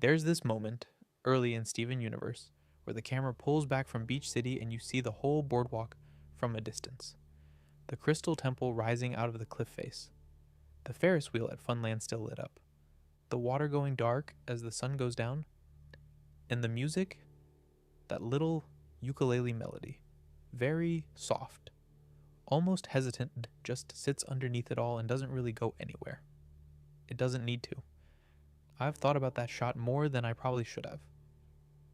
There's this moment, early in Steven Universe, where the camera pulls back from Beach City and you see the whole boardwalk from a distance. The crystal temple rising out of the cliff face. The Ferris wheel at Funland still lit up. The water going dark as the sun goes down. And the music, that little ukulele melody. Very soft. Almost hesitant, just sits underneath it all and doesn't really go anywhere. It doesn't need to. I've thought about that shot more than I probably should have.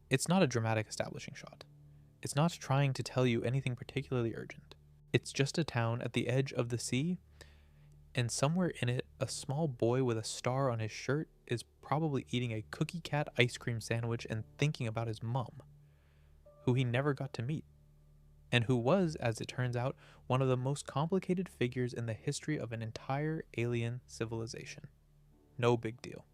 It's not a dramatic establishing shot. It's not trying to tell you anything particularly urgent. It's just a town at the edge of the sea, and somewhere in it, a small boy with a star on his shirt is probably eating a cookie cat ice cream sandwich and thinking about his mom, who he never got to meet, and who was, as it turns out, one of the most complicated figures in the history of an entire alien civilization. No big deal.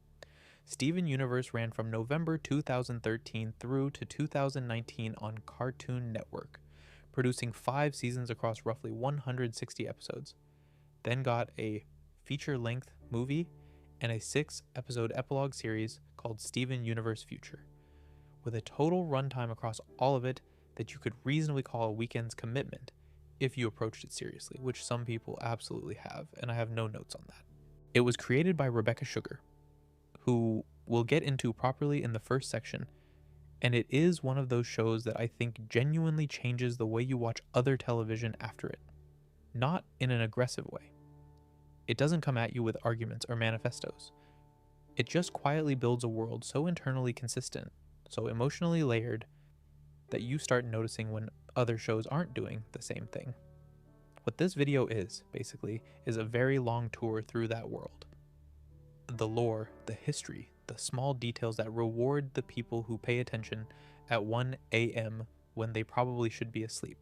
Steven Universe ran from November 2013 through to 2019 on Cartoon Network, producing 5 seasons across roughly 160 episodes. Then got a feature-length movie and a 6-episode epilogue series called Steven Universe Future, with a total runtime across all of it that you could reasonably call a weekend's commitment if you approached it seriously, which some people absolutely have, and I have no notes on that. It was created by Rebecca Sugar, who we'll get into properly in the first section, and it is one of those shows that I think genuinely changes the way you watch other television after it. Not in an aggressive way. It doesn't come at you with arguments or manifestos. It just quietly builds a world so internally consistent, so emotionally layered, that you start noticing when other shows aren't doing the same thing. What this video is, basically, is a very long tour through that world. The lore, the history, the small details that reward the people who pay attention at 1 a.m. when they probably should be asleep.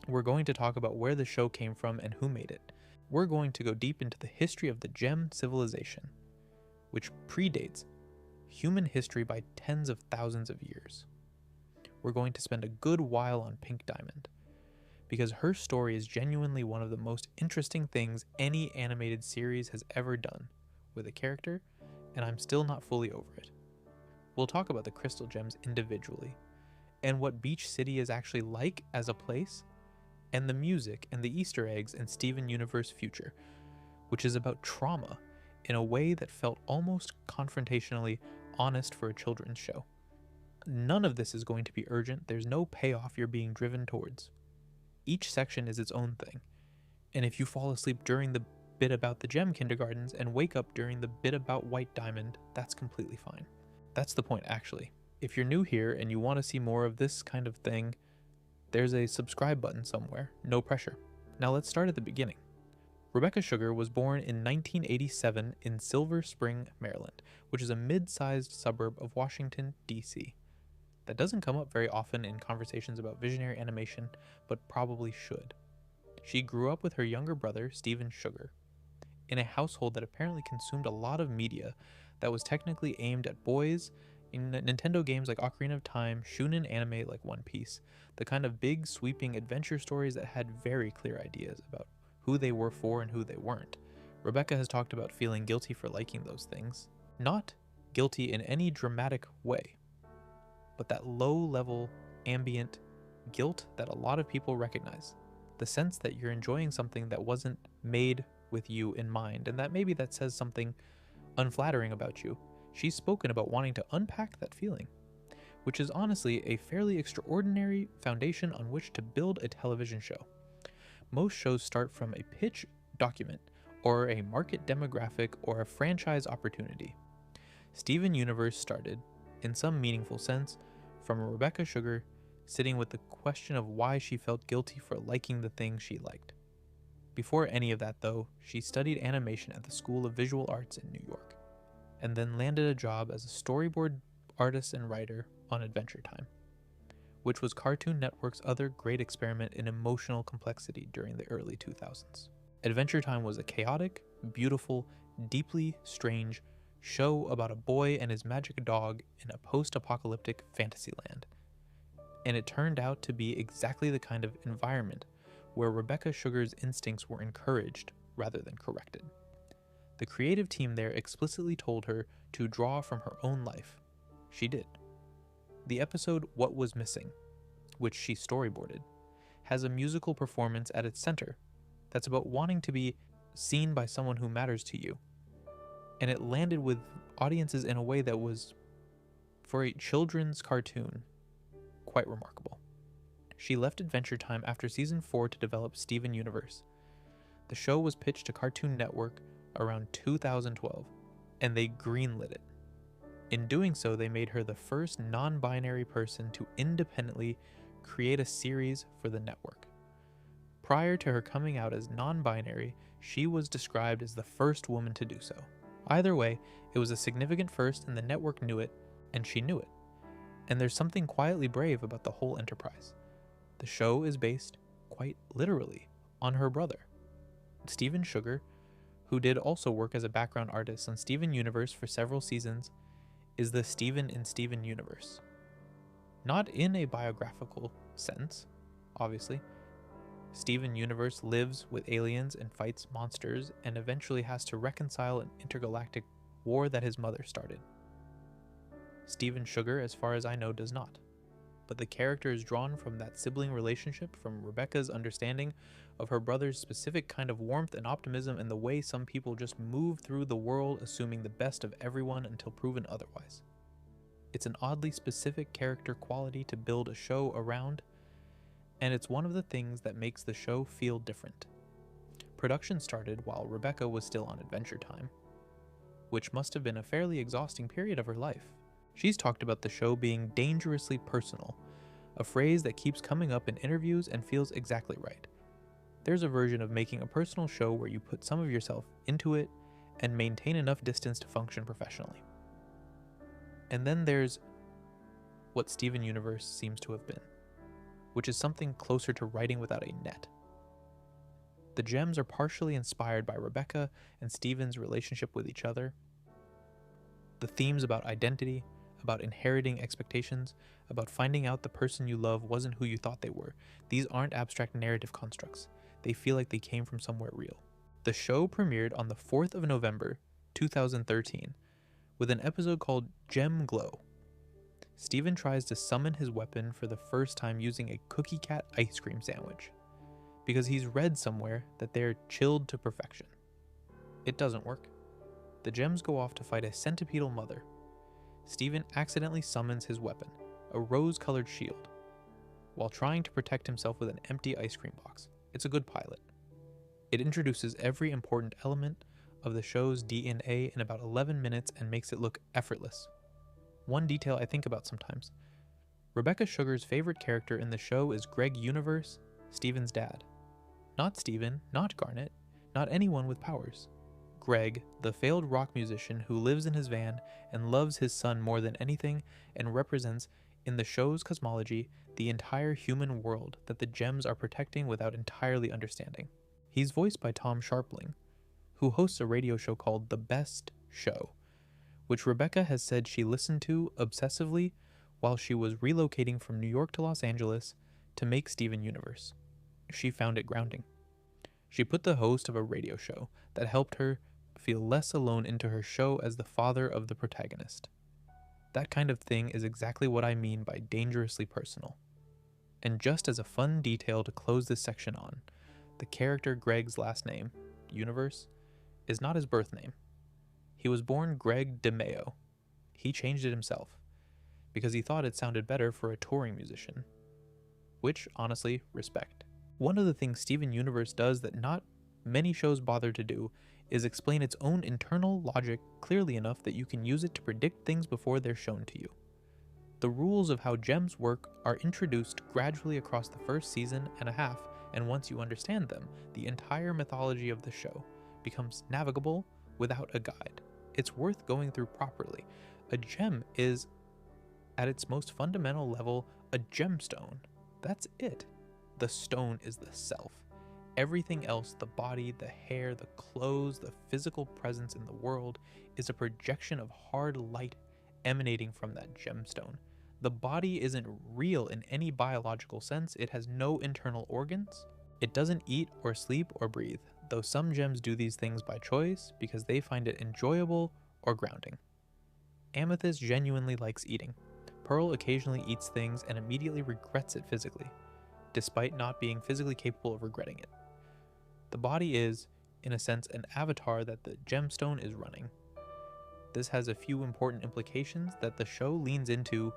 We're going to talk about where the show came from and who made it. We're going to go deep into the history of the Gem civilization, which predates human history by tens of thousands of years. We're going to spend a good while on Pink Diamond, because her story is genuinely one of the most interesting things any animated series has ever done with a character, and I'm still not fully over it. We'll talk about the crystal gems individually, and what Beach City is actually like as a place, and the music and the Easter eggs in Steven Universe Future, which is about trauma in a way that felt almost confrontationally honest for a children's show. None of this is going to be urgent. There's no payoff you're being driven towards. Each section is its own thing, and if you fall asleep during the bit about the gem kindergartens and wake up during the bit about White Diamond, that's completely fine. That's the point, actually. If you're new here and you want to see more of this kind of thing, there's a subscribe button somewhere. No pressure. Now let's start at the beginning. Rebecca Sugar was born in 1987 in Silver Spring, Maryland, which is a mid-sized suburb of Washington, D.C. That doesn't come up very often in conversations about visionary animation, but probably should. She grew up with her younger brother, Steven Sugar, in a household that apparently consumed a lot of media that was technically aimed at boys in Nintendo games like Ocarina of Time, shounen anime like One Piece, the kind of big, sweeping adventure stories that had very clear ideas about who they were for and who they weren't. Rebecca has talked about feeling guilty for liking those things. Not guilty in any dramatic way, but that low-level, ambient guilt that a lot of people recognize. The sense that you're enjoying something that wasn't made with you in mind, and that maybe that says something unflattering about you. She's spoken about wanting to unpack that feeling, which is honestly a fairly extraordinary foundation on which to build a television show. Most shows start from a pitch document, or a market demographic, or a franchise opportunity. Steven Universe started, in some meaningful sense, from Rebecca Sugar sitting with the question of why she felt guilty for liking the things she liked. Before any of that, though, she studied animation at the School of Visual Arts in New York, and then landed a job as a storyboard artist and writer on Adventure Time, which was Cartoon Network's other great experiment in emotional complexity during the early 2000s. Adventure Time was a chaotic, beautiful, deeply strange show about a boy and his magic dog in a post-apocalyptic fantasy land. And it turned out to be exactly the kind of environment where Rebecca Sugar's instincts were encouraged rather than corrected. The creative team there explicitly told her to draw from her own life. She did. The episode What Was Missing, which she storyboarded, has a musical performance at its center that's about wanting to be seen by someone who matters to you. And it landed with audiences in a way that was, for a children's cartoon, quite remarkable. She left Adventure Time after season 4 to develop Steven Universe. The show was pitched to Cartoon Network around 2012, and they greenlit it. In doing so, they made her the first non-binary person to independently create a series for the network. Prior to her coming out as non-binary, she was described as the first woman to do so. Either way, it was a significant first, and the network knew it, and she knew it. And there's something quietly brave about the whole enterprise. The show is based, quite literally, on her brother. Steven Sugar, who did also work as a background artist on Steven Universe for several seasons, is the Steven in Steven Universe. Not in a biographical sense, obviously. Steven Universe lives with aliens and fights monsters and eventually has to reconcile an intergalactic war that his mother started. Steven Sugar, as far as I know, does not. But the character is drawn from that sibling relationship, from Rebecca's understanding of her brother's specific kind of warmth and optimism, and the way some people just move through the world assuming the best of everyone until proven otherwise. It's an oddly specific character quality to build a show around, and it's one of the things that makes the show feel different. Production started while Rebecca was still on Adventure Time, which must have been a fairly exhausting period of her life. She's talked about the show being dangerously personal, a phrase that keeps coming up in interviews and feels exactly right. There's a version of making a personal show where you put some of yourself into it and maintain enough distance to function professionally. And then there's what Steven Universe seems to have been, which is something closer to writing without a net. The gems are partially inspired by Rebecca and Steven's relationship with each other. The themes about identity, about inheriting expectations, about finding out the person you love wasn't who you thought they were. These aren't abstract narrative constructs. They feel like they came from somewhere real. The show premiered on the 4th of November, 2013, with an episode called Gem Glow. Steven tries to summon his weapon for the first time using a cookie cat ice cream sandwich, because he's read somewhere that they're chilled to perfection. It doesn't work. The gems go off to fight a centipedal mother. Steven accidentally summons his weapon, a rose-colored shield, while trying to protect himself with an empty ice cream box. It's a good pilot. It introduces every important element of the show's DNA in about 11 minutes and makes it look effortless. One detail I think about sometimes. Rebecca Sugar's favorite character in the show is Greg Universe, Steven's dad. Not Steven, not Garnet, not anyone with powers. Greg, the failed rock musician who lives in his van and loves his son more than anything and represents, in the show's cosmology, the entire human world that the gems are protecting without entirely understanding. He's voiced by Tom Sharpling, who hosts a radio show called The Best Show, which Rebecca has said she listened to obsessively while she was relocating from New York to Los Angeles to make Steven Universe. She found it grounding. She put the host of a radio show that helped her feel less alone into her show as the father of the protagonist. That kind of thing is exactly what I mean by dangerously personal. And just as a fun detail to close this section on, the character Greg's last name, Universe, is not his birth name. He was born Greg DeMeo. He changed it himself, because he thought it sounded better for a touring musician. Which, honestly, respect. One of the things Steven Universe does that not many shows bother to do is explain its own internal logic clearly enough that you can use it to predict things before they're shown to you. The rules of how gems work are introduced gradually across the first season and a half, and once you understand them, the entire mythology of the show becomes navigable without a guide. It's worth going through properly. A gem is, at its most fundamental level, a gemstone. That's it. The stone is the self. Everything else, the body, the hair, the clothes, the physical presence in the world, is a projection of hard light emanating from that gemstone. The body isn't real in any biological sense. It has no internal organs. It doesn't eat or sleep or breathe. though some gems do these things by choice because they find it enjoyable or grounding. Amethyst genuinely likes eating. Pearl occasionally eats things and immediately regrets it physically, despite not being physically capable of regretting it. The body is, in a sense, an avatar that the gemstone is running. This has a few important implications that the show leans into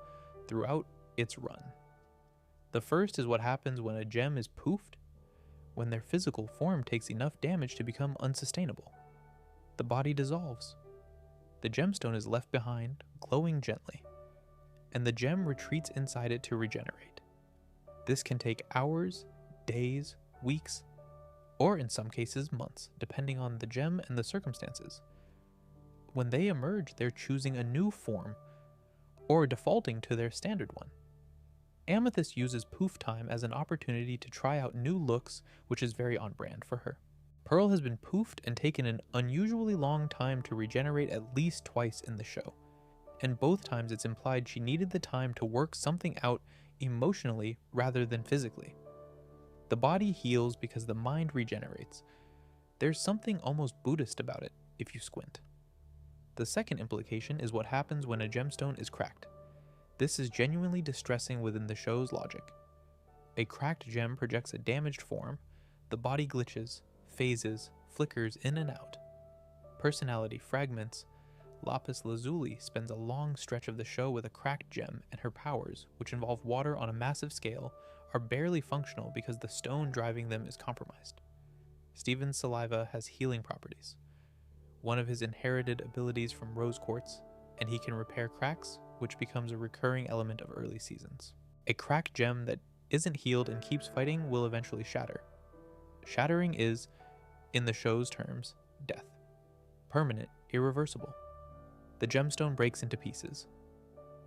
throughout its run. The first is what happens when a gem is poofed, when their physical form takes enough damage to become unsustainable. The body dissolves. The gemstone is left behind, glowing gently, and the gem retreats inside it to regenerate. This can take hours, days, weeks, or in some cases months, depending on the gem and the circumstances. When they emerge, they're choosing a new form, or defaulting to their standard one. Amethyst uses poof time as an opportunity to try out new looks, which is very on brand for her. Pearl has been poofed and taken an unusually long time to regenerate at least twice in the show, and both times it's implied she needed the time to work something out emotionally rather than physically. The body heals because the mind regenerates. There's something almost Buddhist about it, if you squint. The second implication is what happens when a gemstone is cracked. This is genuinely distressing within the show's logic. A cracked gem projects a damaged form, the body glitches, phases, flickers in and out. Personality fragments. Lapis Lazuli spends a long stretch of the show with a cracked gem, and her powers, which involve water on a massive scale, are barely functional because the stone driving them is compromised. Steven's saliva has healing properties, one of his inherited abilities from Rose Quartz, and he can repair cracks, which becomes a recurring element of early seasons. A cracked gem that isn't healed and keeps fighting will eventually shatter. Shattering is, in the show's terms, death. Permanent, irreversible. The gemstone breaks into pieces.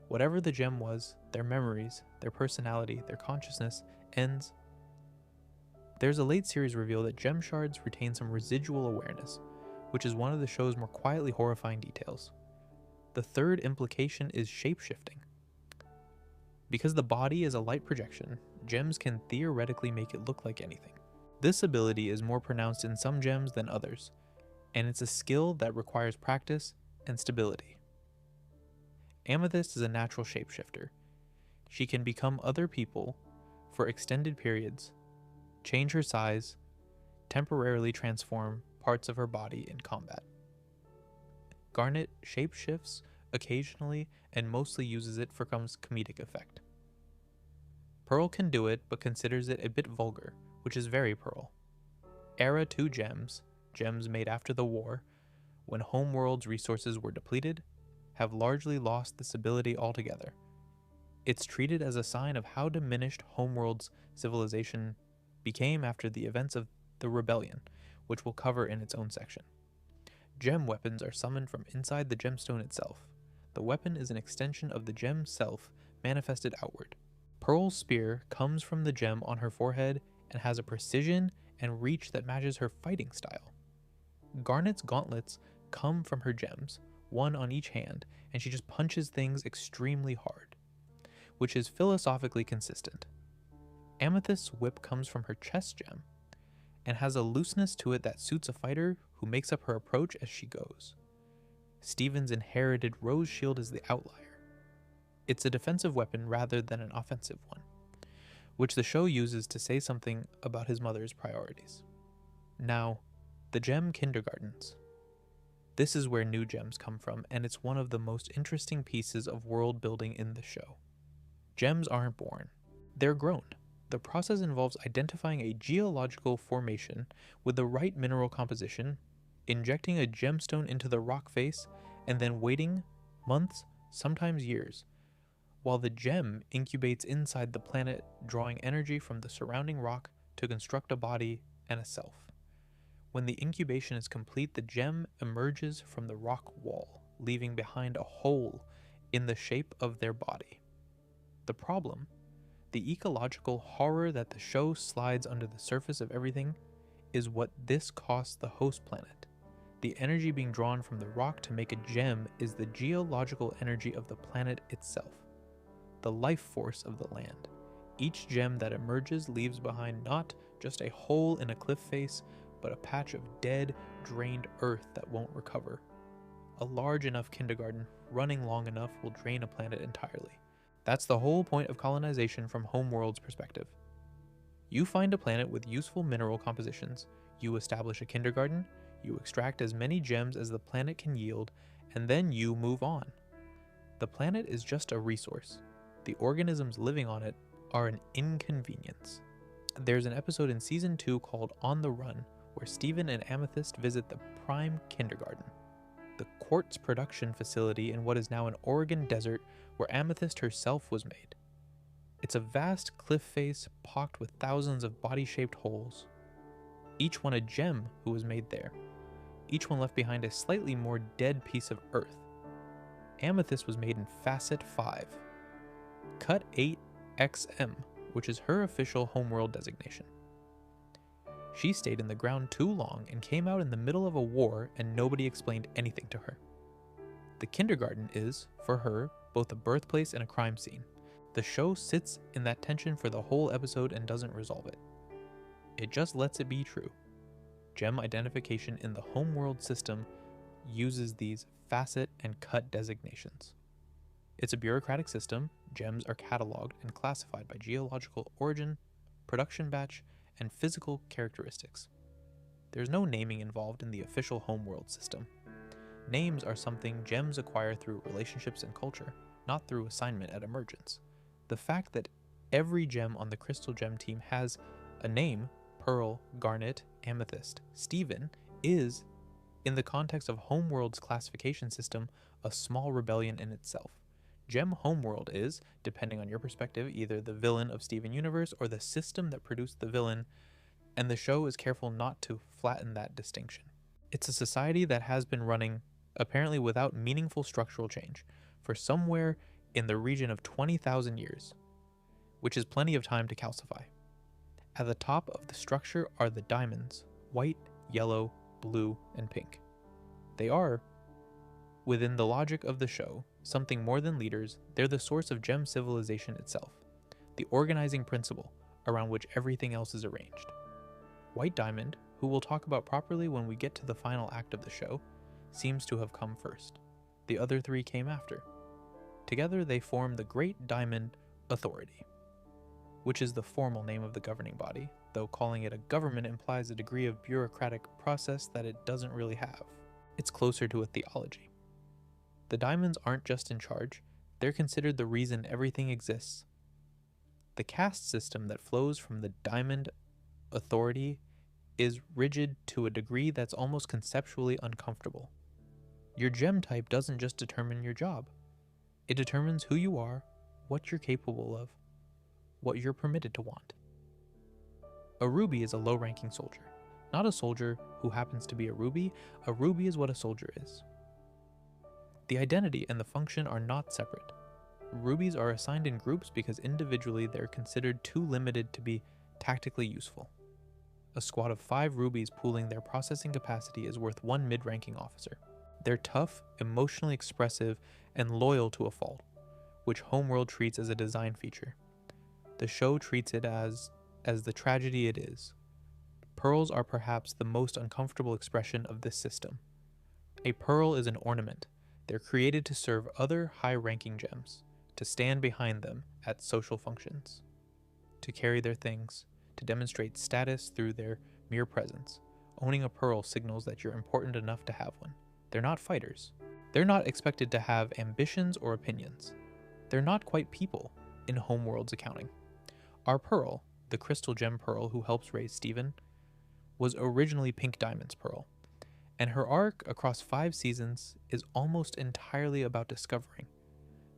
Whatever the gem was, their memories, their personality, their consciousness, ends. There's a late series reveal that gem shards retain some residual awareness, which is one of the show's more quietly horrifying details. The third implication is shapeshifting. Because the body is a light projection, gems can theoretically make it look like anything. This ability is more pronounced in some gems than others, and it's a skill that requires practice and stability. Amethyst is a natural shapeshifter. She can become other people for extended periods, change her size, temporarily transform parts of her body in combat. Garnet shapeshifts occasionally and mostly uses it for comedic effect. Pearl can do it but considers it a bit vulgar, which is very Pearl. Era 2 gems, gems made after the war, when Homeworld's resources were depleted, have largely lost this ability altogether. It's treated as a sign of how diminished Homeworld's civilization became after the events of the rebellion, which we'll cover in its own section. Gem weapons are summoned from inside the gemstone itself. The weapon is an extension of the gem's self, manifested outward. Pearl's spear comes from the gem on her forehead and has a precision and reach that matches her fighting style. Garnet's gauntlets come from her gems, one on each hand, and she just punches things extremely hard, which is philosophically consistent. Amethyst's whip comes from her chest gem, and has a looseness to it that suits a fighter who makes up her approach as she goes. Steven's inherited rose shield is the outlier. It's a defensive weapon rather than an offensive one, which the show uses to say something about his mother's priorities. Now, the gem kindergartens. This is where new gems come from, and it's one of the most interesting pieces of world building in the show. Gems aren't born, they're grown. The process involves identifying a geological formation with the right mineral composition, injecting a gemstone into the rock face, and then waiting months, sometimes years, while the gem incubates inside the planet, drawing energy from the surrounding rock to construct a body and a self. When the incubation is complete, the gem emerges from the rock wall, leaving behind a hole in the shape of their body. The problem, the ecological horror that the show slides under the surface of everything, is what this costs the host planet. The energy being drawn from the rock to make a gem is the geological energy of the planet itself, the life force of the land. Each gem that emerges leaves behind not just a hole in a cliff face, but a patch of dead, drained earth that won't recover. A large enough kindergarten running long enough will drain a planet entirely. That's the whole point of colonization from Homeworld's perspective. You find a planet with useful mineral compositions, you establish a kindergarten, you extract as many gems as the planet can yield, and then you move on. The planet is just a resource. The organisms living on it are an inconvenience. There's an episode in Season 2 called On the Run, where Steven and Amethyst visit the Prime Kindergarten, the quartz production facility in what is now an Oregon desert where Amethyst herself was made. It's a vast cliff face pocked with thousands of body-shaped holes, each one a gem who was made there. Each one left behind a slightly more dead piece of earth. Amethyst was made in Facet 5, Cut 8XM, which is her official homeworld designation. She stayed in the ground too long and came out in the middle of a war and nobody explained anything to her. The kindergarten is, for her, both a birthplace and a crime scene. The show sits in that tension for the whole episode and doesn't resolve it. It just lets it be true. Gem identification in the homeworld system uses these facet and cut designations. It's a bureaucratic system. Gems are cataloged and classified by geological origin, production batch, and physical characteristics. There's no naming involved in the official homeworld system. Names are something gems acquire through relationships and culture, not through assignment at emergence. The fact that every gem on the Crystal Gem team has a name, Pearl, Garnet, Amethyst, Steven, is, in the context of Homeworld's classification system, a small rebellion in itself. Gem Homeworld is, depending on your perspective, either the villain of Steven Universe or the system that produced the villain, and the show is careful not to flatten that distinction. It's a society that has been running, apparently without meaningful structural change, for somewhere in the region of 20,000 years, which is plenty of time to calcify. At the top of the structure are the diamonds, white, yellow, blue, and pink. They are, within the logic of the show, something more than leaders. They're the source of gem civilization itself, the organizing principle around which everything else is arranged. White Diamond, who we'll talk about properly when we get to the final act of the show, seems to have come first. The other three came after. Together they form the Great Diamond Authority, which is the formal name of the governing body, though calling it a government implies a degree of bureaucratic process that it doesn't really have. It's closer to a theology. The diamonds aren't just in charge, they're considered the reason everything exists. The caste system that flows from the Diamond Authority is rigid to a degree that's almost conceptually uncomfortable. Your gem type doesn't just determine your job. It determines who you are, what you're capable of, what you're permitted to want. A ruby is a low-ranking soldier. Not a soldier who happens to be a ruby is what a soldier is. The identity and the function are not separate. Rubies are assigned in groups because individually they're considered too limited to be tactically useful. A squad of 5 rubies pooling their processing capacity is worth 1 mid-ranking officer. They're tough, emotionally expressive, and loyal to a fault, which Homeworld treats as a design feature. The show treats it as the tragedy it is. Pearls are perhaps the most uncomfortable expression of this system. A pearl is an ornament. They're created to serve other high-ranking gems, to stand behind them at social functions, to carry their things, to demonstrate status through their mere presence. Owning a pearl signals that you're important enough to have one. They're not fighters. They're not expected to have ambitions or opinions. They're not quite people in Homeworld's accounting. Our pearl, the crystal gem pearl who helps raise Steven, was originally Pink Diamond's pearl, and her arc across 5 seasons is almost entirely about discovering,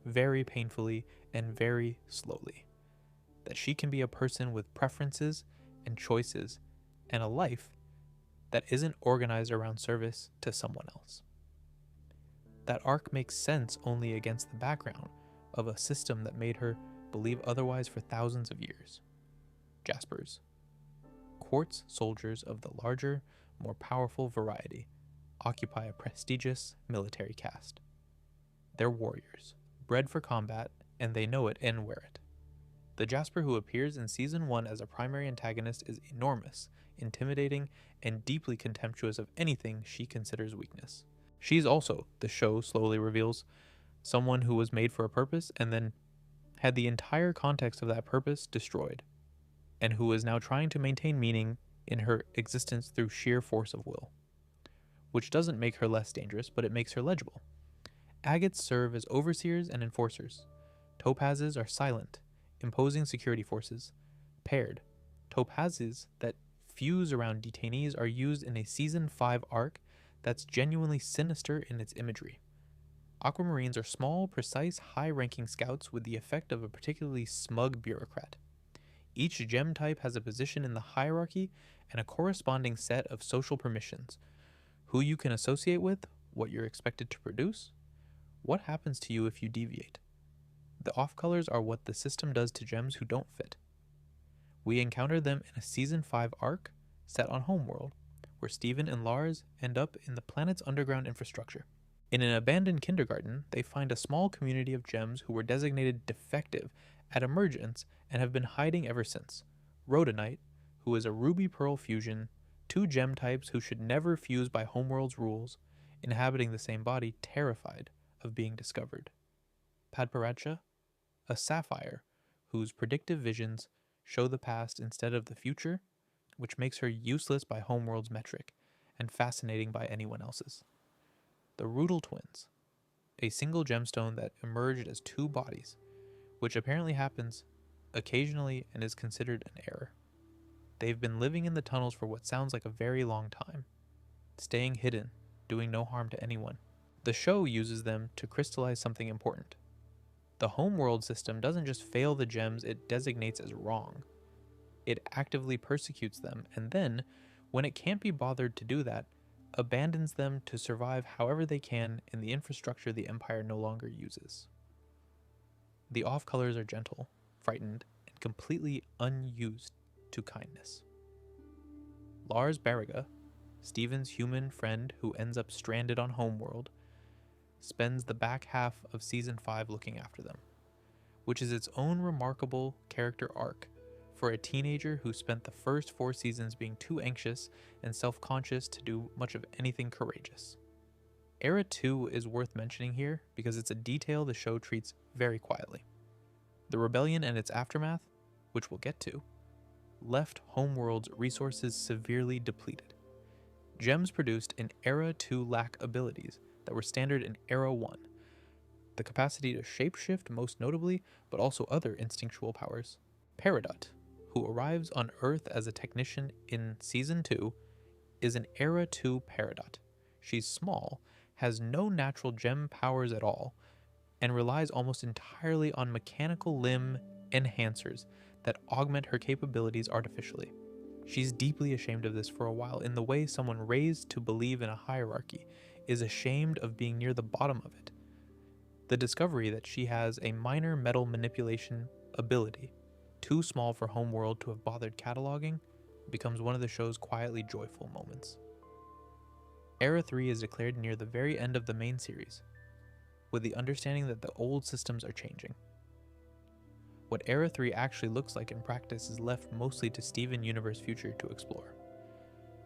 very painfully and very slowly, that she can be a person with preferences and choices and a life that isn't organized around service to someone else. That arc makes sense only against the background of a system that made her believe otherwise for thousands of years. Jaspers. Quartz soldiers of the larger, more powerful variety occupy a prestigious military caste. They're warriors, bred for combat, and they know it and wear it. The Jasper who appears in Season 1 as a primary antagonist is enormous, intimidating, and deeply contemptuous of anything she considers weakness. She's also, the show slowly reveals, someone who was made for a purpose and then had the entire context of that purpose destroyed, and who is now trying to maintain meaning in her existence through sheer force of will. Which doesn't make her less dangerous, but it makes her legible. Agates serve as overseers and enforcers. Topazes are silent, imposing security forces. Paired, topazes that fuse around detainees are used in a Season 5 arc that's genuinely sinister in its imagery. Aquamarines are small, precise, high-ranking scouts with the effect of a particularly smug bureaucrat. Each gem type has a position in the hierarchy and a corresponding set of social permissions: who you can associate with, what you're expected to produce, what happens to you if you deviate. The off-colors are what the system does to gems who don't fit. We encounter them in a Season 5 arc set on Homeworld, where Steven and Lars end up in the planet's underground infrastructure. In an abandoned kindergarten, they find a small community of gems who were designated defective at emergence and have been hiding ever since. Rhodonite, who is a ruby-pearl fusion, two gem types who should never fuse by Homeworld's rules, inhabiting the same body, terrified of being discovered. Padparadscha, a sapphire, whose predictive visions show the past instead of the future, which makes her useless by Homeworld's metric, and fascinating by anyone else's. The Rudel twins, a single gemstone that emerged as two bodies, which apparently happens occasionally and is considered an error. They've been living in the tunnels for what sounds like a very long time, staying hidden, doing no harm to anyone. The show uses them to crystallize something important. The Homeworld system doesn't just fail the gems it designates as wrong. It actively persecutes them, and then, when it can't be bothered to do that, abandons them to survive however they can in the infrastructure the Empire no longer uses. The off-colors are gentle, frightened, and completely unused to kindness. Lars Barriga, Steven's human friend who ends up stranded on Homeworld, spends the back half of Season 5 looking after them, which is its own remarkable character arc for a teenager who spent the first 4 seasons being too anxious and self-conscious to do much of anything courageous. Era 2 is worth mentioning here because it's a detail the show treats very quietly. The rebellion and its aftermath, which we'll get to, left Homeworld's resources severely depleted. Gems produced in Era 2 lack abilities that were standard in Era 1. The capacity to shapeshift most notably, but also other instinctual powers. Peridot, who arrives on Earth as a technician in Season 2, is an Era 2 Peridot. She's small, has no natural gem powers at all, and relies almost entirely on mechanical limb enhancers that augment her capabilities artificially. She's deeply ashamed of this for a while, in the way someone raised to believe in a hierarchy is ashamed of being near the bottom of it. The discovery that she has a minor metal manipulation ability, too small for Homeworld to have bothered cataloging, becomes one of the show's quietly joyful moments. Era 3 is declared near the very end of the main series, with the understanding that the old systems are changing. What Era 3 actually looks like in practice is left mostly to Steven Universe Future to explore.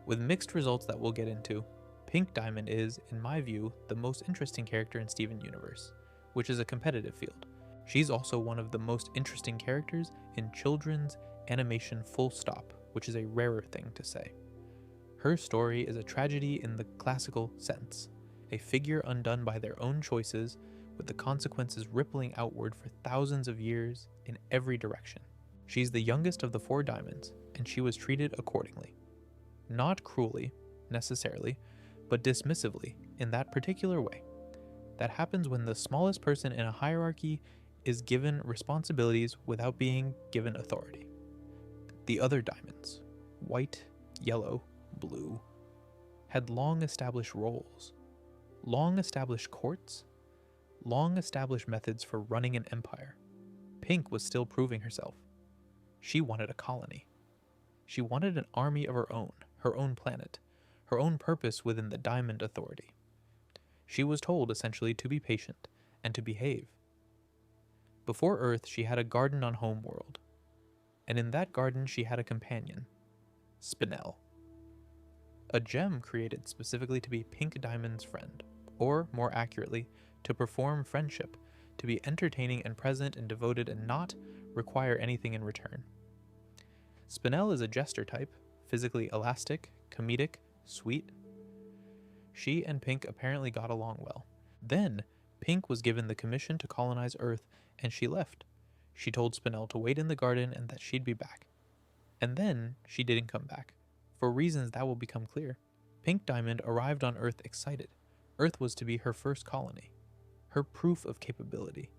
With mixed results that we'll get into, Pink Diamond is, in my view, the most interesting character in Steven Universe, which is a competitive field. She's also one of the most interesting characters in children's animation full stop, which is a rarer thing to say. Her story is a tragedy in the classical sense, a figure undone by their own choices, with the consequences rippling outward for thousands of years in every direction. She's the youngest of the 4 diamonds, and she was treated accordingly. Not cruelly, necessarily, but dismissively in that particular way. That happens when the smallest person in a hierarchy is given responsibilities without being given authority. The other diamonds, white, yellow, blue, had long established roles, long established courts, long established methods for running an empire. Pink was still proving herself. She wanted a colony. She wanted an army of her own planet, her own purpose within the Diamond Authority. She was told essentially to be patient and to behave. Before Earth, she had a garden on Homeworld, and in that garden she had a companion, Spinel, a gem created specifically to be Pink Diamond's friend, or more accurately, to perform friendship, to be entertaining and present and devoted and not require anything in return. Spinel is a jester type, physically elastic, comedic, sweet. She and Pink apparently got along well. Then, Pink was given the commission to colonize Earth, and she left. She told Spinel to wait in the garden and that she'd be back. And then, she didn't come back. For reasons that will become clear. Pink Diamond arrived on Earth excited. Earth was to be her first colony. Her proof of capability.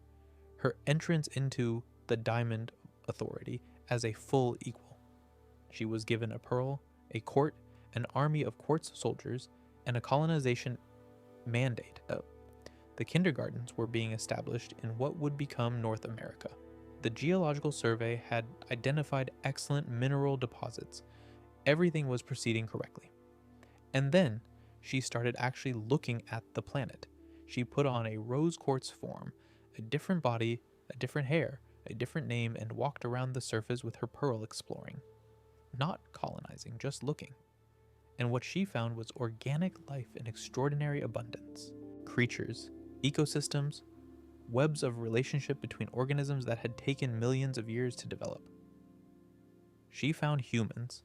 Her entrance into the Diamond Authority as a full equal. She was given a pearl, a court, an army of quartz soldiers, and a colonization mandate. The kindergartens were being established in what would become North America. The Geological Survey had identified excellent mineral deposits. Everything was proceeding correctly. And then she started actually looking at the planet. She put on a Rose Quartz form, a different body, a different hair, a different name, and walked around the surface with her pearl exploring. Not colonizing, just looking. And what she found was organic life in extraordinary abundance. Creatures, ecosystems, webs of relationship between organisms that had taken millions of years to develop. She found humans,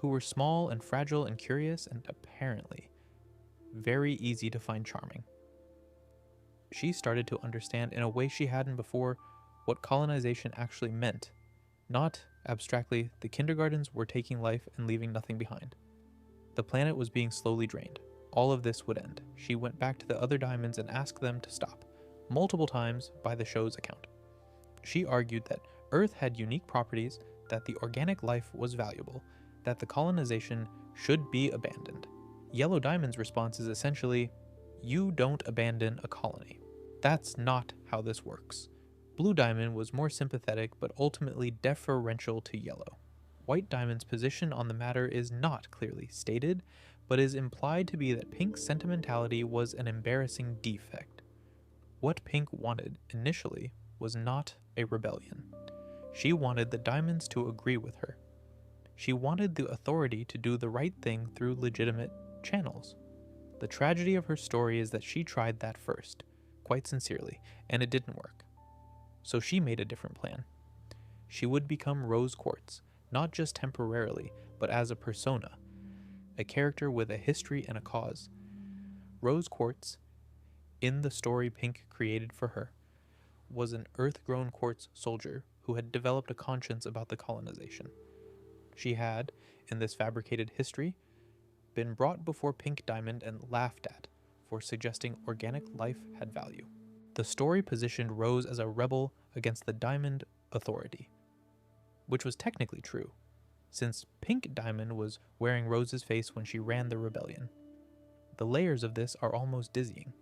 who were small and fragile and curious and apparently very easy to find charming. She started to understand in a way she hadn't before what colonization actually meant. Not abstractly, the kindergartens were taking life and leaving nothing behind. The planet was being slowly drained. All of this would end. She went back to the other diamonds and asked them to stop, multiple times by the show's account. She argued that Earth had unique properties, that the organic life was valuable, that the colonization should be abandoned. Yellow Diamond's response is essentially, you don't abandon a colony. That's not how this works. Blue Diamond was more sympathetic but ultimately deferential to Yellow. White Diamond's position on the matter is not clearly stated, but is implied to be that Pink's sentimentality was an embarrassing defect. What Pink wanted initially was not a rebellion. She wanted the Diamonds to agree with her. She wanted the authority to do the right thing through legitimate channels. The tragedy of her story is that she tried that first, quite sincerely, and it didn't work. So she made a different plan. She would become Rose Quartz, not just temporarily, but as a persona, a character with a history and a cause. Rose Quartz, in the story Pink created for her, was an earth-grown quartz soldier who had developed a conscience about the colonization. She had, in this fabricated history, been brought before Pink Diamond and laughed at for suggesting organic life had value. The story positioned Rose as a rebel against the Diamond Authority, which was technically true, since Pink Diamond was wearing Rose's face when she ran the rebellion. The layers of this are almost dizzying.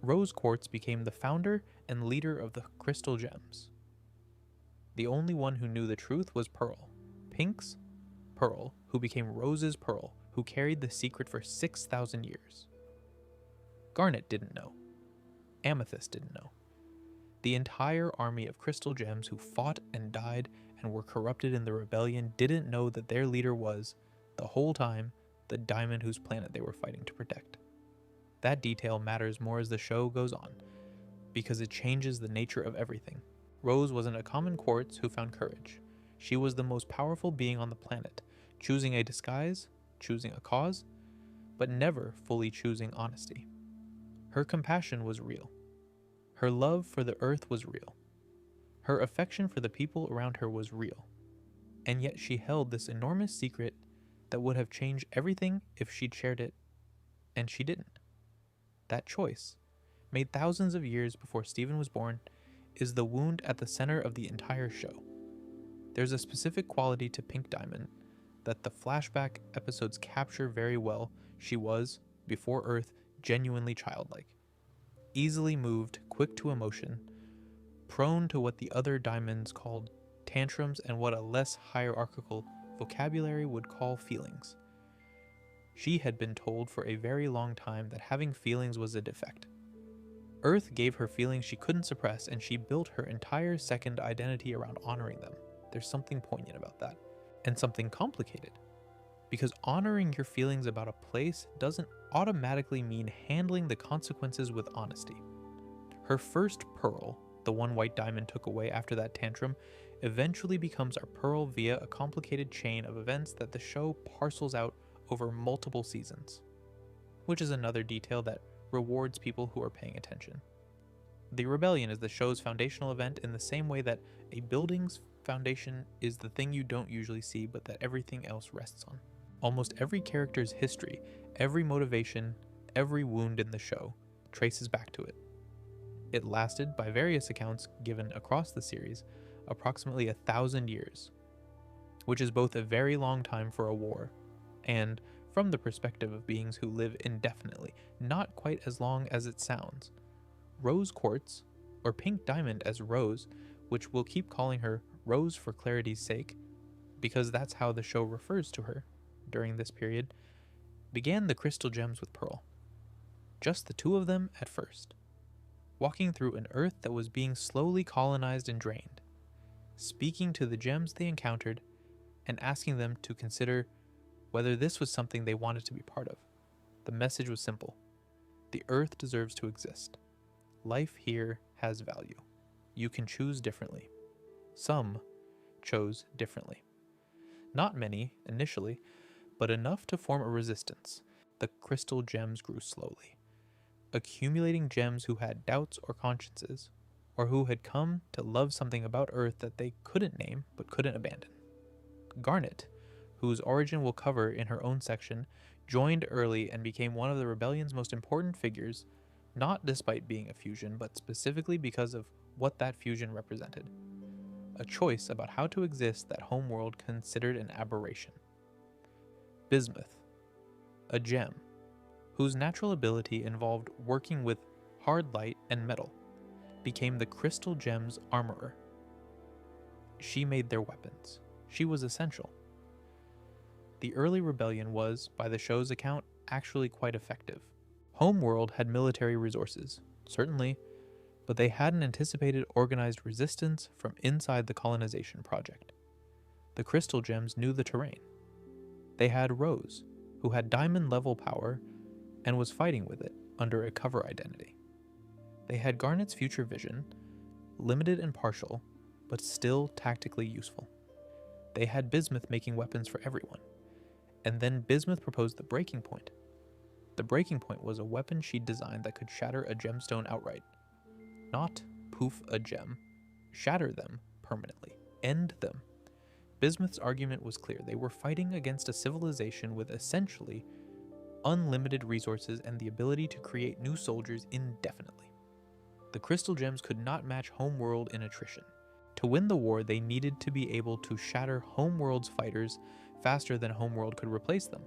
Rose Quartz became the founder and leader of the crystal gems. The only one who knew the truth was Pearl, Pink's Pearl, who became Rose's Pearl, who carried the secret for 6,000 years. Garnet didn't know. Amethyst didn't know. The entire army of crystal gems who fought and died and were corrupted in the rebellion didn't know that their leader was, the whole time, the diamond whose planet they were fighting to protect. That detail matters more as the show goes on, because it changes the nature of everything. Rose wasn't a common quartz who found courage. She was the most powerful being on the planet, choosing a disguise, choosing a cause, but never fully choosing honesty. Her compassion was real. Her love for the earth was real. Her affection for the people around her was real. And yet she held this enormous secret that would have changed everything if she'd shared it, and she didn't. That choice, made thousands of years before Stephen was born, is the wound at the center of the entire show. There's a specific quality to Pink Diamond that the flashback episodes capture very well. She was, before Earth, genuinely childlike. Easily moved, quick to emotion, prone to what the other diamonds called tantrums and what a less hierarchical vocabulary would call feelings. She had been told for a very long time that having feelings was a defect. Earth gave her feelings she couldn't suppress, and she built her entire second identity around honoring them. There's something poignant about that, and something complicated. Because honoring your feelings about a place doesn't automatically mean handling the consequences with honesty. Her first pearl, the one White Diamond took away after that tantrum, eventually becomes our pearl via a complicated chain of events that the show parcels out over multiple seasons, which is another detail that rewards people who are paying attention. The rebellion is the show's foundational event in the same way that a building's foundation is the thing you don't usually see but that everything else rests on. Almost every character's history, every motivation, every wound in the show traces back to it. It lasted, by various accounts given across the series, approximately 1,000 years, which is both a very long time for a war, and, from the perspective of beings who live indefinitely, not quite as long as it sounds. Rose Quartz, or Pink Diamond as Rose, which we'll keep calling her Rose for clarity's sake, because that's how the show refers to her during this period, began the crystal gems with Pearl. Just the two of them at first, walking through an earth that was being slowly colonized and drained, speaking to the gems they encountered and asking them to consider whether this was something they wanted to be part of. The message was simple. The earth deserves to exist. Life here has value. You can choose differently. Some chose differently. Not many, initially, but enough to form a resistance. The crystal gems grew slowly, accumulating gems who had doubts or consciences, or who had come to love something about Earth that they couldn't name but couldn't abandon. Garnet, whose origin we'll cover in her own section, joined early and became one of the rebellion's most important figures, not despite being a fusion, but specifically because of what that fusion represented. A choice about how to exist that Homeworld considered an aberration. Bismouth, a gem, whose natural ability involved working with hard light and metal, became the crystal gem's armorer. She made their weapons. She was essential. The early rebellion was, by the show's account, actually quite effective. Homeworld had military resources, certainly, but they hadn't anticipated organized resistance from inside the colonization project. The crystal gems knew the terrain. They had Rose, who had diamond-level power and was fighting with it under a cover identity. They had Garnet's future vision, limited and partial, but still tactically useful. They had Bismouth making weapons for everyone. And then Bismouth proposed the breaking point. The breaking point was a weapon she'd designed that could shatter a gemstone outright. Not poof a gem, shatter them permanently, end them. Bismouth's argument was clear. They were fighting against a civilization with essentially unlimited resources and the ability to create new soldiers indefinitely. The crystal gems could not match Homeworld in attrition. To win the war, they needed to be able to shatter Homeworld's fighters faster than Homeworld could replace them.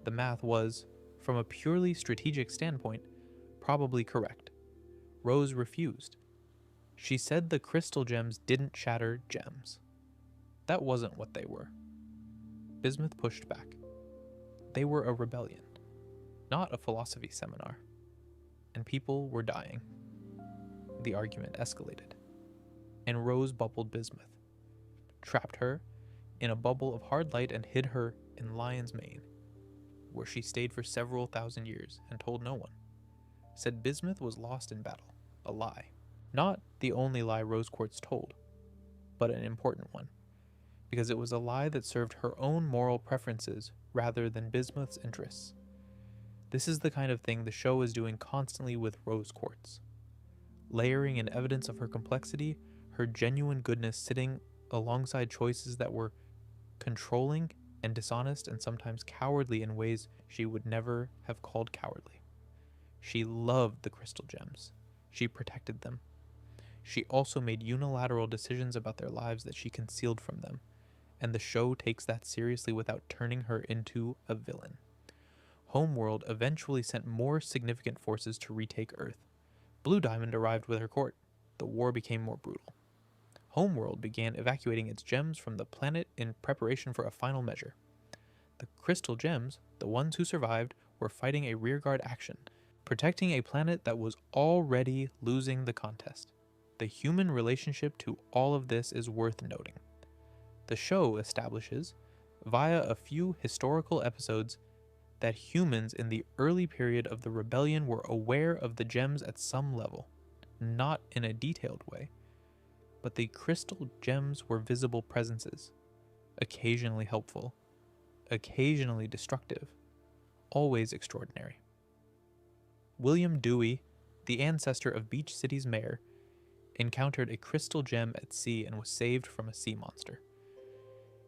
The math was, from a purely strategic standpoint, probably correct. Rose refused. She said the crystal gems didn't shatter gems. That wasn't what they were. Bismouth pushed back. They were a rebellion, not a philosophy seminar. And people were dying. The argument escalated. And Rose bubbled Bismouth, trapped her in a bubble of hard light and hid her in Lion's Mane, where she stayed for several thousand years and told no one. Said Bismouth was lost in battle. A lie. Not the only lie Rose Quartz told, but an important one, because it was a lie that served her own moral preferences rather than Bismouth's interests. This is the kind of thing the show is doing constantly with Rose Quartz, layering in evidence of her complexity, her genuine goodness sitting alongside choices that were controlling and dishonest and sometimes cowardly in ways she would never have called cowardly. She loved the crystal gems. She protected them. She also made unilateral decisions about their lives that she concealed from them, and the show takes that seriously without turning her into a villain. Homeworld eventually sent more significant forces to retake Earth. Blue Diamond arrived with her court. The war became more brutal. Homeworld began evacuating its gems from the planet in preparation for a final measure. The crystal gems, the ones who survived, were fighting a rearguard action, protecting a planet that was already losing the contest. The human relationship to all of this is worth noting. The show establishes, via a few historical episodes, that humans in the early period of the rebellion were aware of the gems at some level, not in a detailed way, but the crystal gems were visible presences, occasionally helpful, occasionally destructive, always extraordinary. William Dewey, the ancestor of Beach City's mayor, encountered a crystal gem at sea and was saved from a sea monster.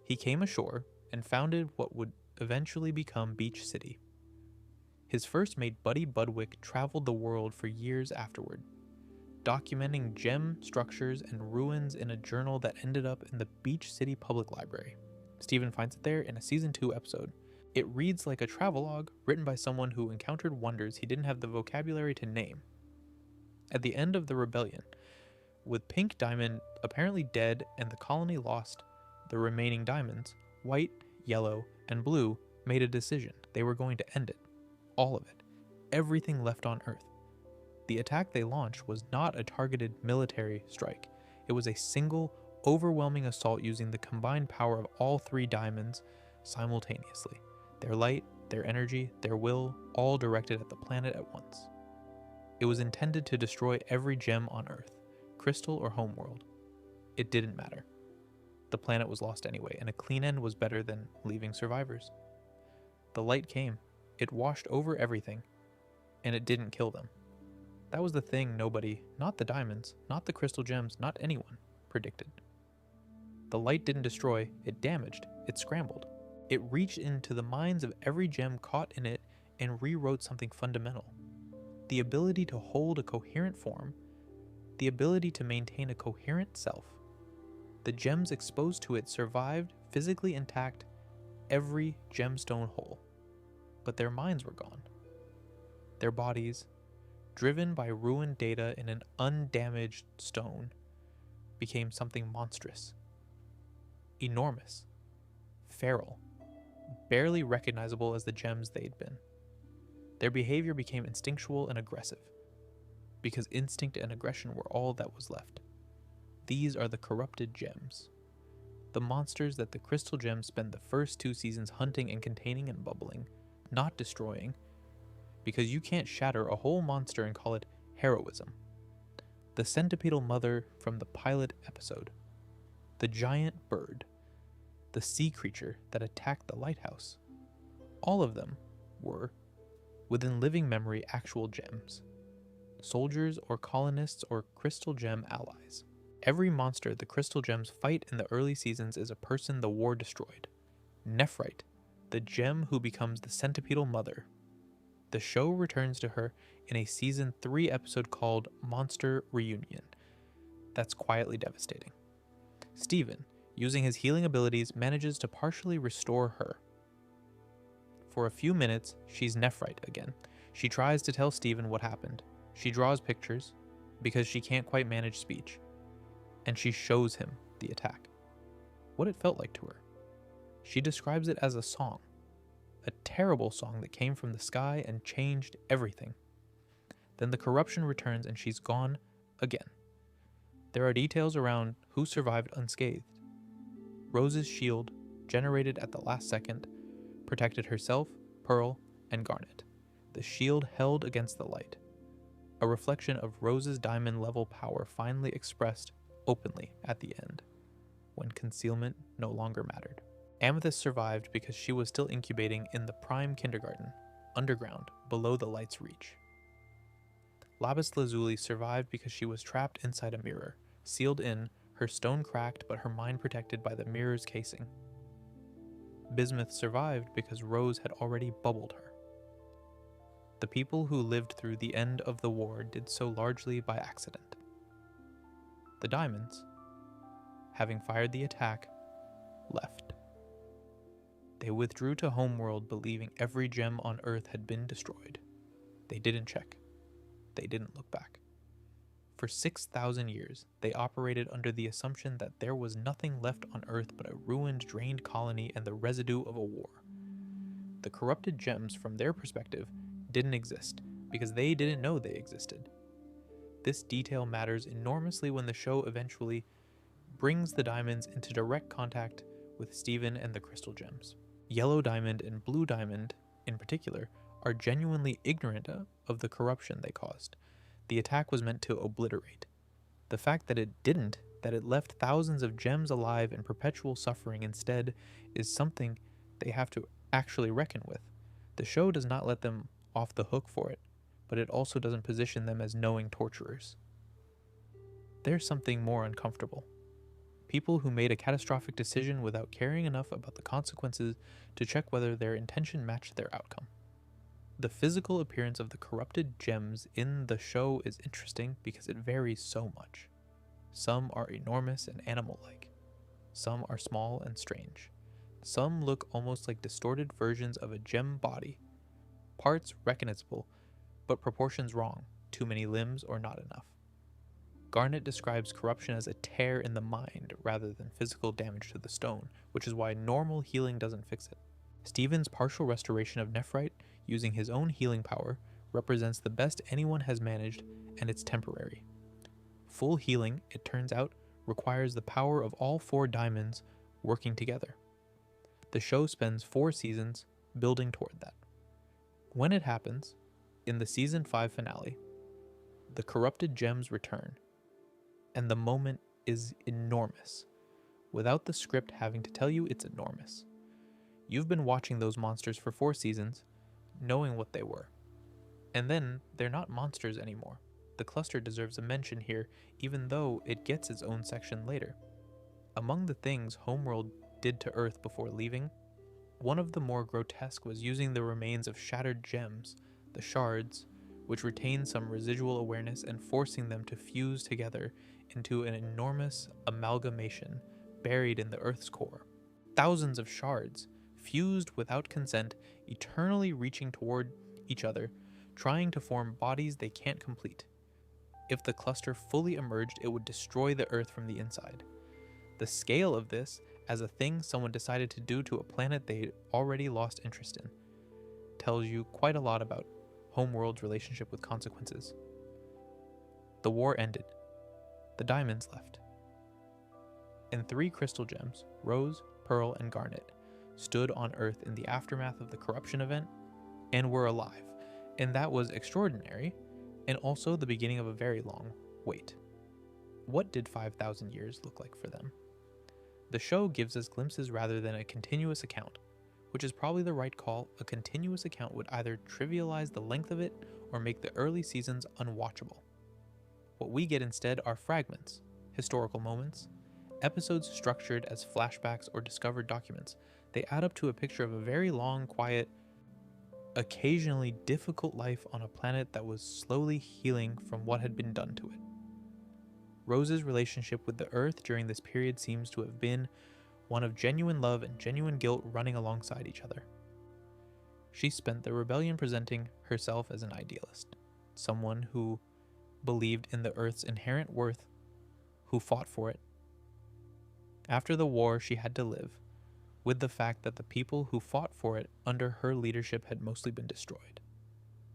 He came ashore and founded what would eventually become Beach City. His first mate Buddy Budwick traveled the world for years afterward, documenting gem structures and ruins in a journal that ended up in the Beach City Public Library. Stephen finds it there in a season 2 episode. It reads like a travelogue written by someone who encountered wonders he didn't have the vocabulary to name. At the end of the rebellion, with Pink Diamond apparently dead and the colony lost, the remaining diamonds, white, yellow, and blue, made a decision. They were going to end it. All of it. Everything left on Earth. The attack they launched was not a targeted military strike. It was a single, overwhelming assault using the combined power of all 3 diamonds simultaneously. Their light, their energy, their will, all directed at the planet at once. It was intended to destroy every gem on Earth, crystal or homeworld. It didn't matter. The planet was lost anyway, and a clean end was better than leaving survivors. The light came. It washed over everything, and it didn't kill them. That was the thing nobody, not the diamonds, not the crystal gems, not anyone, predicted. The light didn't destroy, it damaged, it scrambled. It reached into the minds of every gem caught in it and rewrote something fundamental. The ability to hold a coherent form, the ability to maintain a coherent self. The gems exposed to it survived, physically intact, every gemstone whole. But their minds were gone. Their bodies, driven by ruined data in an undamaged stone, became something monstrous, enormous, feral, barely recognizable as the gems they'd been. Their behavior became instinctual and aggressive, because instinct and aggression were all that was left. These are the corrupted gems, the monsters that the crystal gems spend the first 2 seasons hunting and containing and bubbling, not destroying, because you can't shatter a whole monster and call it heroism. The centipedal mother from the pilot episode, the giant bird, the sea creature that attacked the lighthouse, all of them were, within living memory, actual gems, soldiers or colonists or crystal gem allies. Every monster the crystal gems fight in the early seasons is a person the war destroyed. Nephrite, the gem who becomes the centipedal mother. The show returns to her in a season 3 episode called Monster Reunion. That's quietly devastating. Stephen, using his healing abilities, manages to partially restore her. For a few minutes, she's Nephrite again. She tries to tell Stephen what happened. She draws pictures, because she can't quite manage speech. And she shows him the attack. What it felt like to her. She describes it as a song. A terrible song that came from the sky and changed everything. Then the corruption returns and she's gone again. There are details around who survived unscathed. Rose's shield, generated at the last second, protected herself, Pearl, and Garnet. The shield held against the light. A reflection of Rose's diamond-level power finally expressed openly at the end, when concealment no longer mattered. Amethyst survived because she was still incubating in the prime kindergarten, underground, below the light's reach. Lapis Lazuli survived because she was trapped inside a mirror, sealed in, her stone cracked but her mind protected by the mirror's casing. Bismouth survived because Rose had already bubbled her. The people who lived through the end of the war did so largely by accident. The diamonds, having fired the attack, left. They withdrew to Homeworld believing every gem on Earth had been destroyed. They didn't check. They didn't look back. For 6,000 years, they operated under the assumption that there was nothing left on Earth but a ruined, drained colony and the residue of a war. The corrupted gems, from their perspective, didn't exist. because they didn't know they existed. This detail matters enormously when the show eventually brings the diamonds into direct contact with Steven and the crystal gems. Yellow Diamond and Blue Diamond, in particular, are genuinely ignorant of the corruption they caused. The attack was meant to obliterate. The fact that it didn't, that it left thousands of gems alive in perpetual suffering instead, is something they have to actually reckon with. The show does not let them off the hook for it, but it also doesn't position them as knowing torturers. There's something more uncomfortable. People who made a catastrophic decision without caring enough about the consequences to check whether their intention matched their outcome. The physical appearance of the corrupted gems in the show is interesting because it varies so much. Some are enormous and animal-like. Some are small and strange. Some look almost like distorted versions of a gem body. Parts recognizable, but proportions wrong, too many limbs or not enough. Garnet describes corruption as a tear in the mind rather than physical damage to the stone, which is why normal healing doesn't fix it. Steven's partial restoration of Nephrite using his own healing power represents the best anyone has managed, and it's temporary. Full healing, it turns out, requires the power of all 4 diamonds working together. The show spends 4 seasons building toward that. When it happens, in the season 5 finale, the corrupted gems return, and the moment is enormous, without the script having to tell you it's enormous. You've been watching those monsters for 4 seasons, knowing what they were. And then, they're not monsters anymore. The cluster deserves a mention here, even though it gets its own section later. Among the things Homeworld did to Earth before leaving, one of the more grotesque was using the remains of shattered gems, the shards, which retain some residual awareness, and forcing them to fuse together into an enormous amalgamation buried in the Earth's core. Thousands of shards, fused without consent, eternally reaching toward each other, trying to form bodies they can't complete. If the cluster fully emerged, it would destroy the Earth from the inside. The scale of this, as a thing someone decided to do to a planet they'd already lost interest in, tells you quite a lot about Homeworld's relationship with consequences. The war ended. The diamonds left. And 3 crystal gems, Rose, Pearl, and Garnet, stood on Earth in the aftermath of the corruption event and were alive. And that was extraordinary, and also the beginning of a very long wait. What did 5,000 years look like for them? The show gives us glimpses rather than a continuous account, which is probably the right call. A continuous account would either trivialize the length of it or make the early seasons unwatchable. What we get instead are fragments, historical moments, episodes structured as flashbacks or discovered documents. They add up to a picture of a very long, quiet, occasionally difficult life on a planet that was slowly healing from what had been done to it. Rose's relationship with the Earth during this period seems to have been one of genuine love and genuine guilt running alongside each other. She spent the rebellion presenting herself as an idealist, someone who believed in the Earth's inherent worth, who fought for it. After the war, she had to live with the fact that the people who fought for it under her leadership had mostly been destroyed,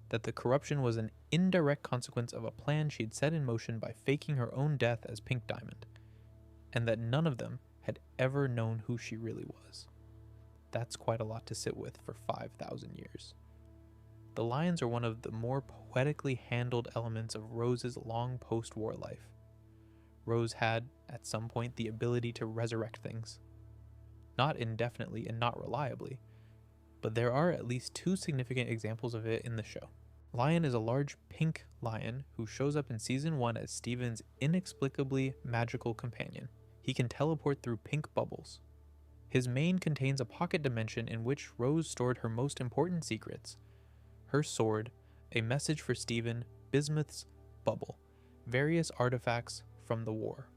that the corruption was an indirect consequence of a plan she'd set in motion by faking her own death as Pink Diamond, and that none of them had ever known who she really was. That's quite a lot to sit with for 5,000 years. The lions are one of the more poetically handled elements of Rose's long post-war life. Rose had, at some point, the ability to resurrect things. Not indefinitely and not reliably, but there are at least 2 significant examples of it in the show. Lion is a large pink lion who shows up in season 1 as Steven's inexplicably magical companion. He can teleport through pink bubbles. His mane contains a pocket dimension in which Rose stored her most important secrets: her sword, a message for Steven, Bismouth's bubble, various artifacts from the war.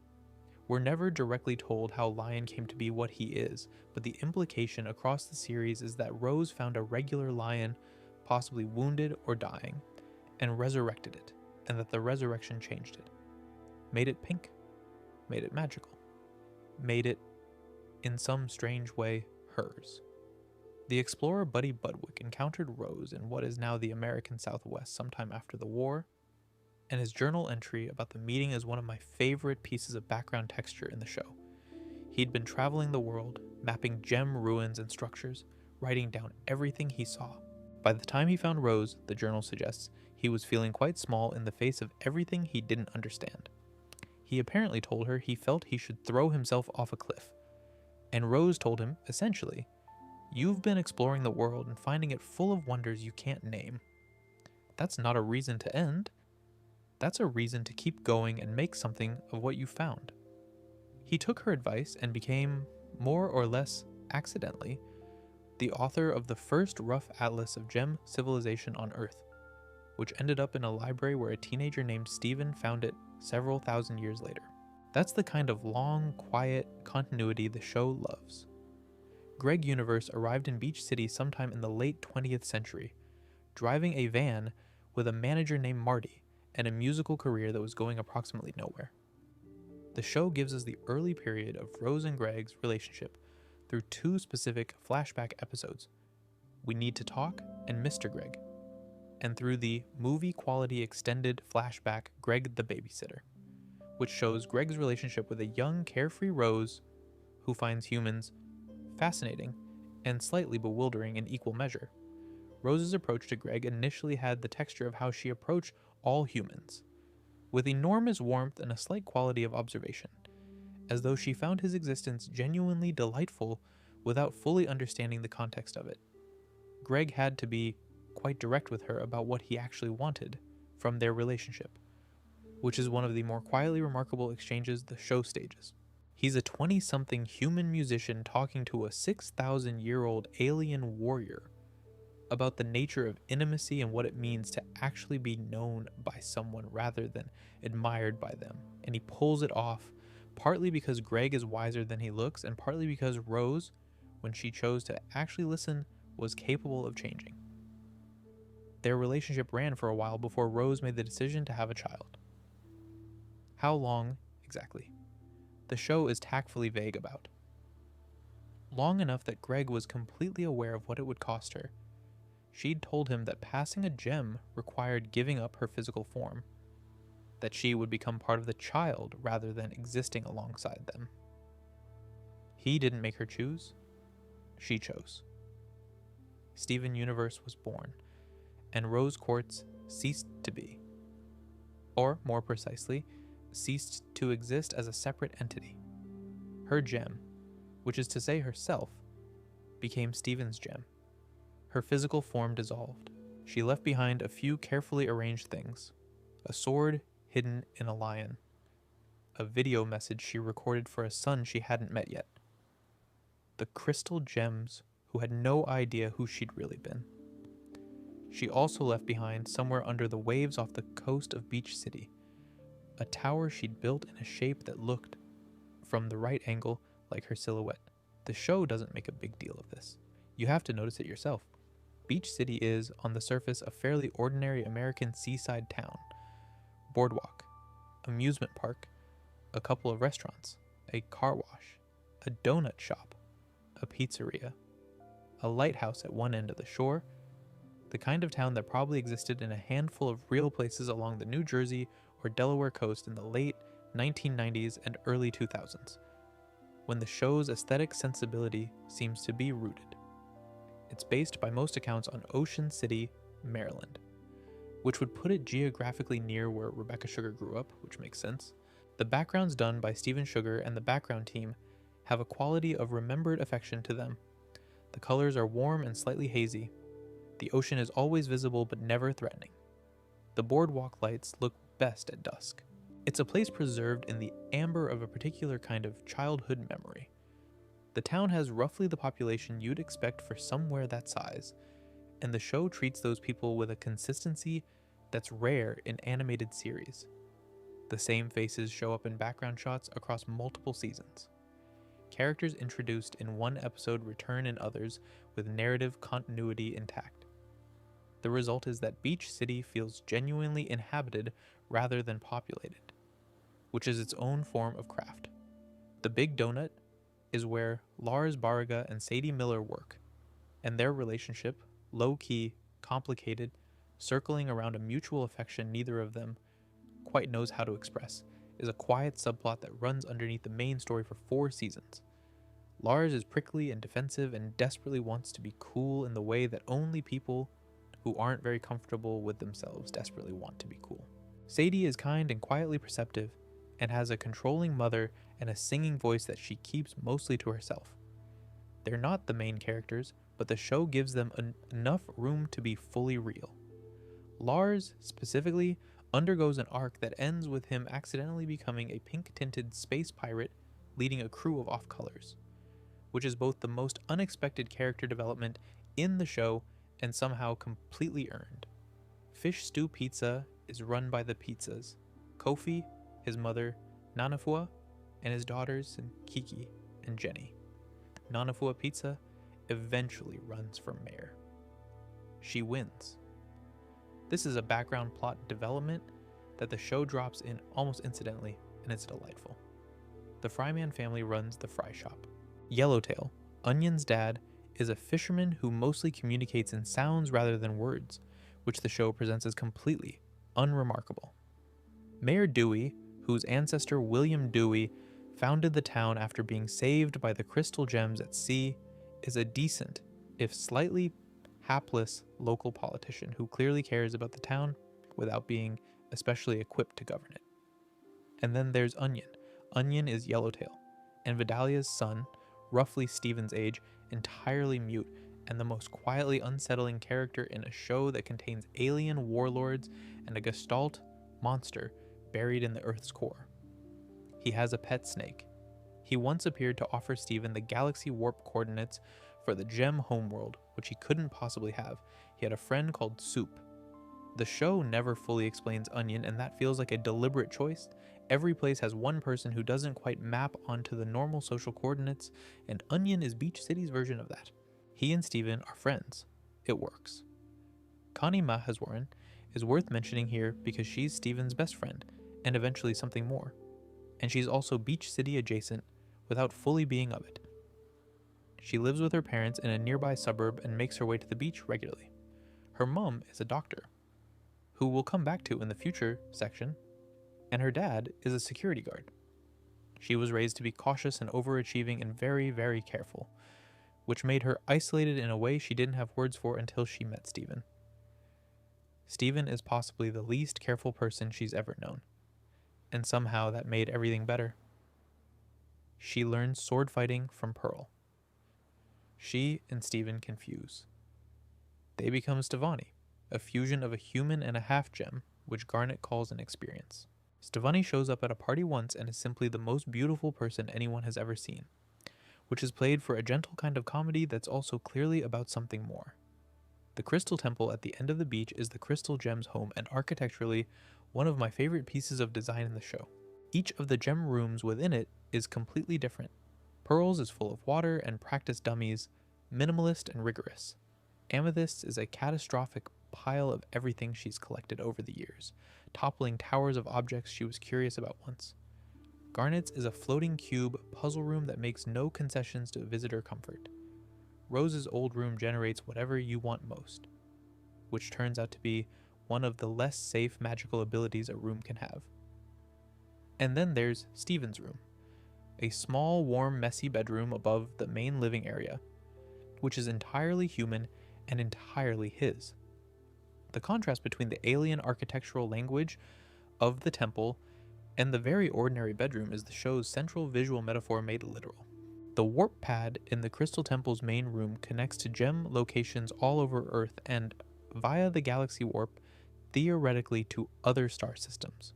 We're never directly told how Lion came to be what he is, but the implication across the series is that Rose found a regular lion, possibly wounded or dying, and resurrected it, and that the resurrection changed it. Made it pink. Made it magical. Made it, in some strange way, hers. The explorer Buddy Budwick encountered Rose in what is now the American Southwest sometime after the war, and his journal entry about the meeting is one of my favorite pieces of background texture in the show. He'd been traveling the world, mapping gem ruins and structures, writing down everything he saw. By the time he found Rose, the journal suggests, he was feeling quite small in the face of everything he didn't understand. He apparently told her he felt he should throw himself off a cliff. And Rose told him, essentially, "You've been exploring the world and finding it full of wonders you can't name. That's not a reason to end. That's a reason to keep going and make something of what you found." He took her advice and became, more or less accidentally, the author of the first rough atlas of gem civilization on Earth, which ended up in a library where a teenager named Stephen found it several thousand years later. That's the kind of long, quiet continuity the show loves. Greg Universe arrived in Beach City sometime in the late 20th century, driving a van with a manager named Marty and a musical career that was going approximately nowhere. The show gives us the early period of Rose and Greg's relationship through two specific flashback episodes, We Need to Talk and Mr. Greg, and through the movie-quality extended flashback Greg the Babysitter, which shows Greg's relationship with a young, carefree Rose who finds humans fascinating and slightly bewildering in equal measure. Rose's approach to Greg initially had the texture of how she approached all humans, with enormous warmth and a slight quality of observation, as though she found his existence genuinely delightful without fully understanding the context of it. Greg had to be quite direct with her about what he actually wanted from their relationship, which is one of the more quietly remarkable exchanges the show stages. He's a 20-something human musician talking to a 6,000-year-old alien warrior about the nature of intimacy and what it means to actually be known by someone rather than admired by them. And he pulls it off, partly because Greg is wiser than he looks, and partly because Rose, when she chose to actually listen, was capable of changing. Their relationship ran for a while before Rose made the decision to have a child. How long, exactly? The show is tactfully vague about. Long enough that Greg was completely aware of what it would cost her. She'd told him that passing a gem required giving up her physical form, that she would become part of the child rather than existing alongside them. He didn't make her choose, she chose. Steven Universe was born, and Rose Quartz ceased to be. Or, more precisely, ceased to exist as a separate entity. Her gem, which is to say herself, became Steven's gem. Her physical form dissolved. She left behind a few carefully arranged things: a sword hidden in a lion, a video message she recorded for a son she hadn't met yet, the crystal gems who had no idea who she'd really been. She also left behind, somewhere under the waves off the coast of Beach City, a tower she'd built in a shape that looked, from the right angle, like her silhouette. The show doesn't make a big deal of this. You have to notice it yourself. Beach City is, on the surface, a fairly ordinary American seaside town. Boardwalk, amusement park, a couple of restaurants, a car wash, a donut shop, a pizzeria, a lighthouse at one end of the shore, the kind of town that probably existed in a handful of real places along the New Jersey or Delaware coast in the late 1990s and early 2000s, when the show's aesthetic sensibility seems to be rooted. It's based by most accounts on Ocean City, Maryland, which would put it geographically near where Rebecca Sugar grew up, which makes sense. The backgrounds done by Steven Sugar and the background team have a quality of remembered affection to them. The colors are warm and slightly hazy. The ocean is always visible but never threatening. The boardwalk lights look best at dusk. It's a place preserved in the amber of a particular kind of childhood memory. The town has roughly the population you'd expect for somewhere that size, and the show treats those people with a consistency that's rare in animated series. The same faces show up in background shots across multiple seasons. Characters introduced in one episode return in others with narrative continuity intact. The result is that Beach City feels genuinely inhabited rather than populated, which is its own form of craft. The Big Donut is where Lars Barriga and Sadie Miller work, and their relationship, low-key, complicated, circling around a mutual affection neither of them quite knows how to express, is a quiet subplot that runs underneath the main story for 4 seasons. Lars is prickly and defensive and desperately wants to be cool in the way that only people who aren't very comfortable with themselves desperately want to be cool. Sadie is kind and quietly perceptive and has a controlling mother and a singing voice that she keeps mostly to herself. They're not the main characters, but the show gives them enough room to be fully real. Lars, specifically, undergoes an arc that ends with him accidentally becoming a pink-tinted space pirate leading a crew of off-colors, which is both the most unexpected character development in the show and somehow completely earned. Fish Stew Pizza is run by the Pizzas, Kofi, his mother, Nanafua, and his daughters, Kiki and Jenny. Nanafua Pizza eventually runs for mayor. She wins. This is a background plot development that the show drops in almost incidentally, and it's delightful. The Fryman family runs the fry shop. Yellowtail, Onion's dad, is a fisherman who mostly communicates in sounds rather than words, which the show presents as completely unremarkable. Mayor Dewey, whose ancestor William Dewey founded the town after being saved by the crystal gems at sea, is a decent, if slightly hapless, local politician who clearly cares about the town without being especially equipped to govern it. And then there's Onion. Onion is Yellowtail, and Vidalia's son, roughly Steven's age, entirely mute, and the most quietly unsettling character in a show that contains alien warlords and a gestalt monster buried in the Earth's core. He has a pet snake. He once appeared to offer Steven the galaxy warp coordinates for the gem homeworld, which he couldn't possibly have. He had a friend called Soup. The show never fully explains Onion, and that feels like a deliberate choice. Every place has one person who doesn't quite map onto the normal social coordinates, and Onion is Beach City's version of that. He and Steven are friends. It works. Connie Mahaswaran is worth mentioning here because she's Steven's best friend, and eventually something more. And she's also Beach City adjacent without fully being of it. She lives with her parents in a nearby suburb and makes her way to the beach regularly. Her mom is a doctor, who we'll come back to in the future section, and her dad is a security guard. She was raised to be cautious and overachieving and very, very careful, which made her isolated in a way she didn't have words for until she met Steven. Steven is possibly the least careful person she's ever known, and somehow that made everything better. She learns sword fighting from Pearl. She and Steven confuse. They become Stevani, a fusion of a human and a half-gem, which Garnet calls an experience. Stevani shows up at a party once and is simply the most beautiful person anyone has ever seen, which is played for a gentle kind of comedy that's also clearly about something more. The Crystal Temple at the end of the beach is the Crystal Gem's home, and architecturally, one of my favorite pieces of design in the show. Each of the gem rooms within it is completely different. Pearl's is full of water and practice dummies, minimalist and rigorous. Amethyst is a catastrophic pile of everything she's collected over the years, toppling towers of objects she was curious about once. Garnet's is a floating cube puzzle room that makes no concessions to visitor comfort. Rose's old room generates whatever you want most, which turns out to be one of the less safe magical abilities a room can have. And then there's Steven's room, a small, warm, messy bedroom above the main living area, which is entirely human and entirely his. The contrast between the alien architectural language of the temple and the very ordinary bedroom is the show's central visual metaphor made literal. The warp pad in the Crystal Temple's main room connects to gem locations all over Earth and, via the galaxy warp, theoretically to other star systems.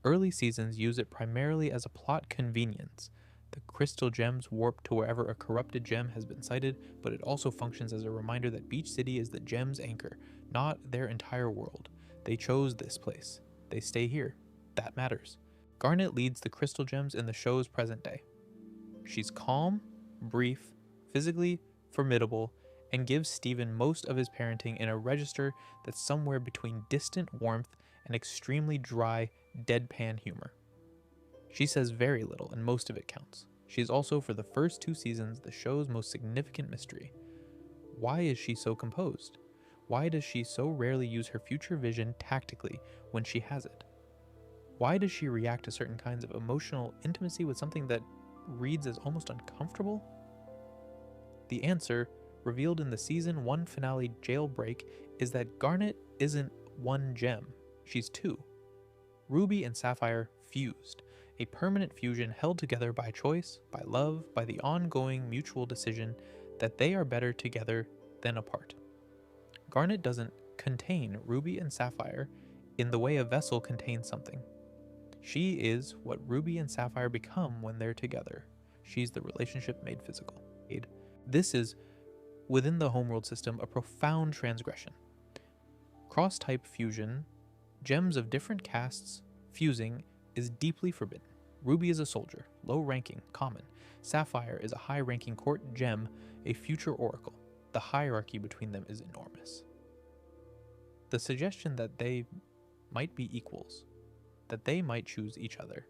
Early seasons use it primarily as a plot convenience. The crystal gems warp to wherever a corrupted gem has been sighted, but it also functions as a reminder that Beach City is the gem's anchor, not their entire world. They chose this place. They stay here. That matters. Garnet leads the crystal gems in the show's present day. She's calm, brief, physically formidable, and gives Steven most of his parenting in a register that's somewhere between distant warmth and extremely dry, deadpan humor. She says very little, and most of it counts. She's also, for the first 2 seasons, the show's most significant mystery. Why is she so composed? Why does she so rarely use her future vision tactically when she has it? Why does she react to certain kinds of emotional intimacy with something that reads as almost uncomfortable? The answer, revealed in the season 1 finale Jailbreak, is that Garnet isn't one gem, she's two. Ruby and Sapphire fused, a permanent fusion held together by choice, by love, by the ongoing mutual decision that they are better together than apart. Garnet doesn't contain Ruby and Sapphire in the way a vessel contains something. She is what Ruby and Sapphire become when they're together. She's the relationship made physical. This is, within the homeworld system, a profound transgression. Cross-type fusion, gems of different castes fusing, is deeply forbidden. Ruby is a soldier, low-ranking, common. Sapphire is a high-ranking court gem, a future oracle. The hierarchy between them is enormous. The suggestion that they might be equals, that they might choose each other,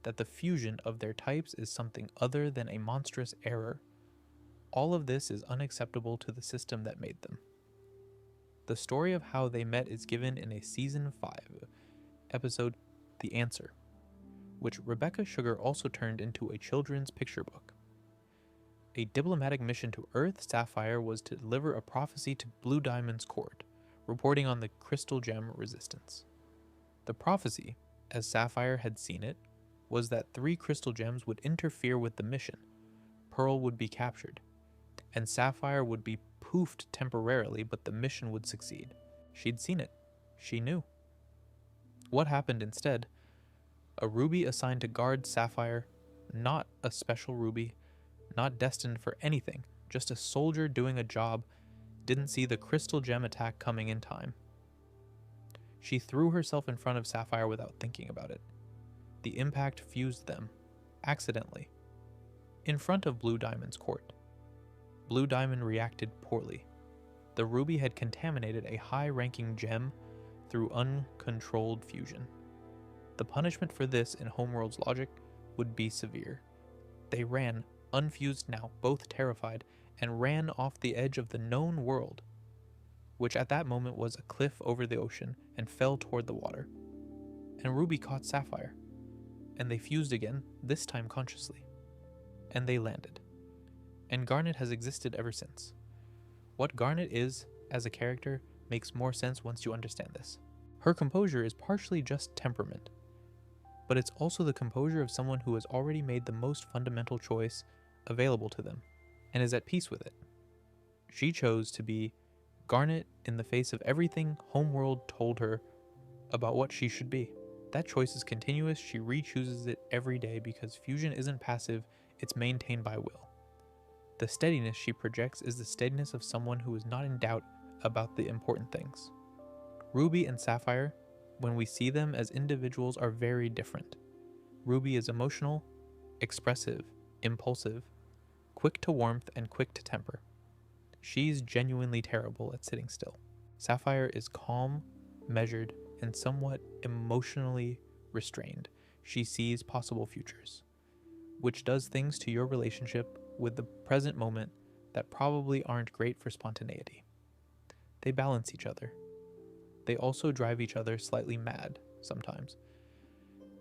that the fusion of their types is something other than a monstrous error, all of this is unacceptable to the system that made them. The story of how they met is given in a Season 5 episode, The Answer, which Rebecca Sugar also turned into a children's picture book. A diplomatic mission to Earth, Sapphire was to deliver a prophecy to Blue Diamond's court, reporting on the crystal gem resistance. The prophecy, as Sapphire had seen it, was that 3 crystal gems would interfere with the mission. Pearl would be captured, and Sapphire would be poofed temporarily, but the mission would succeed. She'd seen it. She knew. What happened instead? A ruby assigned to guard Sapphire, not a special ruby, not destined for anything, just a soldier doing a job, didn't see the crystal gem attack coming in time. She threw herself in front of Sapphire without thinking about it. The impact fused them, accidentally, in front of Blue Diamond's court. Blue Diamond reacted poorly. The ruby had contaminated a high-ranking gem through uncontrolled fusion. The punishment for this, in Homeworld's logic, would be severe. They ran, unfused now, both terrified, and ran off the edge of the known world, which at that moment was a cliff over the ocean, and fell toward the water. And Ruby caught Sapphire, and they fused again, this time consciously. And they landed. And Garnet has existed ever since. What Garnet is, as a character, makes more sense once you understand this. Her composure is partially just temperament, but it's also the composure of someone who has already made the most fundamental choice available to them, and is at peace with it. She chose to be Garnet in the face of everything Homeworld told her about what she should be. That choice is continuous, she re-chooses it every day because fusion isn't passive, it's maintained by will. The steadiness she projects is the steadiness of someone who is not in doubt about the important things. Ruby and Sapphire, when we see them as individuals, are very different. Ruby is emotional, expressive, impulsive, quick to warmth, and quick to temper. She's genuinely terrible at sitting still. Sapphire is calm, measured, and somewhat emotionally restrained. She sees possible futures, which does things to your relationship with the present moment that probably aren't great for spontaneity. They balance each other. They also drive each other slightly mad sometimes,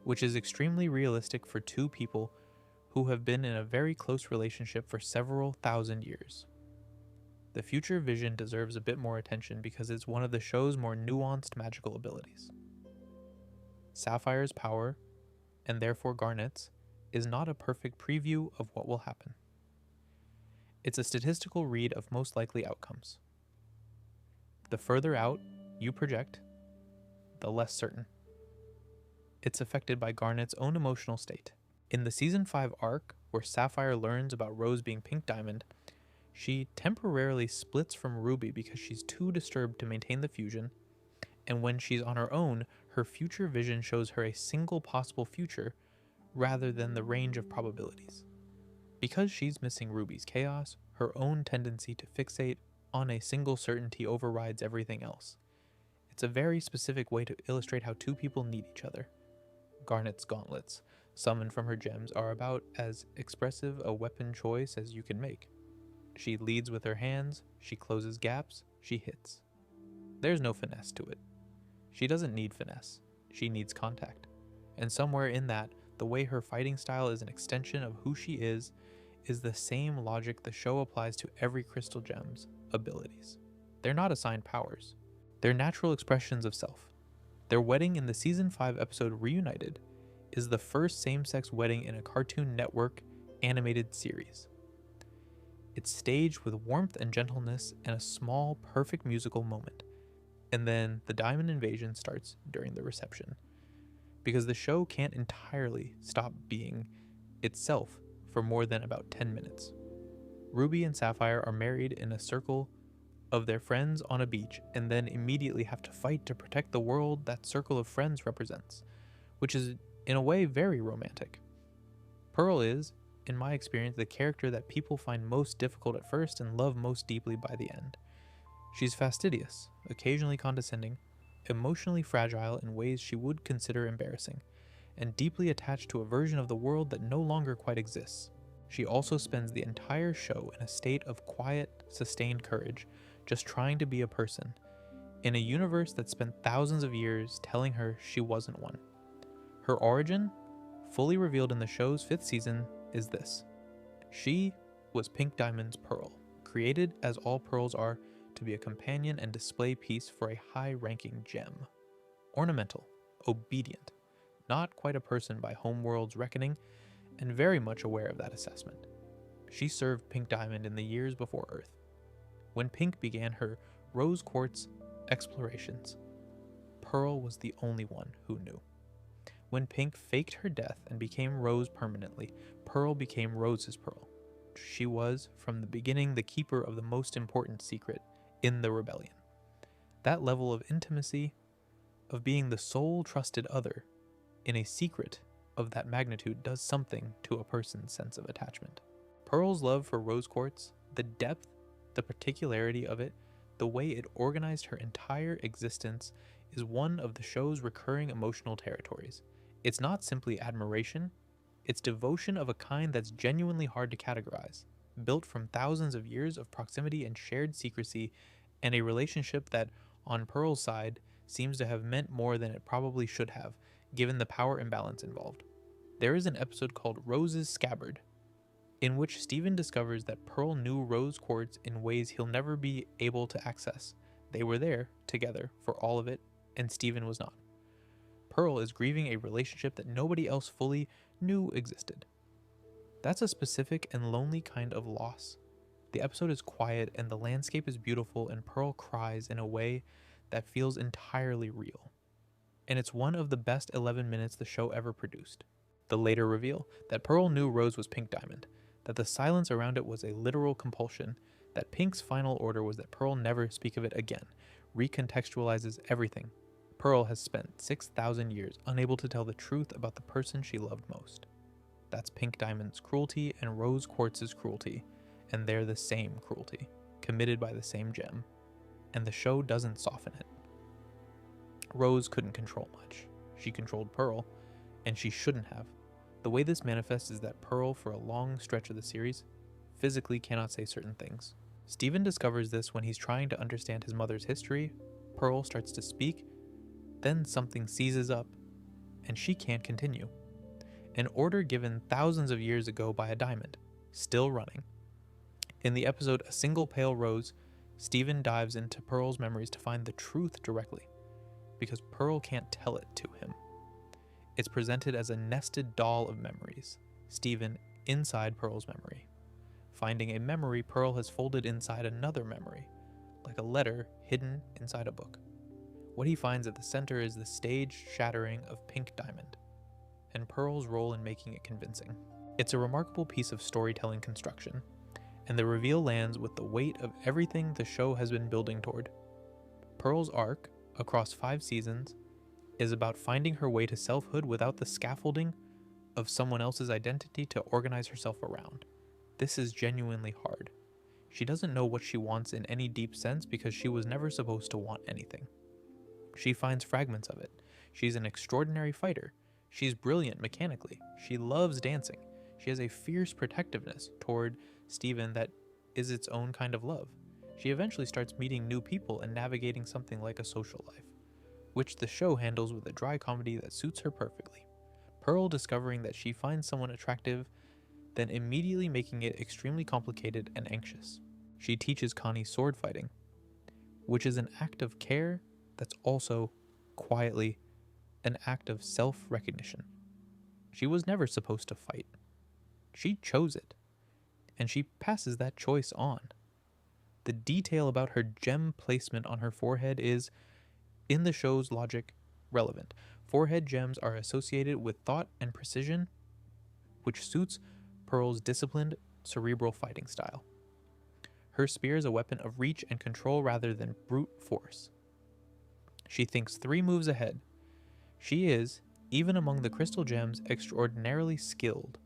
which is extremely realistic for two people who have been in a very close relationship for several thousand years. The future vision deserves a bit more attention because it's one of the show's more nuanced magical abilities. Sapphire's power, and therefore Garnet's, is not a perfect preview of what will happen. It's a statistical read of most likely outcomes. The further out you project, the less certain. It's affected by Garnet's own emotional state. In the Season 5 arc, where Sapphire learns about Rose being Pink Diamond, she temporarily splits from Ruby because she's too disturbed to maintain the fusion, and when she's on her own, her future vision shows her a single possible future rather than the range of probabilities. Because she's missing Ruby's chaos, her own tendency to fixate on a single certainty overrides everything else. It's a very specific way to illustrate how two people need each other. Garnet's gauntlets, summoned from her gems, are about as expressive a weapon choice as you can make. She leads with her hands, she closes gaps, she hits. There's no finesse to it. She doesn't need finesse, she needs contact. And somewhere in that, the way her fighting style is an extension of who she is the same logic the show applies to every crystal gem's abilities. They're not assigned powers. They're natural expressions of self. Their wedding in the Season 5 episode Reunited is the first same-sex wedding in a Cartoon Network animated series. It's staged with warmth and gentleness and a small, perfect musical moment. And then the diamond invasion starts during the reception. Because the show can't entirely stop being itself for more than about 10 minutes. Ruby and Sapphire are married in a circle of their friends on a beach and then immediately have to fight to protect the world that circle of friends represents, which is in a way very romantic. Pearl is, in my experience, the character that people find most difficult at first and love most deeply by the end. She's fastidious, occasionally condescending, emotionally fragile in ways she would consider embarrassing, and deeply attached to a version of the world that no longer quite exists. She also spends the entire show in a state of quiet, sustained courage, just trying to be a person, in a universe that spent thousands of years telling her she wasn't one. Her origin, fully revealed in the show's 5th season, is this. She was Pink Diamond's Pearl, created as all pearls are to be a companion and display piece for a high-ranking gem. Ornamental, obedient, not quite a person by Homeworld's reckoning, and very much aware of that assessment. She served Pink Diamond in the years before Earth. When Pink began her Rose Quartz explorations, Pearl was the only one who knew. When Pink faked her death and became Rose permanently, Pearl became Rose's Pearl. She was, from the beginning, the keeper of the most important secret in the rebellion. That level of intimacy, of being the sole trusted other, in a secret of that magnitude does something to a person's sense of attachment. Pearl's love for Rose Quartz, the depth, the particularity of it, the way it organized her entire existence, is one of the show's recurring emotional territories. It's not simply admiration, it's devotion of a kind that's genuinely hard to categorize, built from thousands of years of proximity and shared secrecy, and a relationship that, on Pearl's side, seems to have meant more than it probably should have, given the power imbalance involved. There is an episode called Rose's Scabbard, in which Steven discovers that Pearl knew Rose Quartz in ways he'll never be able to access. They were there, together, for all of it, and Steven was not. Pearl is grieving a relationship that nobody else fully knew existed. That's a specific and lonely kind of loss. The episode is quiet and the landscape is beautiful, and Pearl cries in a way that feels entirely real. And it's one of the best 11 minutes the show ever produced. The later reveal that Pearl knew Rose was Pink Diamond, that the silence around it was a literal compulsion, that Pink's final order was that Pearl never speak of it again, recontextualizes everything. Pearl has spent 6,000 years unable to tell the truth about the person she loved most. That's Pink Diamond's cruelty and Rose Quartz's cruelty, and they're the same cruelty, committed by the same gem, and the show doesn't soften it. Rose couldn't control much. She controlled Pearl, and she shouldn't have. The way this manifests is that Pearl, for a long stretch of the series, physically cannot say certain things. Steven discovers this when he's trying to understand his mother's history. Pearl starts to speak, then something seizes up, and she can't continue. An order given thousands of years ago by a diamond, still running. In the episode A Single Pale Rose, Steven dives into Pearl's memories to find the truth directly, because Pearl can't tell it to him. It's presented as a nested doll of memories, Steven inside Pearl's memory, finding a memory Pearl has folded inside another memory, like a letter hidden inside a book. What he finds at the center is the staged shattering of Pink Diamond, and Pearl's role in making it convincing. It's a remarkable piece of storytelling construction, and the reveal lands with the weight of everything the show has been building toward. Pearl's arc, across 5 seasons, is about finding her way to selfhood without the scaffolding of someone else's identity to organize herself around. This is genuinely hard. She doesn't know what she wants in any deep sense because she was never supposed to want anything. She finds fragments of it. She's an extraordinary fighter. She's brilliant mechanically. She loves dancing. She has a fierce protectiveness toward Steven that is its own kind of love. She eventually starts meeting new people and navigating something like a social life, which the show handles with a dry comedy that suits her perfectly. Pearl discovering that she finds someone attractive, then immediately making it extremely complicated and anxious. She teaches Connie sword fighting, which is an act of care that's also, quietly, an act of self-recognition. She was never supposed to fight. She chose it, and she passes that choice on. The detail about her gem placement on her forehead is, in the show's logic, relevant. Forehead gems are associated with thought and precision, which suits Pearl's disciplined, cerebral fighting style. Her spear is a weapon of reach and control rather than brute force. She thinks 3 moves ahead. She is, even among the crystal gems, extraordinarily skilled,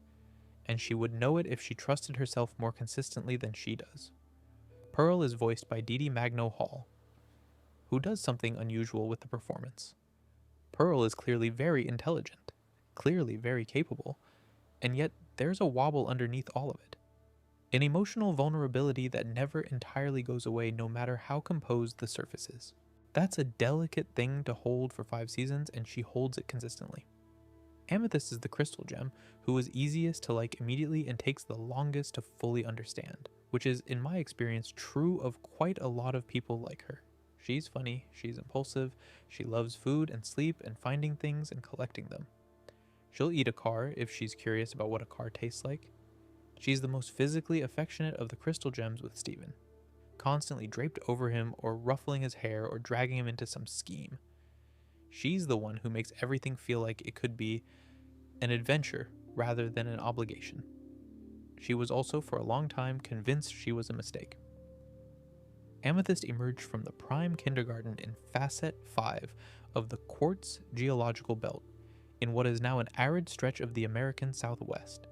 and she would know it if she trusted herself more consistently than she does. Pearl is voiced by Dee Dee Magno-Hall, who does something unusual with the performance. Pearl is clearly very intelligent, clearly very capable, and yet there's a wobble underneath all of it. An emotional vulnerability that never entirely goes away no matter how composed the surface is. That's a delicate thing to hold for 5 seasons, and she holds it consistently. Amethyst is the crystal gem who is easiest to like immediately and takes the longest to fully understand, which is, in my experience, true of quite a lot of people like her. She's funny, she's impulsive, she loves food and sleep and finding things and collecting them. She'll eat a car if she's curious about what a car tastes like. She's the most physically affectionate of the crystal gems with Steven, constantly draped over him or ruffling his hair or dragging him into some scheme. She's the one who makes everything feel like it could be an adventure rather than an obligation. She was also for a long time convinced she was a mistake. Amethyst emerged from the prime kindergarten in Facet 5 of the Quartz geological belt in what is now an arid stretch of the American Southwest.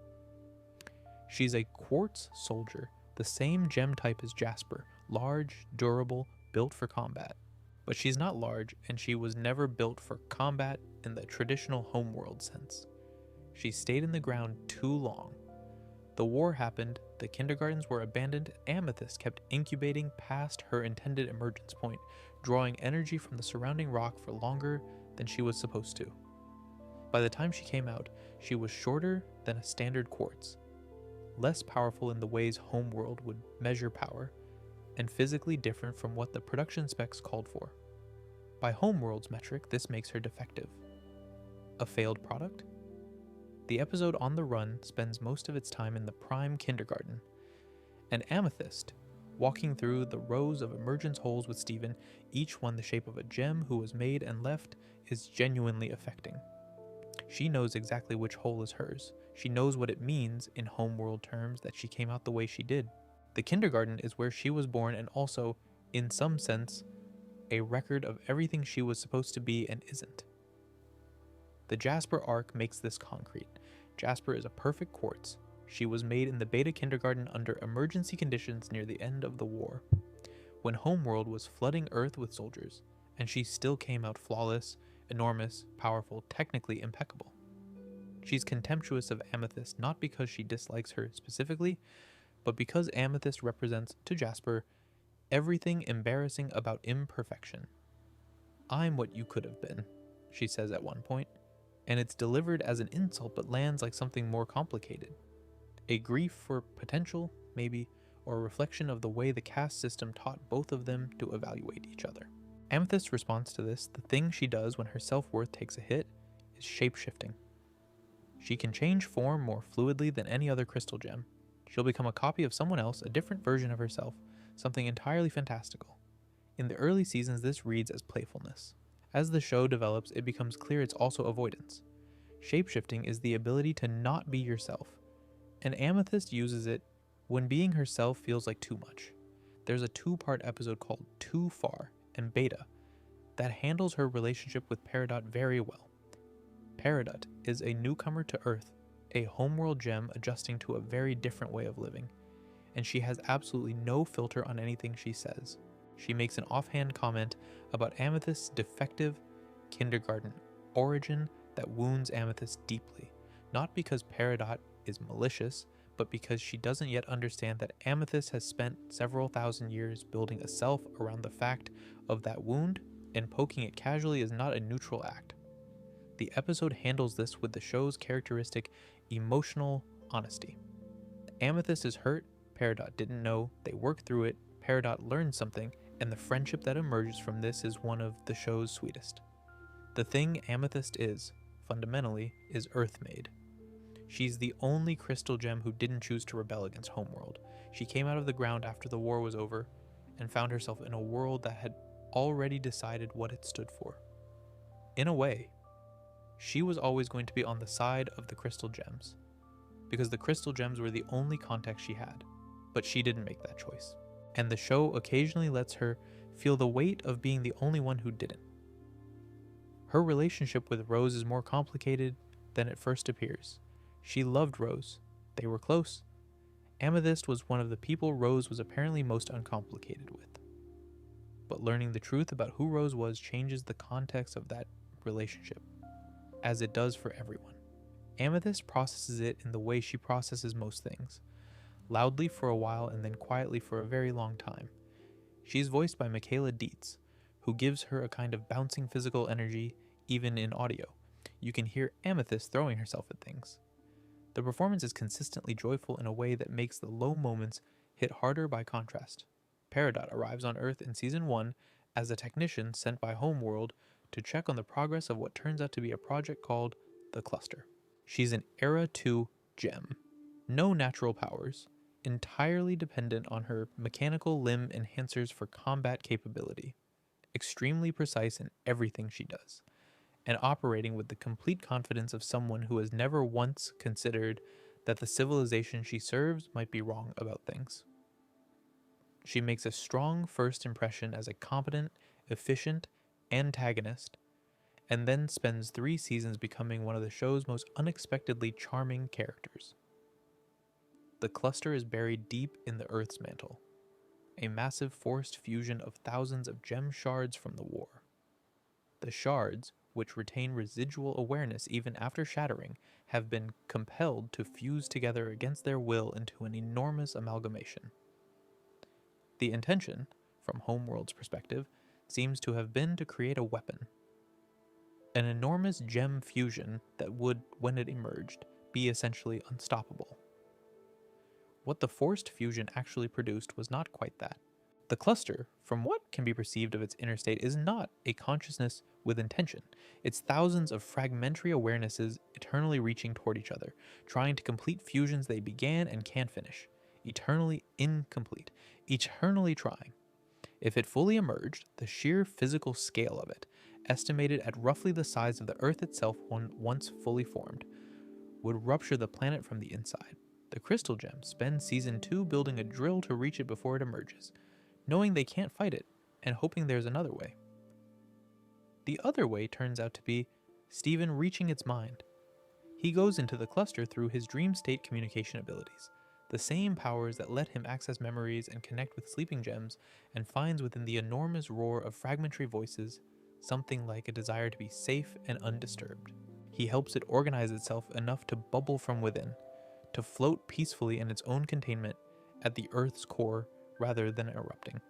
She's a quartz soldier, the same gem type as Jasper, large, durable, built for combat. But she's not large, and she was never built for combat in the traditional homeworld sense. She stayed in the ground too long. The war happened, the kindergartens were abandoned, and Amethyst kept incubating past her intended emergence point, drawing energy from the surrounding rock for longer than she was supposed to. By the time she came out, she was shorter than a standard quartz, less powerful in the ways homeworld would measure power, and physically different from what the production specs called for. By homeworld's metric, this makes her defective. A failed product? The episode On the Run spends most of its time in the prime kindergarten, and Amethyst, walking through the rows of emergence holes with Steven, each one the shape of a gem who was made and left, is genuinely affecting. She knows exactly which hole is hers. She knows what it means, in homeworld terms, that she came out the way she did. The kindergarten is where she was born and also, in some sense, a record of everything she was supposed to be and isn't. The Jasper arc makes this concrete. Jasper is a perfect quartz. She was made in the beta kindergarten under emergency conditions near the end of the war, when homeworld was flooding Earth with soldiers, and she still came out flawless, enormous, powerful, technically impeccable. She's contemptuous of Amethyst not because she dislikes her specifically, but because Amethyst represents, to Jasper, everything embarrassing about imperfection. "I'm what you could have been," she says at one point, and it's delivered as an insult but lands like something more complicated. A grief for potential, maybe, or a reflection of the way the caste system taught both of them to evaluate each other. Amethyst's response to this, the thing she does when her self-worth takes a hit, is shape-shifting. She can change form more fluidly than any other crystal gem. She'll become a copy of someone else, a different version of herself, something entirely fantastical. In the early seasons, this reads as playfulness. As the show develops, it becomes clear it's also avoidance. Shapeshifting is the ability to not be yourself, and Amethyst uses it when being herself feels like too much. There's a 2-part episode called Too Far and Beta that handles her relationship with Peridot very well. Peridot is a newcomer to Earth, a homeworld gem adjusting to a very different way of living, and she has absolutely no filter on anything she says. She makes an offhand comment about Amethyst's defective kindergarten origin that wounds Amethyst deeply, not because Peridot is malicious, but because she doesn't yet understand that Amethyst has spent several thousand years building a self around the fact of that wound, and poking it casually is not a neutral act. The episode handles this with the show's characteristic emotional honesty. Amethyst is hurt, Peridot didn't know, they work through it, Peridot learned something, and the friendship that emerges from this is one of the show's sweetest. The thing Amethyst is, fundamentally, is Earth-made. She's the only crystal gem who didn't choose to rebel against Homeworld. She came out of the ground after the war was over, and found herself in a world that had already decided what it stood for. In a way, she was always going to be on the side of the crystal gems, because the crystal gems were the only context she had, but she didn't make that choice. And the show occasionally lets her feel the weight of being the only one who didn't. Her relationship with Rose is more complicated than it first appears. She loved Rose. They were close. Amethyst was one of the people Rose was apparently most uncomplicated with. But learning the truth about who Rose was changes the context of that relationship, as it does for everyone. Amethyst processes it in the way she processes most things, loudly for a while and then quietly for a very long time. She's voiced by MacLeod Dietz, who gives her a kind of bouncing physical energy even in audio. You can hear Amethyst throwing herself at things. The performance is consistently joyful in a way that makes the low moments hit harder by contrast. Peridot arrives on Earth in Season 1 as a technician sent by Homeworld to check on the progress of what turns out to be a project called the Cluster. She's an Era 2 gem. No natural powers, entirely dependent on her mechanical limb enhancers for combat capability, extremely precise in everything she does, and operating with the complete confidence of someone who has never once considered that the civilization she serves might be wrong about things. She makes a strong first impression as a competent, efficient antagonist, and then spends 3 seasons becoming one of the show's most unexpectedly charming characters. The Cluster is buried deep in the Earth's mantle, a massive forced fusion of thousands of gem shards from the war. The shards, which retain residual awareness even after shattering, have been compelled to fuse together against their will into an enormous amalgamation. The intention, from Homeworld's perspective, seems to have been to create a weapon. An enormous gem fusion that would, when it emerged, be essentially unstoppable. What the forced fusion actually produced was not quite that. The Cluster, from what can be perceived of its inner state, is not a consciousness with intention. It's thousands of fragmentary awarenesses eternally reaching toward each other, trying to complete fusions they began and can't finish. Eternally incomplete. Eternally trying. If it fully emerged, the sheer physical scale of it, estimated at roughly the size of the Earth itself when once fully formed, would rupture the planet from the inside. The Crystal Gem spends Season 2 building a drill to reach it before it emerges, knowing they can't fight it, and hoping there's another way. The other way turns out to be Steven reaching its mind. He goes into the Cluster through his dream state communication abilities, the same powers that let him access memories and connect with sleeping gems, and finds within the enormous roar of fragmentary voices something like a desire to be safe and undisturbed. He helps it organize itself enough to bubble from within, to float peacefully in its own containment at the Earth's core rather than erupting.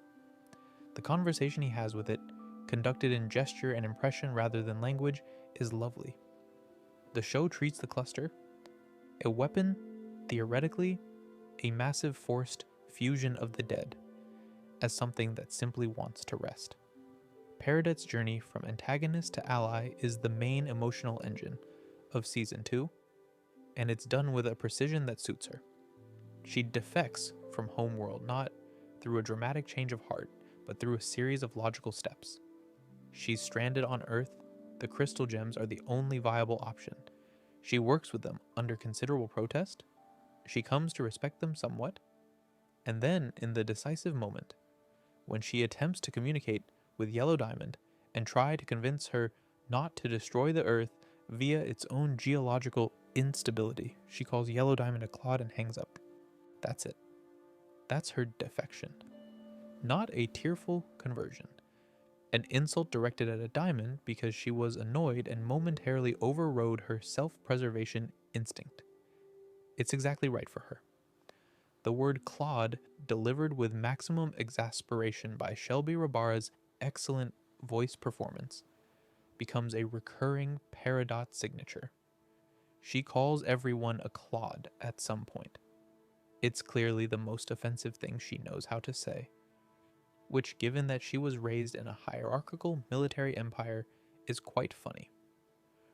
The conversation he has with it, conducted in gesture and impression rather than language, is lovely. The show treats the Cluster, a weapon, theoretically, a massive forced fusion of the dead, as something that simply wants to rest. Peridot's journey from antagonist to ally is the main emotional engine of Season 2, and it's done with a precision that suits her. She defects from Homeworld not through a dramatic change of heart, but through a series of logical steps. She's stranded on Earth. The crystal gems are the only viable option. She works with them under considerable protest. She comes to respect them somewhat. And then, in the decisive moment, when she attempts to communicate with Yellow Diamond and try to convince her not to destroy the Earth via its own geological instability, she calls Yellow Diamond a clod and hangs up. That's it. That's her defection. Not a tearful conversion. An insult directed at a diamond because she was annoyed and momentarily overrode her self-preservation instinct. It's exactly right for her. The word Claude, delivered with maximum exasperation by Shelby Rabara's excellent voice performance, becomes a recurring Peridot signature. She calls everyone a Claude at some point. It's clearly the most offensive thing she knows how to say, which, given that she was raised in a hierarchical military empire, is quite funny.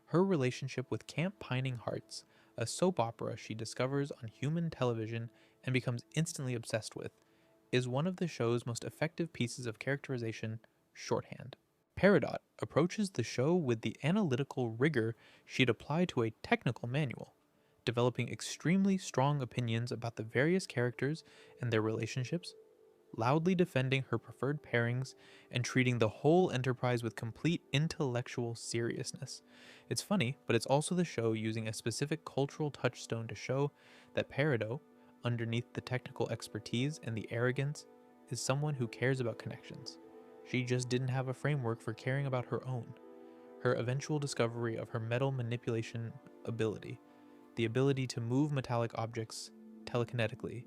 Her relationship with Camp Pining Hearts, a soap opera she discovers on human television and becomes instantly obsessed with, is one of the show's most effective pieces of characterization shorthand. Peridot approaches the show with the analytical rigor she'd apply to a technical manual, developing extremely strong opinions about the various characters and their relationships, loudly defending her preferred pairings, and treating the whole enterprise with complete intellectual seriousness. It's funny, but it's also the show using a specific cultural touchstone to show that Peridot, underneath the technical expertise and the arrogance, is someone who cares about connections. She just didn't have a framework for caring about her own. Her eventual discovery of her metal manipulation ability, the ability to move metallic objects telekinetically,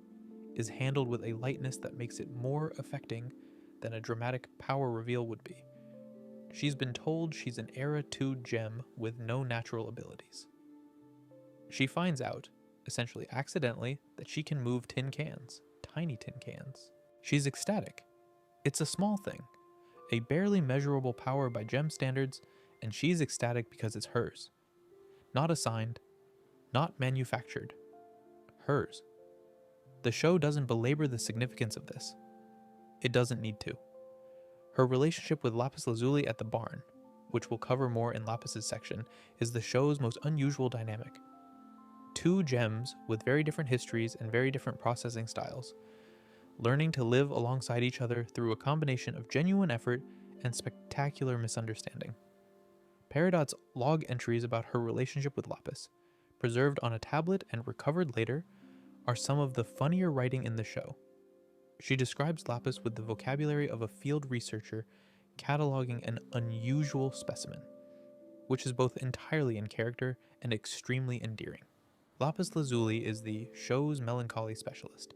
is handled with a lightness that makes it more affecting than a dramatic power reveal would be. She's been told she's an Era 2 gem with no natural abilities. She finds out, essentially accidentally, that she can move tin cans, tiny tin cans. She's ecstatic. It's a small thing, a barely measurable power by gem standards, and she's ecstatic because it's hers. Not assigned, not manufactured. Hers. The show doesn't belabor the significance of this. It doesn't need to. Her relationship with Lapis Lazuli at the barn, which we'll cover more in Lapis's section, is the show's most unusual dynamic. Two gems with very different histories and very different processing styles, learning to live alongside each other through a combination of genuine effort and spectacular misunderstanding. Peridot's log entries about her relationship with Lapis, preserved on a tablet and recovered later, are some of the funnier writing in the show. She describes Lapis with the vocabulary of a field researcher cataloging an unusual specimen, which is both entirely in character and extremely endearing. Lapis Lazuli is the show's melancholy specialist.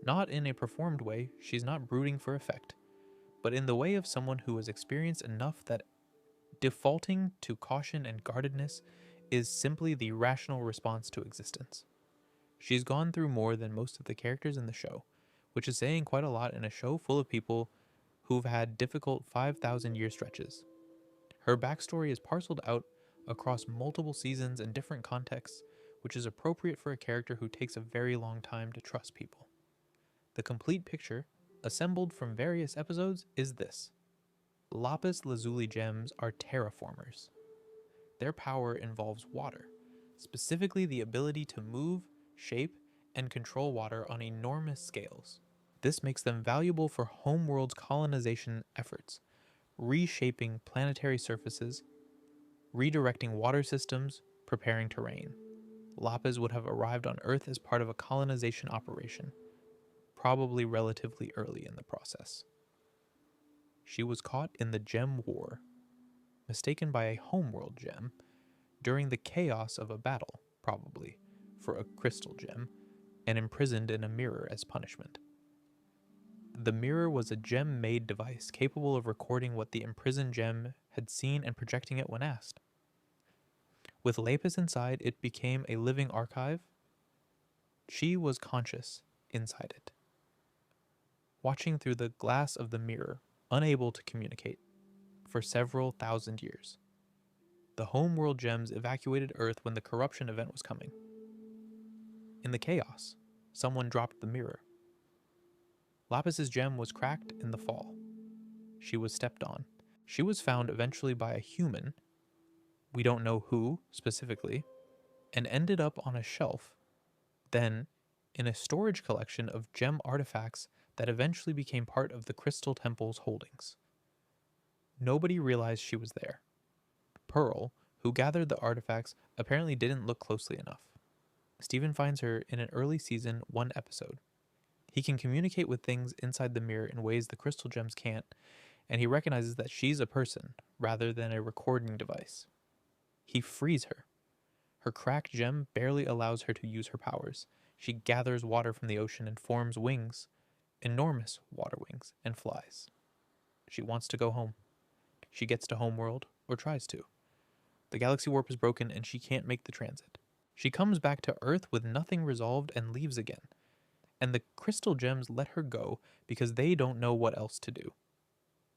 Not in a performed way, she's not brooding for effect, but in the way of someone who has experienced enough that defaulting to caution and guardedness is simply the rational response to existence. She's gone through more than most of the characters in the show, which is saying quite a lot in a show full of people who've had difficult 5,000-year stretches. Her backstory is parceled out across multiple seasons and different contexts, which is appropriate for a character who takes a very long time to trust people. The complete picture, assembled from various episodes, is this. Lapis Lazuli gems are terraformers. Their power involves water, specifically the ability to move, shape, and control water on enormous scales. This makes them valuable for homeworld's colonization efforts, reshaping planetary surfaces, redirecting water systems, preparing terrain. Lapis would have arrived on Earth as part of a colonization operation, probably relatively early in the process. She was caught in the Gem War, mistaken by a homeworld gem, during the chaos of a battle, probably, for a crystal gem, and imprisoned in a mirror as punishment. The mirror was a gem-made device capable of recording what the imprisoned gem had seen and projecting it when asked. With Lapis inside, it became a living archive. She was conscious inside it, watching through the glass of the mirror, unable to communicate, for several thousand years. The homeworld gems evacuated Earth when the corruption event was coming. In the chaos, someone dropped the mirror. Lapis's gem was cracked in the fall. She was stepped on. She was found eventually by a human, we don't know who specifically, and ended up on a shelf, then in a storage collection of gem artifacts that eventually became part of the Crystal Temple's holdings. Nobody realized she was there. Pearl, who gathered the artifacts, apparently didn't look closely enough. Stephen finds her in an early season 1 episode. He can communicate with things inside the mirror in ways the crystal gems can't, and he recognizes that she's a person rather than a recording device. He frees her. Her cracked gem barely allows her to use her powers. She gathers water from the ocean and forms wings, enormous water wings, and flies. She wants to go home. She gets to homeworld, or tries to. The galaxy warp is broken and she can't make the transit. She comes back to Earth with nothing resolved and leaves again. And the crystal gems let her go because they don't know what else to do.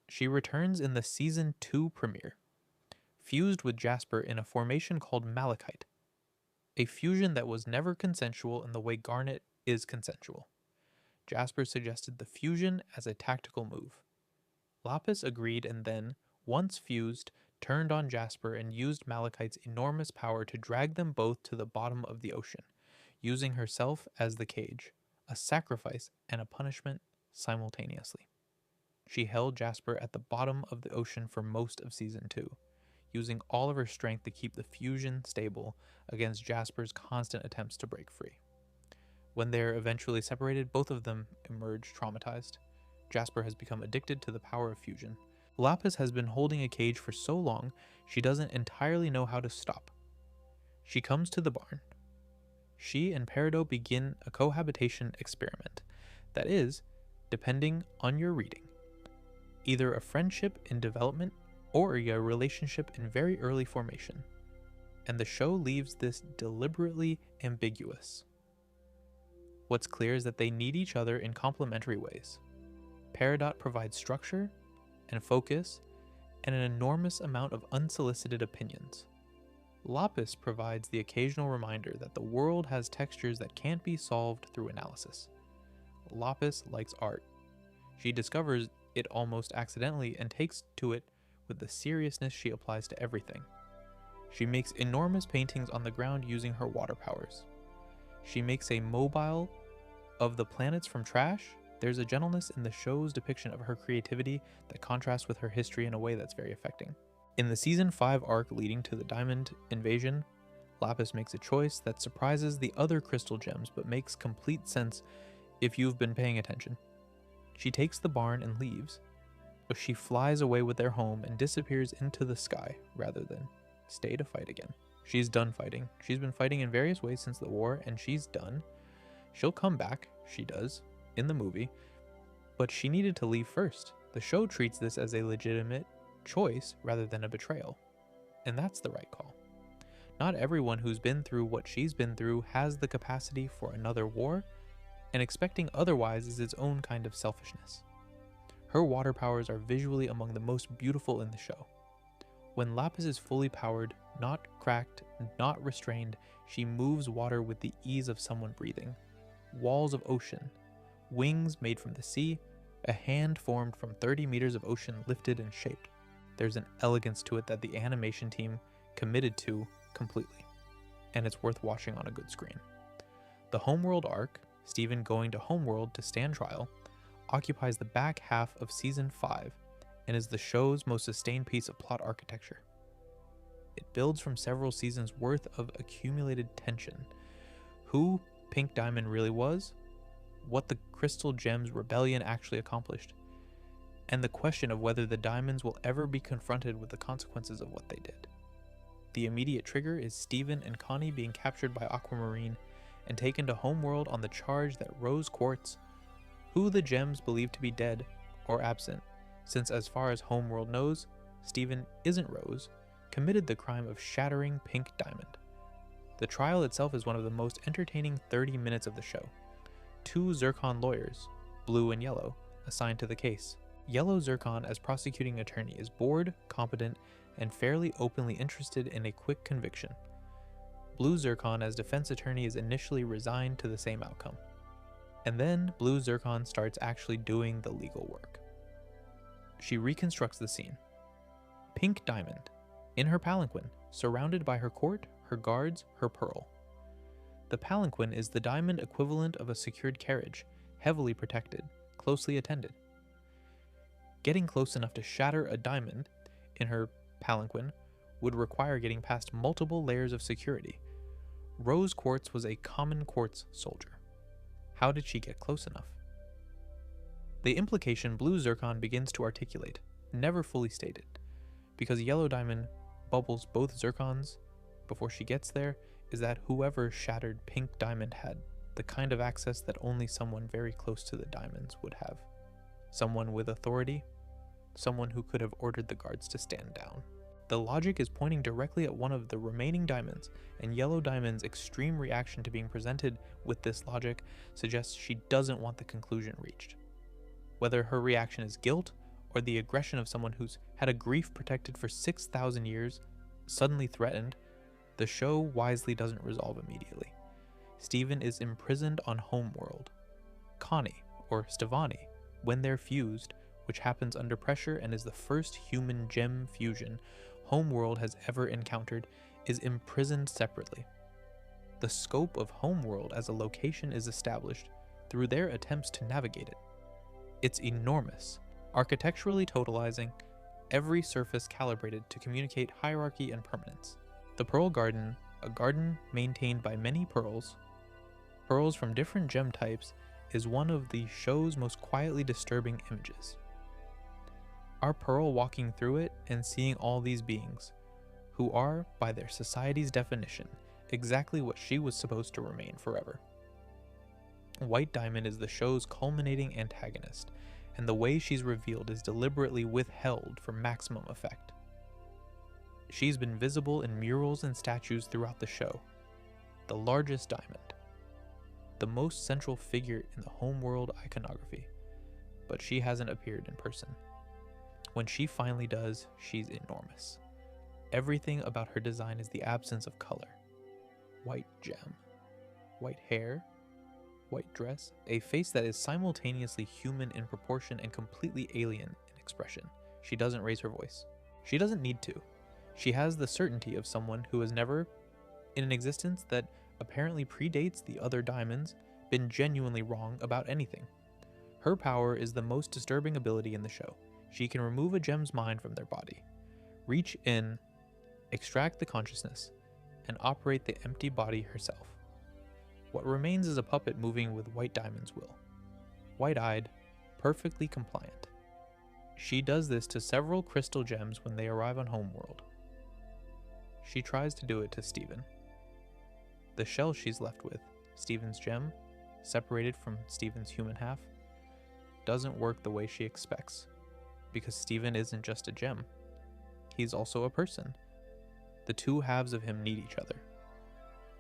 She returns in the Season 2 premiere, fused with Jasper in a formation called Malachite, a fusion that was never consensual in the way Garnet is consensual. Jasper suggested the fusion as a tactical move. Lapis agreed and then, once fused, turned on Jasper and used Malachite's enormous power to drag them both to the bottom of the ocean, using herself as the cage, a sacrifice and a punishment simultaneously. She held Jasper at the bottom of the ocean for most of Season 2, using all of her strength to keep the fusion stable against Jasper's constant attempts to break free. When they're eventually separated, both of them emerge traumatized. Jasper has become addicted to the power of fusion. Lapis has been holding a cage for so long, she doesn't entirely know how to stop. She comes to the barn. She and Peridot begin a cohabitation experiment. That is, depending on your reading, either a friendship in development or a relationship in very early formation. And the show leaves this deliberately ambiguous. What's clear is that they need each other in complementary ways. Peridot provides structure and focus and an enormous amount of unsolicited opinions. Lapis provides the occasional reminder that the world has textures that can't be solved through analysis. Lapis likes art. She discovers it almost accidentally and takes to it with the seriousness she applies to everything. She makes enormous paintings on the ground using her water powers. She makes a mobile of the planets from trash. There's a gentleness in the show's depiction of her creativity that contrasts with her history in a way that's very affecting. In the Season 5 arc leading to the Diamond Invasion, Lapis makes a choice that surprises the other crystal gems but makes complete sense if you've been paying attention. She takes the barn and leaves. She flies away with their home and disappears into the sky rather than stay to fight again. She's done fighting. She's been fighting in various ways since the war, and she's done. She'll come back, she does, in the movie, but she needed to leave first. The show treats this as a legitimate choice rather than a betrayal, and that's the right call. Not everyone who's been through what she's been through has the capacity for another war, and expecting otherwise is its own kind of selfishness. Her water powers are visually among the most beautiful in the show. When Lapis is fully powered, not cracked, not restrained, she moves water with the ease of someone breathing. Walls of ocean, wings made from the sea, a hand formed from 30 meters of ocean lifted and shaped. There's an elegance to it that the animation team committed to completely, and it's worth watching on a good screen. The Homeworld arc, Steven going to Homeworld to stand trial, occupies the back half of Season 5 and is the show's most sustained piece of plot architecture. It builds from several seasons worth of accumulated tension. Who Pink Diamond really was, what the Crystal Gems Rebellion actually accomplished, and the question of whether the diamonds will ever be confronted with the consequences of what they did. The immediate trigger is Steven and Connie being captured by Aquamarine and taken to Homeworld on the charge that Rose Quartz, who the gems believe to be dead or absent, since as far as Homeworld knows, Steven isn't Rose, committed the crime of shattering Pink Diamond. The trial itself is one of the most entertaining 30 minutes of the show. 2 Zircon lawyers, blue and yellow, assigned to the case. Yellow Zircon as prosecuting attorney is bored, competent, and fairly openly interested in a quick conviction. Blue Zircon as defense attorney is initially resigned to the same outcome. And then Blue Zircon starts actually doing the legal work. She reconstructs the scene. Pink Diamond, in her palanquin, surrounded by her court, her guards, her pearl. The palanquin is the diamond equivalent of a secured carriage, heavily protected, closely attended. Getting close enough to shatter a diamond in her palanquin would require getting past multiple layers of security. Rose Quartz was a common quartz soldier. How did she get close enough? The implication Blue Zircon begins to articulate, never fully stated, because Yellow Diamond bubbles both Zircons before she gets there, is that whoever shattered Pink Diamond had the kind of access that only someone very close to the diamonds would have. Someone with authority, someone who could have ordered the guards to stand down. The logic is pointing directly at one of the remaining diamonds, and Yellow Diamond's extreme reaction to being presented with this logic suggests she doesn't want the conclusion reached. Whether her reaction is guilt or the aggression of someone who's had a grief protected for 6,000 years, suddenly threatened, the show wisely doesn't resolve immediately. Steven is imprisoned on Homeworld. Connie, or Stevani, when they're fused, which happens under pressure and is the first human gem fusion Homeworld has ever encountered, is imprisoned separately. The scope of Homeworld as a location is established through their attempts to navigate it. It's enormous, architecturally totalizing, every surface calibrated to communicate hierarchy and permanence. The Pearl Garden, a garden maintained by many pearls from different gem types, is one of the show's most quietly disturbing images. Our Pearl walking through it and seeing all these beings, who are, by their society's definition, exactly what she was supposed to remain forever. White Diamond is the show's culminating antagonist, and the way she's revealed is deliberately withheld for maximum effect. She's been visible in murals and statues throughout the show. The largest diamond, the most central figure in the Homeworld iconography, but she hasn't appeared in person. When she finally does, she's enormous. Everything about her design is the absence of color. White gem, white hair, white dress, a face that is simultaneously human in proportion and completely alien in expression. She doesn't raise her voice. She doesn't need to. She has the certainty of someone who has never, in an existence that apparently predates the other diamonds, been genuinely wrong about anything. Her power is the most disturbing ability in the show. She can remove a gem's mind from their body, reach in, extract the consciousness, and operate the empty body herself. What remains is a puppet moving with White Diamond's will. White-eyed, perfectly compliant. She does this to several crystal gems when they arrive on Homeworld. She tries to do it to Steven. The shell she's left with, Steven's gem, separated from Steven's human half, doesn't work the way she expects, because Steven isn't just a gem. He's also a person. The two halves of him need each other.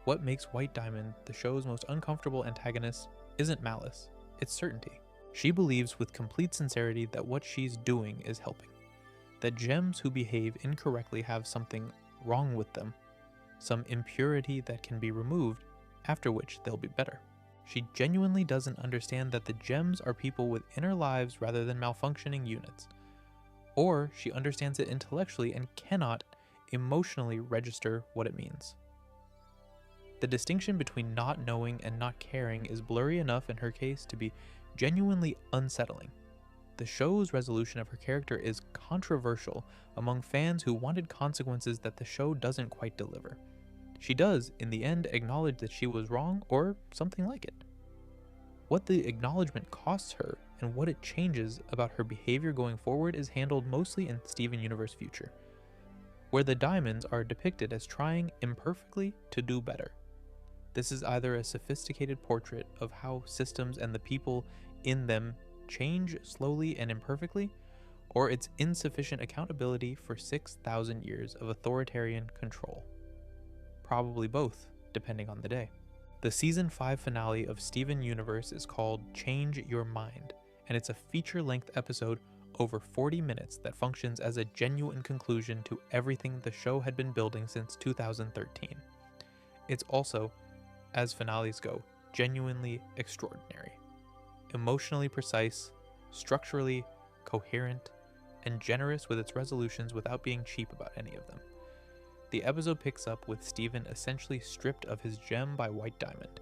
What makes White Diamond the show's most uncomfortable antagonist isn't malice, it's certainty. She believes with complete sincerity that what she's doing is helping, that gems who behave incorrectly have something wrong with them, some impurity that can be removed, after which they'll be better. She genuinely doesn't understand that the gems are people with inner lives rather than malfunctioning units. Or she understands it intellectually and cannot emotionally register what it means. The distinction between not knowing and not caring is blurry enough in her case to be genuinely unsettling. The show's resolution of her character is controversial among fans who wanted consequences that the show doesn't quite deliver. She does, in the end, acknowledge that she was wrong or something like it. What the acknowledgement costs her and what it changes about her behavior going forward is handled mostly in Steven Universe Future, where the diamonds are depicted as trying imperfectly to do better. This is either a sophisticated portrait of how systems and the people in them change slowly and imperfectly, or it's insufficient accountability for 6,000 years of authoritarian control. Probably both, depending on the day. The Season 5 finale of Steven Universe is called Change Your Mind, and it's a feature-length episode over 40 minutes that functions as a genuine conclusion to everything the show had been building since 2013. It's also, as finales go, genuinely extraordinary. Emotionally precise, structurally coherent, and generous with its resolutions without being cheap about any of them. The episode picks up with Steven essentially stripped of his gem by White Diamond,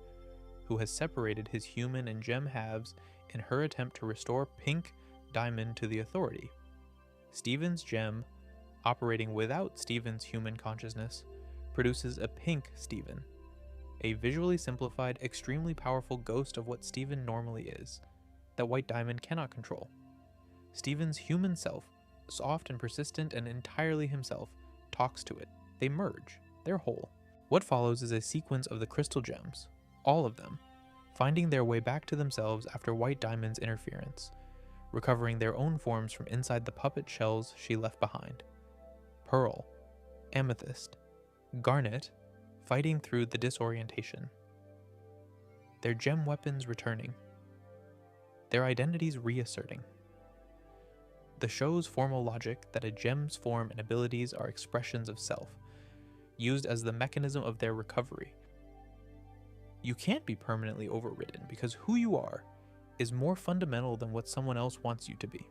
who has separated his human and gem halves in her attempt to restore Pink Diamond to the Authority. Steven's gem, operating without Steven's human consciousness, produces a pink Steven, a visually simplified, extremely powerful ghost of what Steven normally is, that White Diamond cannot control. Steven's human self, soft and persistent and entirely himself, talks to it. They merge. They're whole. What follows is a sequence of the crystal gems, all of them, finding their way back to themselves after White Diamond's interference, recovering their own forms from inside the puppet shells she left behind. Pearl, Amethyst, Garnet, fighting through the disorientation. Their gem weapons returning. Their identities reasserting. The show's formal logic that a gem's form and abilities are expressions of self, used as the mechanism of their recovery. You can't be permanently overridden because who you are is more fundamental than what someone else wants you to be.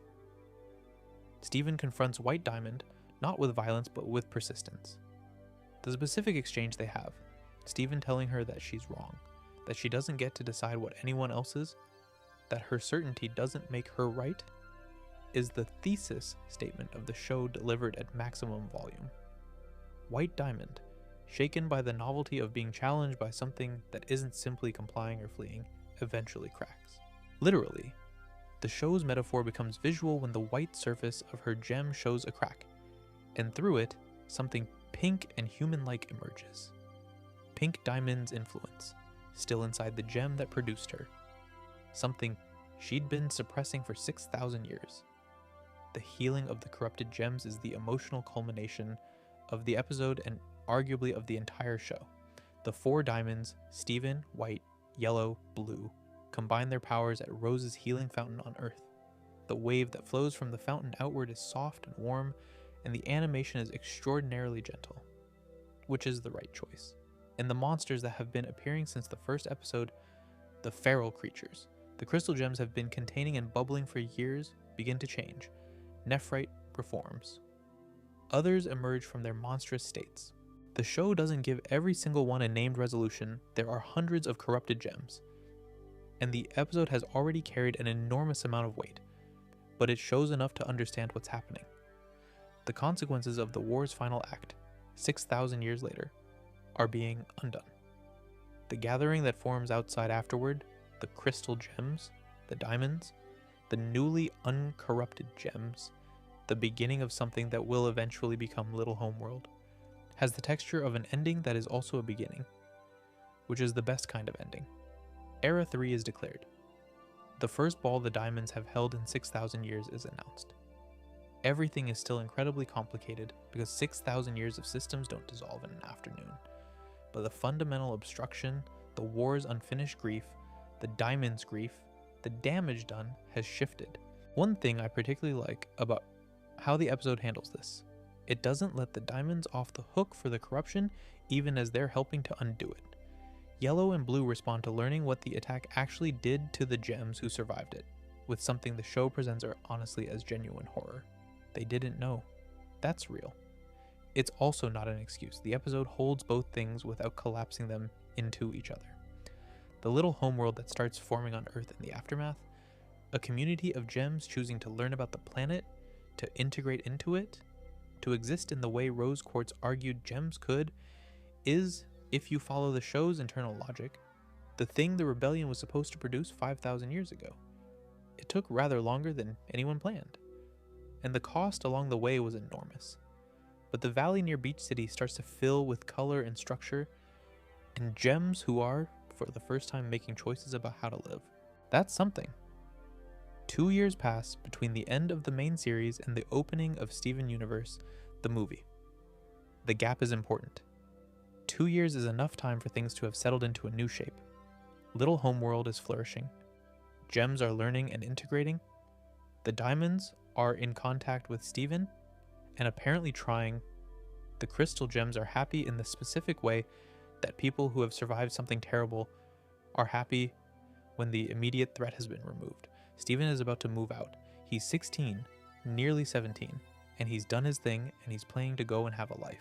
Steven confronts White Diamond, not with violence but with persistence. The specific exchange they have, Steven telling her that she's wrong, that she doesn't get to decide what anyone else is, that her certainty doesn't make her right, is the thesis statement of the show delivered at maximum volume. White Diamond, shaken by the novelty of being challenged by something that isn't simply complying or fleeing, eventually cracks. Literally, the show's metaphor becomes visual when the white surface of her gem shows a crack, and through it, something pink and human-like emerges. Pink Diamond's influence, still inside the gem that produced her. Something she'd been suppressing for 6,000 years. The healing of the corrupted gems is the emotional culmination of the episode and arguably of the entire show. The four diamonds, Steven, White, Yellow, Blue, combine their powers at Rose's healing fountain on Earth. The wave that flows from the fountain outward is soft and warm, and the animation is extraordinarily gentle, which is the right choice. And the monsters that have been appearing since the first episode, the feral creatures, the crystal gems have been containing and bubbling for years, begin to change. Nephrite reforms. Others emerge from their monstrous states. The show doesn't give every single one a named resolution. There are hundreds of corrupted gems, and the episode has already carried an enormous amount of weight, but it shows enough to understand what's happening. The consequences of the war's final act, 6,000 years later, are being undone. The gathering that forms outside afterward, the crystal gems, the diamonds, the newly uncorrupted gems, the beginning of something that will eventually become Little Homeworld, has the texture of an ending that is also a beginning, which is the best kind of ending. Era 3 is declared. The first ball the diamonds have held in 6,000 years is announced. Everything is still incredibly complicated because 6,000 years of systems don't dissolve in an afternoon. But the fundamental obstruction, the war's unfinished grief, the diamond's grief, the damage done has shifted. One thing I particularly like about how the episode handles this, it doesn't let the diamonds off the hook for the corruption even as they're helping to undo it. Yellow and Blue respond to learning what the attack actually did to the gems who survived it, with something the show presents honestly as genuine horror. They didn't know. That's real. It's also not an excuse. The episode holds both things without collapsing them into each other. The little homeworld that starts forming on Earth in the aftermath, a community of gems choosing to learn about the planet, to integrate into it, to exist in the way Rose Quartz argued gems could, is, if you follow the show's internal logic, the thing the rebellion was supposed to produce 5,000 years ago. It took rather longer than anyone planned, and the cost along the way was enormous. But the valley near Beach City starts to fill with color and structure, and gems who are, for the first time, making choices about how to live. That's something. 2 years pass between the end of the main series and the opening of Steven Universe, the movie. The gap is important. 2 years is enough time for things to have settled into a new shape. Little Homeworld is flourishing. Gems are learning and integrating. The diamonds are in contact with Steven and apparently trying. The crystal gems are happy in the specific way that people who have survived something terrible are happy when the immediate threat has been removed. Steven is about to move out. He's 16, nearly 17, and he's done his thing and he's planning to go and have a life.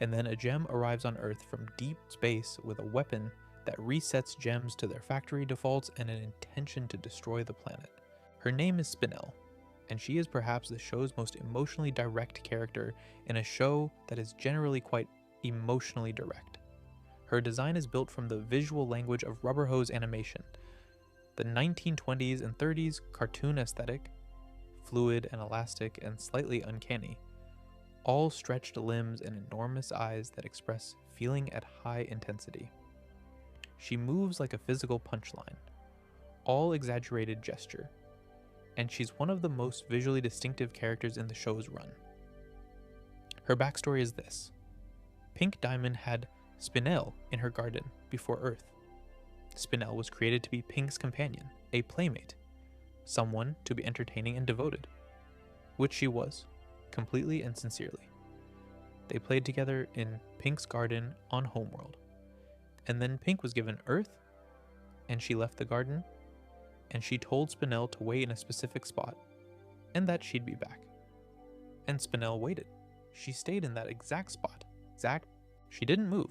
And then a gem arrives on Earth from deep space with a weapon that resets gems to their factory defaults and an intention to destroy the planet. Her name is Spinel, and she is perhaps the show's most emotionally direct character in a show that is generally quite emotionally direct. Her design is built from the visual language of rubber hose animation, the 1920s and 30s cartoon aesthetic, fluid and elastic and slightly uncanny, all stretched limbs and enormous eyes that express feeling at high intensity. She moves like a physical punchline, all exaggerated gesture, and she's one of the most visually distinctive characters in the show's run. Her backstory is this. Pink Diamond had Spinel in her garden before Earth. Spinel was created to be Pink's companion, a playmate, someone to be entertaining and devoted, which she was, completely and sincerely. They played together in Pink's garden on Homeworld, and then Pink was given Earth, and she left the garden, and she told Spinel to wait in a specific spot, and that she'd be back. And Spinel waited. She stayed in that exact spot. She didn't move.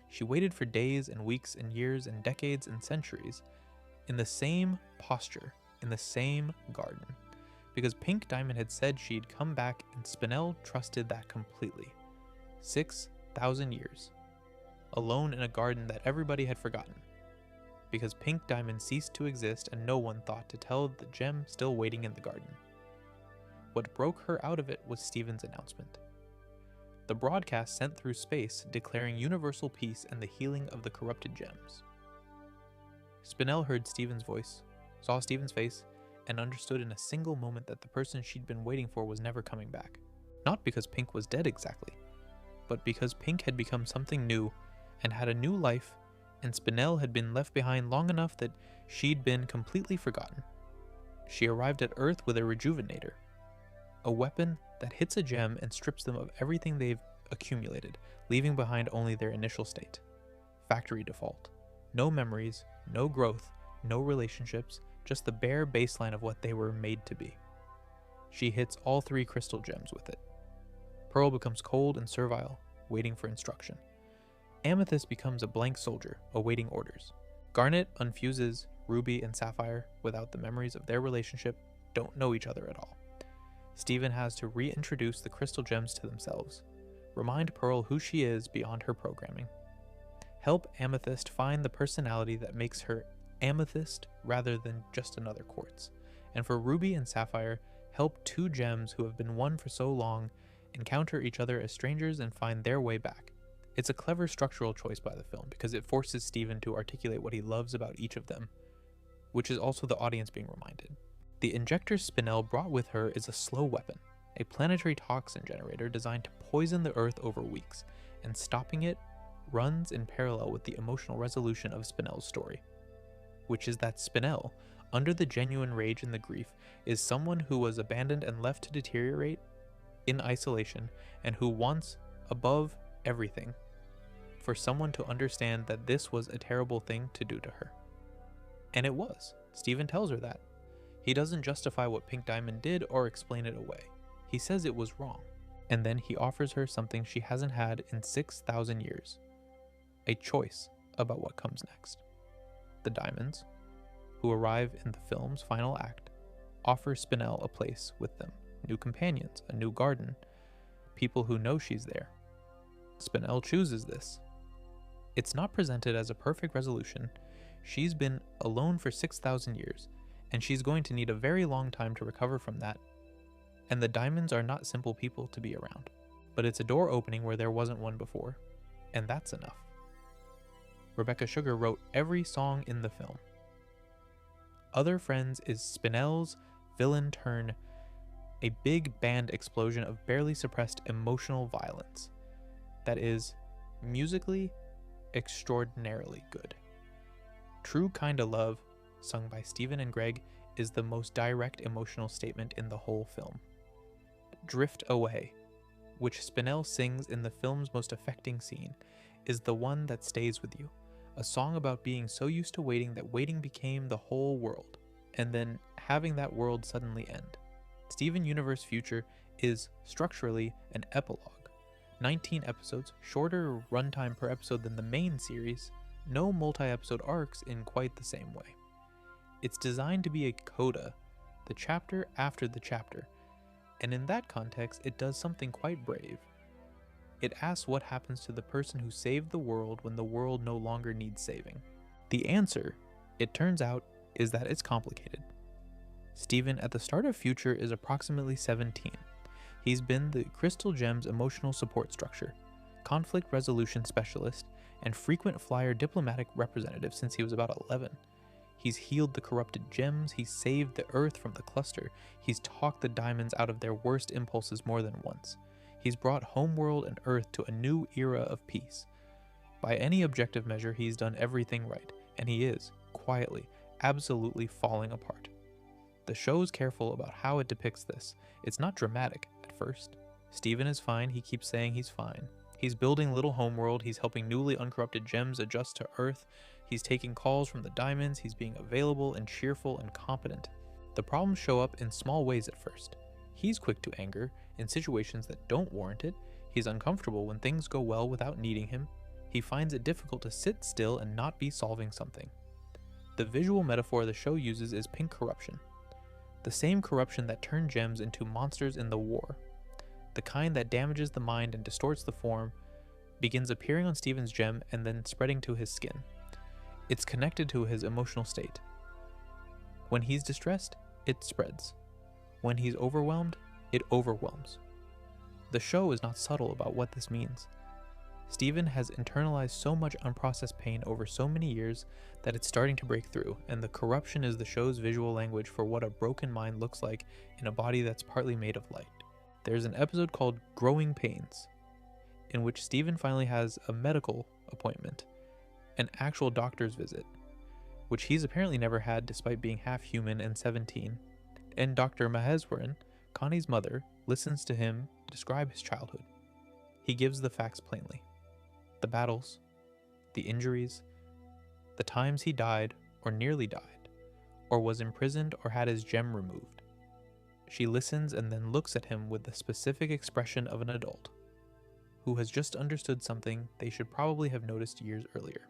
She waited for days and weeks and years and decades and centuries in the same posture, in the same garden, because Pink Diamond had said she'd come back, and Spinel trusted that completely. 6,000 years, alone in a garden that everybody had forgotten, because Pink Diamond ceased to exist and no one thought to tell the gem still waiting in the garden. What broke her out of it was Steven's announcement. The broadcast sent through space declaring universal peace and the healing of the corrupted gems. Spinel heard Steven's voice, saw Steven's face, and understood in a single moment that the person she'd been waiting for was never coming back. Not because Pink was dead exactly, but because Pink had become something new and had a new life, and Spinel had been left behind long enough that she'd been completely forgotten. She arrived at Earth with a rejuvenator, a weapon that hits a gem and strips them of everything they've accumulated, leaving behind only their initial state. Factory default. No memories, no growth, no relationships, just the bare baseline of what they were made to be. She hits all 3 crystal gems with it. Pearl becomes cold and servile, waiting for instruction. Amethyst becomes a blank soldier, awaiting orders. Garnet unfuses Ruby and Sapphire without the memories of their relationship, don't know each other at all. Steven has to reintroduce the crystal gems to themselves, remind Pearl who she is beyond her programming, help Amethyst find the personality that makes her Amethyst rather than just another quartz, and for Ruby and Sapphire, help 2 gems who have been one for so long encounter each other as strangers and find their way back. It's a clever structural choice by the film because it forces Steven to articulate what he loves about each of them, which is also the audience being reminded. The injector Spinel brought with her is a slow weapon, a planetary toxin generator designed to poison the Earth over weeks, and stopping it runs in parallel with the emotional resolution of Spinel's story, which is that Spinel, under the genuine rage and the grief, is someone who was abandoned and left to deteriorate in isolation, and who wants, above everything, for someone to understand that this was a terrible thing to do to her. And it was. Steven tells her that. He doesn't justify what Pink Diamond did or explain it away. He says it was wrong. And then he offers her something she hasn't had in 6,000 years. A choice about what comes next. The diamonds, who arrive in the film's final act, offer Spinel a place with them, new companions, a new garden, people who know she's there. Spinel chooses this. It's not presented as a perfect resolution. She's been alone for 6,000 years, and she's going to need a very long time to recover from that. And the diamonds are not simple people to be around, but it's a door opening where there wasn't one before, and that's enough. Rebecca Sugar wrote every song in the film. Other Friends is Spinel's villain turn, a big band explosion of barely suppressed emotional violence that is musically extraordinarily good. True Kinda Love, sung by Steven and Greg, is the most direct emotional statement in the whole film. Drift Away, which Spinel sings in the film's most affecting scene, is the one that stays with you. A song about being so used to waiting that waiting became the whole world, and then having that world suddenly end. Steven Universe Future is structurally an epilogue. 19 episodes, shorter runtime per episode than the main series, no multi-episode arcs in quite the same way. It's designed to be a coda, the chapter after the chapter, and in that context it does something quite brave. It asks what happens to the person who saved the world when the world no longer needs saving. The answer, it turns out, is that it's complicated. Steven at the start of Future is approximately 17, He's been the Crystal Gem's emotional support structure, conflict resolution specialist, and frequent flyer diplomatic representative since he was about 11. He's healed the corrupted gems, he's saved the Earth from the cluster, he's talked the diamonds out of their worst impulses more than once. He's brought Homeworld and Earth to a new era of peace. By any objective measure, he's done everything right, and he is, quietly, absolutely falling apart. The show's careful about how it depicts this. It's not dramatic at first. Steven is fine, he keeps saying he's fine. He's building Little Homeworld, he's helping newly uncorrupted gems adjust to Earth, he's taking calls from the diamonds, he's being available and cheerful and competent. The problems show up in small ways at first. He's quick to anger in situations that don't warrant it, he's uncomfortable when things go well without needing him, he finds it difficult to sit still and not be solving something. The visual metaphor the show uses is pink corruption. The same corruption that turned gems into monsters in the war. The kind that damages the mind and distorts the form, begins appearing on Steven's gem and then spreading to his skin. It's connected to his emotional state. When he's distressed, it spreads. When he's overwhelmed, it overwhelms. The show is not subtle about what this means. Steven has internalized so much unprocessed pain over so many years that it's starting to break through, and the corruption is the show's visual language for what a broken mind looks like in a body that's partly made of light. There's an episode called Growing Pains, in which Steven finally has a medical appointment, an actual doctor's visit, which he's apparently never had despite being half human and 17, and Dr. Maheswaran, Connie's mother, listens to him describe his childhood. He gives the facts plainly. The battles, the injuries, the times he died or nearly died, or was imprisoned or had his gem removed. She listens and then looks at him with the specific expression of an adult who has just understood something they should probably have noticed years earlier.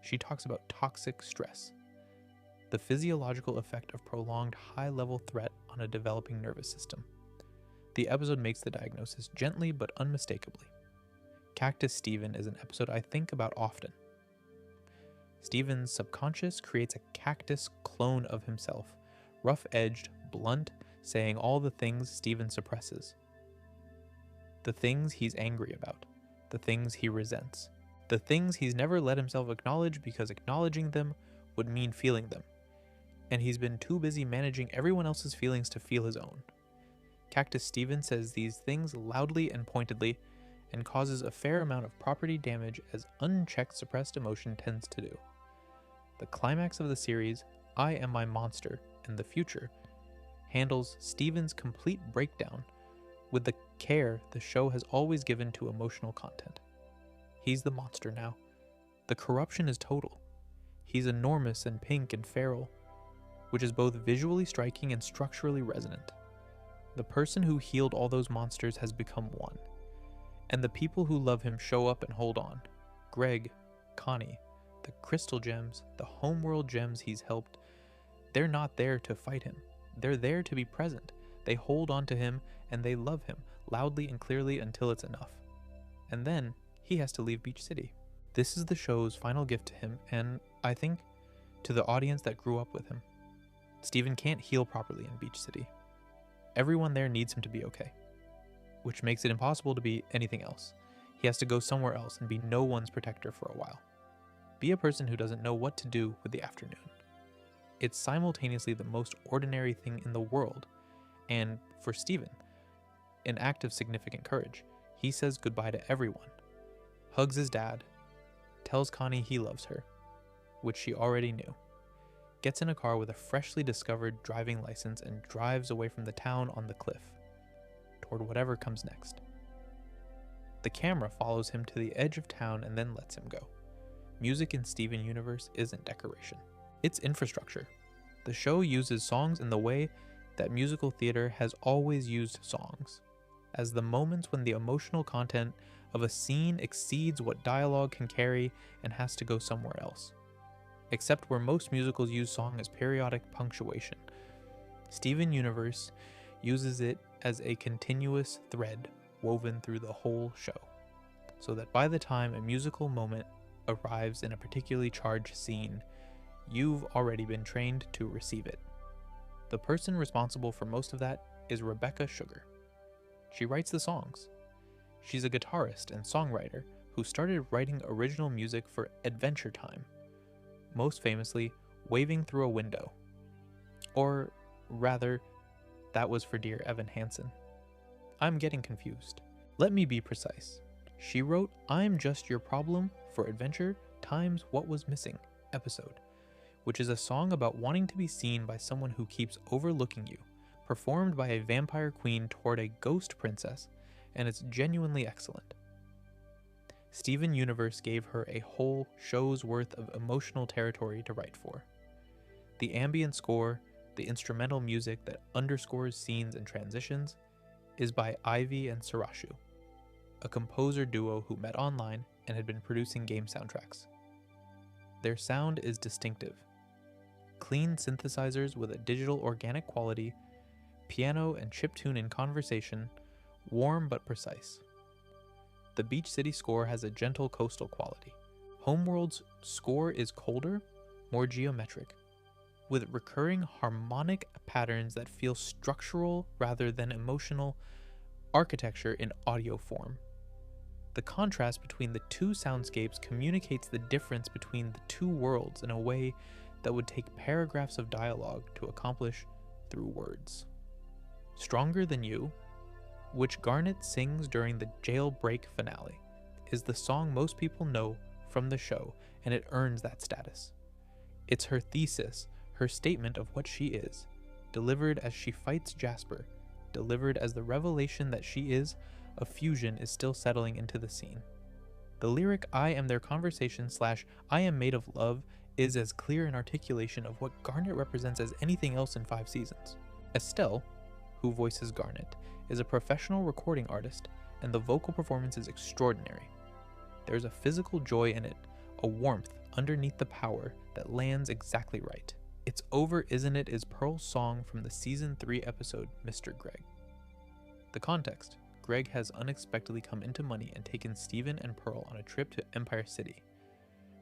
She talks about toxic stress, the physiological effect of prolonged high-level threat on a developing nervous system. The episode makes the diagnosis gently but unmistakably. Cactus Steven is an episode I think about often. Steven's subconscious creates a cactus clone of himself, rough-edged, blunt, saying all the things Steven suppresses. The things he's angry about, the things he resents, the things he's never let himself acknowledge because acknowledging them would mean feeling them, and he's been too busy managing everyone else's feelings to feel his own. Cactus Steven says these things loudly and pointedly, and causes a fair amount of property damage as unchecked suppressed emotion tends to do. The climax of the series, I Am My Monster and the Future, handles Steven's complete breakdown with the care the show has always given to emotional content. He's the monster now. The corruption is total. He's enormous and pink and feral, which is both visually striking and structurally resonant. The person who healed all those monsters has become one. And the people who love him show up and hold on. Greg, Connie, the crystal gems, the homeworld gems he's helped, they're not there to fight him. They're there to be present. They hold on to him and they love him loudly and clearly until it's enough. And then he has to leave Beach City. This is the show's final gift to him, and I think to the audience that grew up with him. Steven can't heal properly in Beach City. Everyone there needs him to be okay, which makes it impossible to be anything else. He has to go somewhere else and be no one's protector for a while. Be a person who doesn't know what to do with the afternoon. It's simultaneously the most ordinary thing in the world, and for Steven, an act of significant courage. He says goodbye to everyone, hugs his dad, tells Connie he loves her, which she already knew, gets in a car with a freshly discovered driving license and drives away from the town on the cliff, toward whatever comes next. The camera follows him to the edge of town and then lets him go. Music in Steven Universe isn't decoration. It's infrastructure. The show uses songs in the way that musical theater has always used songs, as the moments when the emotional content of a scene exceeds what dialogue can carry and has to go somewhere else. Except where most musicals use song as periodic punctuation, Steven Universe uses it as a continuous thread woven through the whole show, so that by the time a musical moment arrives in a particularly charged scene, you've already been trained to receive it. The person responsible for most of that is Rebecca Sugar. she writes the songs. She's a guitarist and songwriter who started writing original music for Adventure Time, most famously Waving Through a Window. Or rather, that was for dear Evan Hansen. I'm getting confused. Let me be precise. She wrote I'm Just Your Problem for Adventure Time's What Was Missing episode, which is a song about wanting to be seen by someone who keeps overlooking you, performed by a vampire queen toward a ghost princess, and it's genuinely excellent. Steven Universe gave her a whole show's worth of emotional territory to write for. The ambient score, the instrumental music that underscores scenes and transitions, is by Ivy and Sarashu, a composer duo who met online and had been producing game soundtracks. Their sound is distinctive. Clean synthesizers with a digital organic quality, piano and chiptune in conversation, warm but precise. The Beach City score has a gentle coastal quality. Homeworld's score is colder, more geometric, with recurring harmonic patterns that feel structural rather than emotional architecture in audio form. The contrast between the two soundscapes communicates the difference between the two worlds in a way that would take paragraphs of dialogue to accomplish through words. Stronger Than You, which Garnet sings during the jailbreak finale, is the song most people know from the show, and it earns that status. It's her thesis, her statement of what she is, delivered as she fights Jasper, delivered as the revelation that she is a fusion is still settling into the scene. The lyric I am their conversation / I am made of love is as clear an articulation of what Garnet represents as anything else in 5 seasons. Estelle, who voices Garnet, is a professional recording artist, and the vocal performance is extraordinary. There's a physical joy in it, a warmth underneath the power that lands exactly right. It's Over, Isn't It is Pearl's song from the season 3 episode, Mr. Greg. The context: Greg has unexpectedly come into money and taken Steven and Pearl on a trip to Empire City,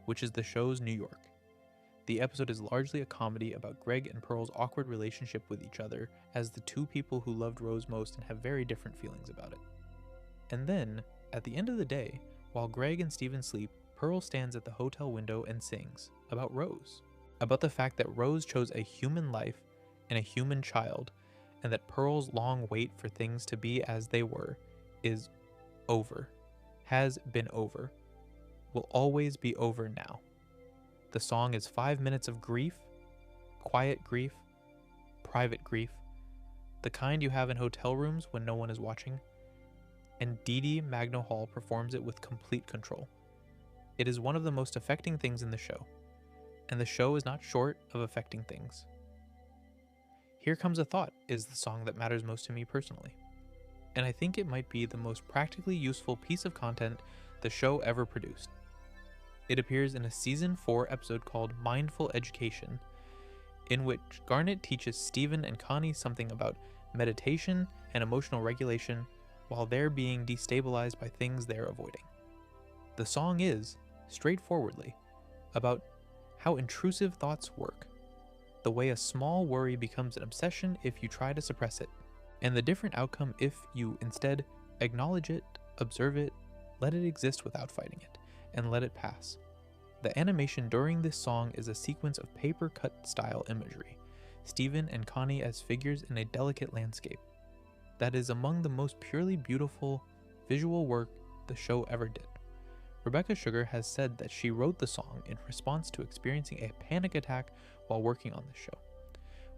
which is the show's New York. The episode is largely a comedy about Greg and Pearl's awkward relationship with each other as the two people who loved Rose most and have very different feelings about it. And then, at the end of the day, while Greg and Steven sleep, Pearl stands at the hotel window and sings about Rose, about the fact that Rose chose a human life and a human child, and that Pearl's long wait for things to be as they were is over, has been over, will always be over now. The song is 5 minutes of grief, quiet grief, private grief, the kind you have in hotel rooms when no one is watching, and Dee Dee Magno Hall performs it with complete control. It is one of the most affecting things in the show, and the show is not short of affecting things. Here Comes a Thought is the song that matters most to me personally, and I think it might be the most practically useful piece of content the show ever produced. It appears in a season 4 episode called Mindful Education, in which Garnet teaches Steven and Connie something about meditation and emotional regulation while they're being destabilized by things they're avoiding. The song is, straightforwardly, about how intrusive thoughts work, the way a small worry becomes an obsession if you try to suppress it, and the different outcome if you instead acknowledge it, observe it, let it exist without fighting it, and let it pass. The animation during this song is a sequence of paper-cut style imagery, Steven and Connie as figures in a delicate landscape, that is among the most purely beautiful visual work the show ever did. Rebecca Sugar has said that she wrote the song in response to experiencing a panic attack while working on the show,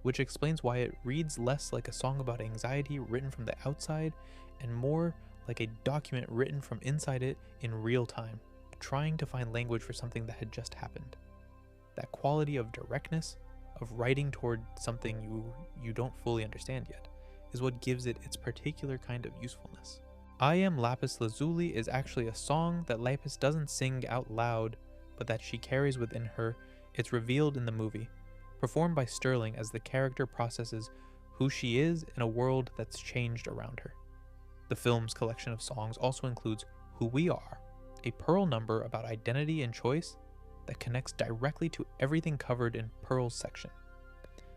which explains why it reads less like a song about anxiety written from the outside and more like a document written from inside it in real time, trying to find language for something that had just happened. That quality of directness, of writing toward something you don't fully understand yet, is what gives it its particular kind of usefulness. I Am Lapis Lazuli is actually a song that Lapis doesn't sing out loud, but that she carries within her. It's revealed in the movie, performed by Sterling as the character processes who she is in a world that's changed around her. The film's collection of songs also includes Who We Are, a Pearl number about identity and choice that connects directly to everything covered in Pearl's section.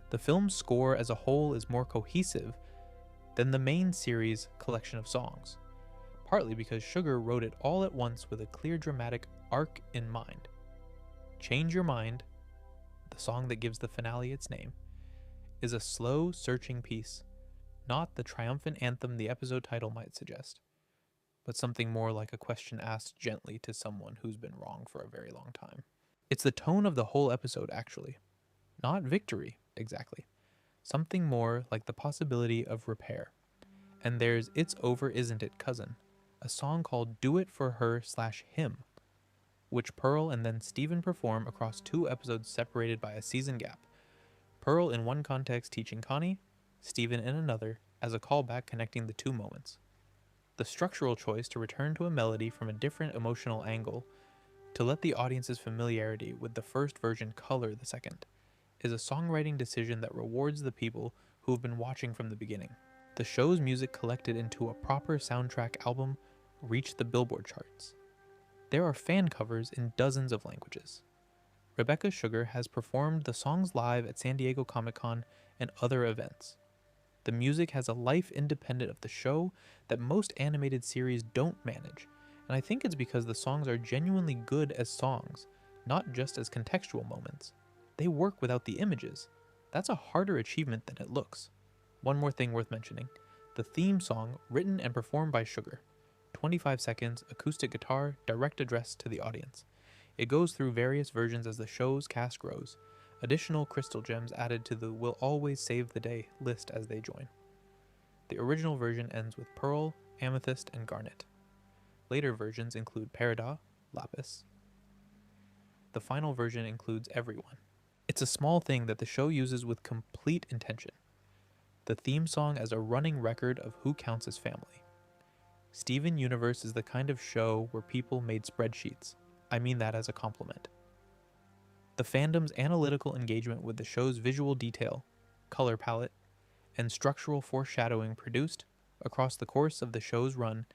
The film's score as a whole is more cohesive than the main series collection of songs, partly because Sugar wrote it all at once with a clear dramatic arc in mind. Change Your Mind, the song that gives the finale its name, is a slow, searching piece, not the triumphant anthem the episode title might suggest, but something more like a question asked gently to someone who's been wrong for a very long time. It's the tone of the whole episode, actually. Not victory, exactly. Something more like the possibility of repair. And there's It's Over, Isn't It, Cousin, a song called Do It For Her/Him, which Pearl and then Steven perform across 2 episodes separated by a season gap. Pearl in one context teaching Connie, Steven in another, as a callback connecting the 2 moments. The structural choice to return to a melody from a different emotional angle, to let the audience's familiarity with the first version color the second, is a songwriting decision that rewards the people who have been watching from the beginning. The show's music collected into a proper soundtrack album reached the Billboard charts. There are fan covers in dozens of languages. Rebecca Sugar has performed the songs live at San Diego Comic-Con and other events. The music has a life independent of the show that most animated series don't manage, and I think it's because the songs are genuinely good as songs, not just as contextual moments. They work without the images. That's a harder achievement than it looks. One more thing worth mentioning: the theme song, written and performed by Sugar. 25 seconds, acoustic guitar, direct address to the audience. It goes through various versions as the show's cast grows. Additional crystal gems added to the Will Always Save the Day list as they join. The original version ends with Pearl, Amethyst, and Garnet. Later versions include Peridot, Lapis. The final version includes everyone. It's a small thing that the show uses with complete intention. The theme song as a running record of who counts as family. Steven Universe is the kind of show where people made spreadsheets. I mean that as a compliment. The fandom's analytical engagement with the show's visual detail, color palette, and structural foreshadowing produced, across the course of the show's run,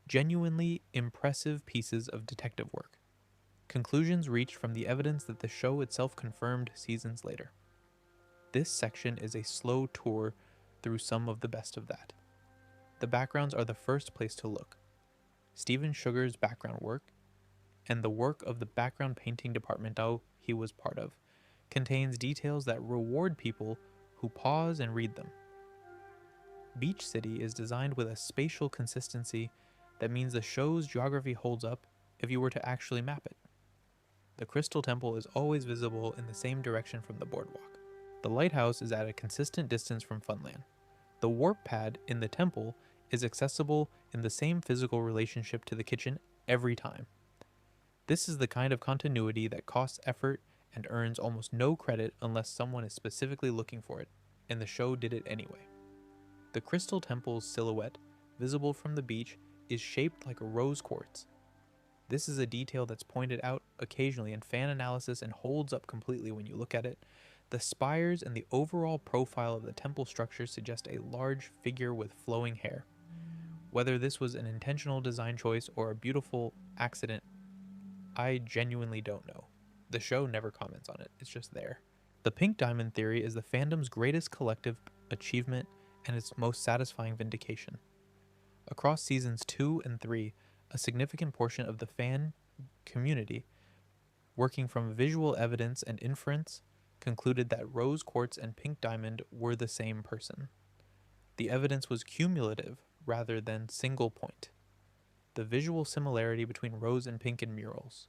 genuinely impressive pieces of detective work. Conclusions reached from the evidence that the show itself confirmed seasons later. This section is a slow tour through some of the best of that. The backgrounds are the first place to look. Steven Sugar's background work, and the work of the background painting department he was part of, contains details that reward people who pause and read them. Beach City is designed with a spatial consistency that means the show's geography holds up if you were to actually map it. The Crystal Temple is always visible in the same direction from the boardwalk. The lighthouse is at a consistent distance from Funland. The warp pad in the temple is accessible in the same physical relationship to the kitchen every time. This is the kind of continuity that costs effort and earns almost no credit unless someone is specifically looking for it, and the show did it anyway. The Crystal Temple's silhouette, visible from the beach, is shaped like a rose quartz. This is a detail that's pointed out occasionally in fan analysis and holds up completely when you look at it. The spires and the overall profile of the temple structure suggest a large figure with flowing hair. Whether this was an intentional design choice or a beautiful accident, I genuinely don't know. The show never comments on it, it's just there. The pink diamond theory is the fandom's greatest collective achievement and its most satisfying vindication. Across seasons 2 and 3, a significant portion of the fan community, working from visual evidence and inference, concluded that Rose Quartz and Pink Diamond were the same person. The evidence was cumulative rather than single point. The visual similarity between Rose and Pink in murals.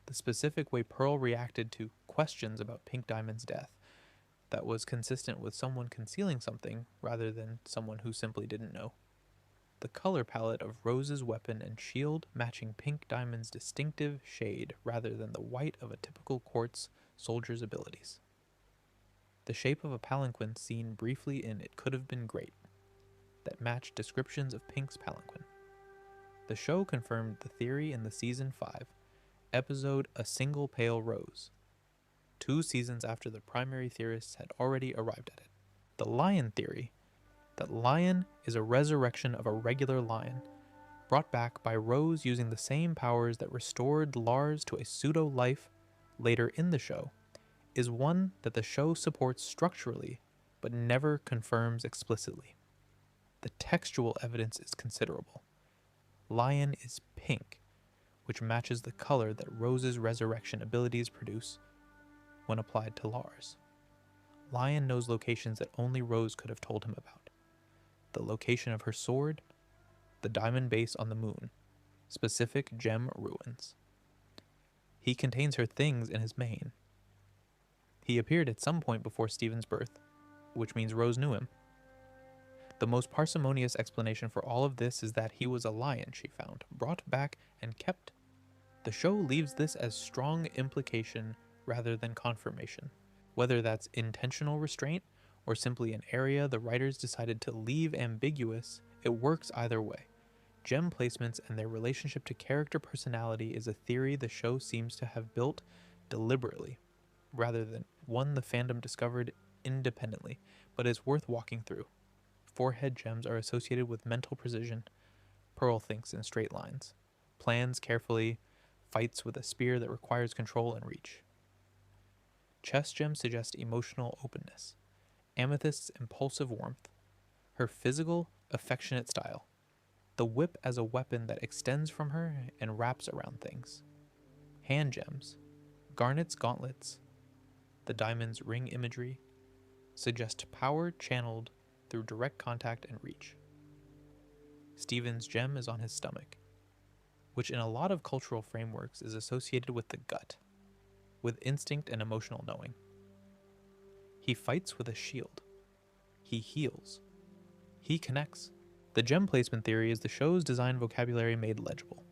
The specific way Pearl reacted to questions about Pink Diamond's death that was consistent with someone concealing something rather than someone who simply didn't know. The color palette of Rose's weapon and shield matching Pink Diamond's distinctive shade rather than the white of a typical quartz soldier's abilities. The shape of a palanquin seen briefly in It Could Have Been Great that matched descriptions of Pink's palanquin. The show confirmed the theory in the season 5 episode A Single Pale Rose, 2 seasons after the primary theorists had already arrived at it. The lion theory, that lion is a resurrection of a regular lion, brought back by Rose using the same powers that restored Lars to a pseudo-life later in the show, is one that the show supports structurally, but never confirms explicitly. The textual evidence is considerable. Lion is pink, which matches the color that Rose's resurrection abilities produce when applied to Lars. Lion knows locations that only Rose could have told him about. The location of her sword, the diamond base on the moon, specific gem ruins. He contains her things in his mane. He appeared at some point before Stephen's birth, which means Rose knew him. The most parsimonious explanation for all of this is that he was a lion she found, brought back, and kept. The show leaves this as strong implication rather than confirmation. Whether that's intentional restraint or simply an area the writers decided to leave ambiguous, it works either way. Gem placements and their relationship to character personality is a theory the show seems to have built deliberately, rather than one the fandom discovered independently, but is worth walking through. Forehead gems are associated with mental precision. Pearl thinks in straight lines, plans carefully, fights with a spear that requires control and reach. Chest gems suggest emotional openness. Amethyst's impulsive warmth. Her physical, affectionate style. The whip as a weapon that extends from her and wraps around things. Hand gems. Garnet's gauntlets. The diamond's ring imagery. Suggest power channeled through direct contact and reach. Stephen's gem is on his stomach, which in a lot of cultural frameworks is associated with the gut, with instinct and emotional knowing. He fights with a shield. He heals. He connects. The gem placement theory is the show's design vocabulary made legible.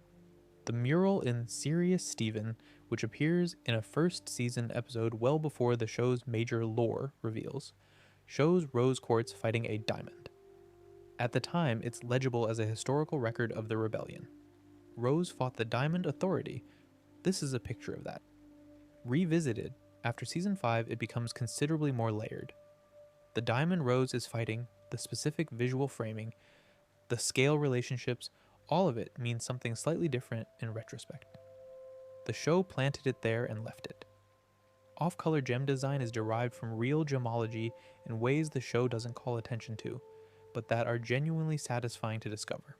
The mural in Serious Stephen, which appears in a first season episode well before the show's major lore reveals, shows Rose Quartz fighting a diamond. At the time, it's legible as a historical record of the rebellion. Rose fought the Diamond Authority. This is a picture of that. Revisited, after season 5, it becomes considerably more layered. The diamond Rose is fighting, the specific visual framing, the scale relationships, all of it means something slightly different in retrospect. The show planted it there and left it. Off-color gem design is derived from real gemology in ways the show doesn't call attention to, but that are genuinely satisfying to discover.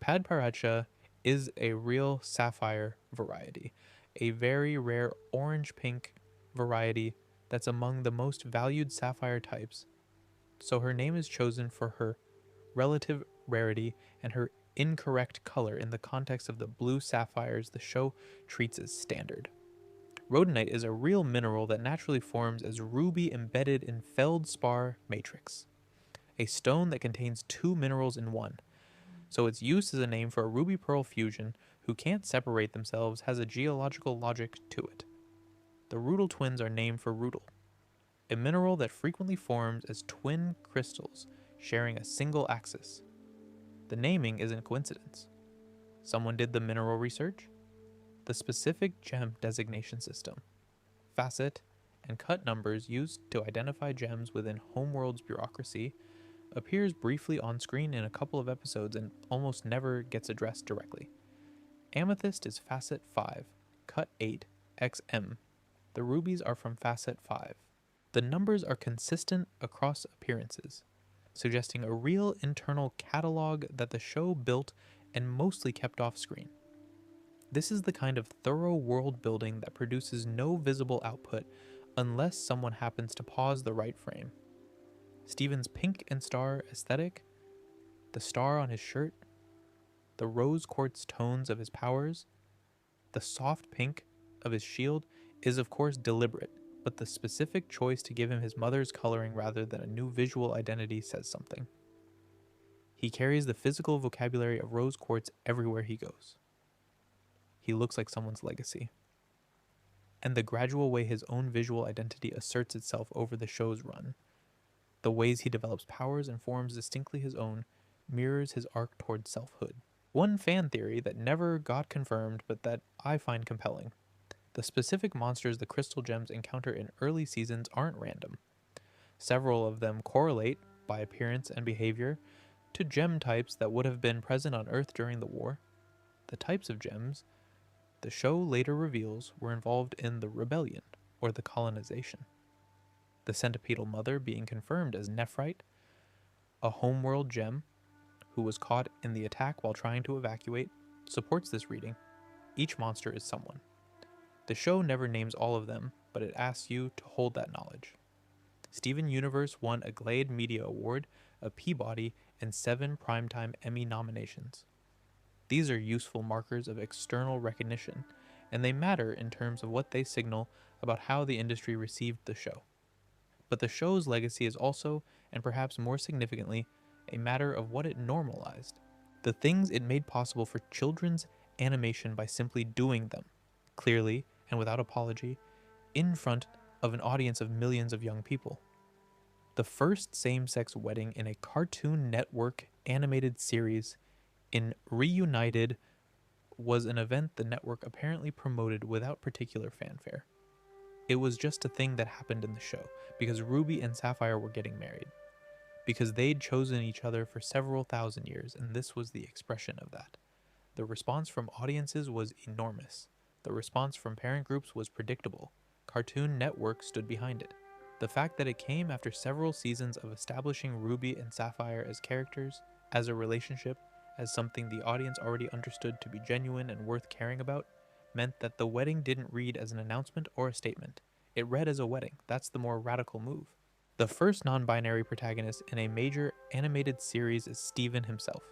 Padparadscha is a real sapphire variety, a very rare orange-pink variety that's among the most valued sapphire types, so her name is chosen for her relative rarity and her incorrect color in the context of the blue sapphires the show treats as standard. Rhodonite is a real mineral that naturally forms as ruby embedded in feldspar matrix, a stone that contains two minerals in one, so its use as a name for a ruby-pearl fusion who can't separate themselves has a geological logic to it. The Rudel twins are named for Rudel, a mineral that frequently forms as twin crystals sharing a single axis. The naming isn't coincidence. Someone did the mineral research. The specific gem designation system, facet, and cut numbers used to identify gems within Homeworld's bureaucracy appears briefly on screen in a couple of episodes and almost never gets addressed directly. Amethyst is facet 5, cut 8, XM. The rubies are from facet 5. The numbers are consistent across appearances, suggesting a real internal catalog that the show built and mostly kept off screen. This is the kind of thorough world building that produces no visible output unless someone happens to pause the right frame. Stephen's pink and star aesthetic, the star on his shirt, the rose quartz tones of his powers, the soft pink of his shield is of course deliberate, but the specific choice to give him his mother's coloring rather than a new visual identity says something. He carries the physical vocabulary of rose quartz everywhere he goes. He looks like someone's legacy. And the gradual way his own visual identity asserts itself over the show's run, the ways he develops powers and forms distinctly his own, mirrors his arc toward selfhood. One fan theory that never got confirmed but that I find compelling. The specific monsters the crystal gems encounter in early seasons aren't random. Several of them correlate, by appearance and behavior, to gem types that would have been present on Earth during the war. The types of gems the show later reveals were involved in the rebellion, or the colonization. The centipedal mother being confirmed as nephrite, a homeworld gem, who was caught in the attack while trying to evacuate, supports this reading. Each monster is someone. The show never names all of them, but it asks you to hold that knowledge. Steven Universe won a Glade Media Award, a Peabody, and 7 Primetime Emmy nominations. These are useful markers of external recognition, and they matter in terms of what they signal about how the industry received the show. But the show's legacy is also, and perhaps more significantly, a matter of what it normalized. The things it made possible for children's animation by simply doing them, clearly and without apology, in front of an audience of millions of young people. The first same-sex wedding in a Cartoon Network animated series in Reunited was an event the network apparently promoted without particular fanfare. It was just a thing that happened in the show, because Ruby and Sapphire were getting married. Because they'd chosen each other for several thousand years, and this was the expression of that. The response from audiences was enormous. The response from parent groups was predictable. Cartoon Network stood behind it. The fact that it came after several seasons of establishing Ruby and Sapphire as characters, as a relationship, as something the audience already understood to be genuine and worth caring about, meant that the wedding didn't read as an announcement or a statement. It read as a wedding. That's the more radical move. The first non-binary protagonist in a major animated series is Steven himself.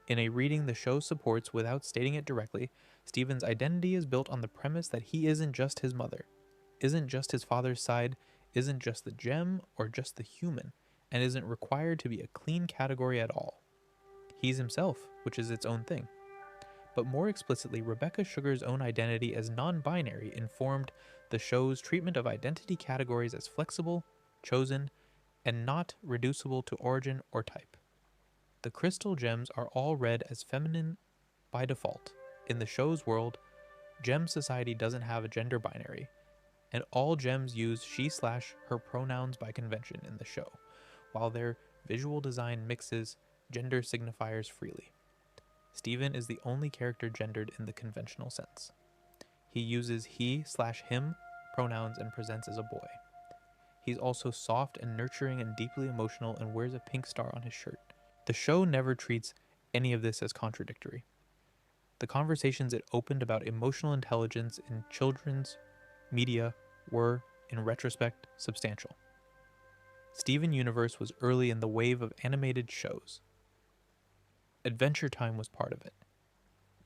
In a reading the show supports without stating it directly, Steven's identity is built on the premise that he isn't just his mother, isn't just his father's side, isn't just the gem or just the human, and isn't required to be a clean category at all. He's himself, which is its own thing. But more explicitly, Rebecca Sugar's own identity as non-binary informed the show's treatment of identity categories as flexible, chosen, and not reducible to origin or type. The crystal gems are all read as feminine by default. In the show's world, Gem Society doesn't have a gender binary, and all gems use she/her pronouns by convention in the show, while their visual design mixes gender signifiers freely. Steven is the only character gendered in the conventional sense. He uses he/him pronouns and presents as a boy. He's also soft and nurturing and deeply emotional and wears a pink star on his shirt. The show never treats any of this as contradictory. The conversations it opened about emotional intelligence in children's media were, in retrospect, substantial. Steven Universe was early in the wave of animated shows. Adventure Time was part of it.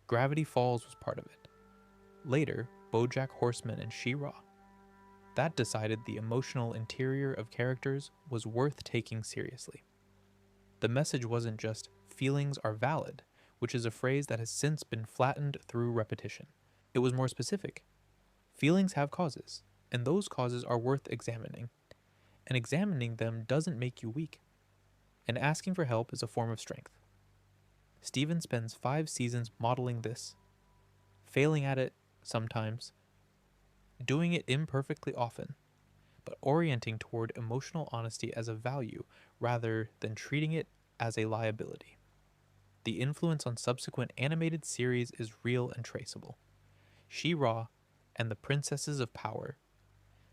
Gravity Falls was part of it. Later, BoJack Horseman and She-Ra. That decided the emotional interior of characters was worth taking seriously. The message wasn't just, feelings are valid, which is a phrase that has since been flattened through repetition. It was more specific. Feelings have causes, and those causes are worth examining. And examining them doesn't make you weak. And asking for help is a form of strength. Steven spends 5 seasons modeling this, failing at it sometimes, doing it imperfectly often, but orienting toward emotional honesty as a value rather than treating it as a liability. The influence on subsequent animated series is real and traceable. She-Ra and the Princesses of Power,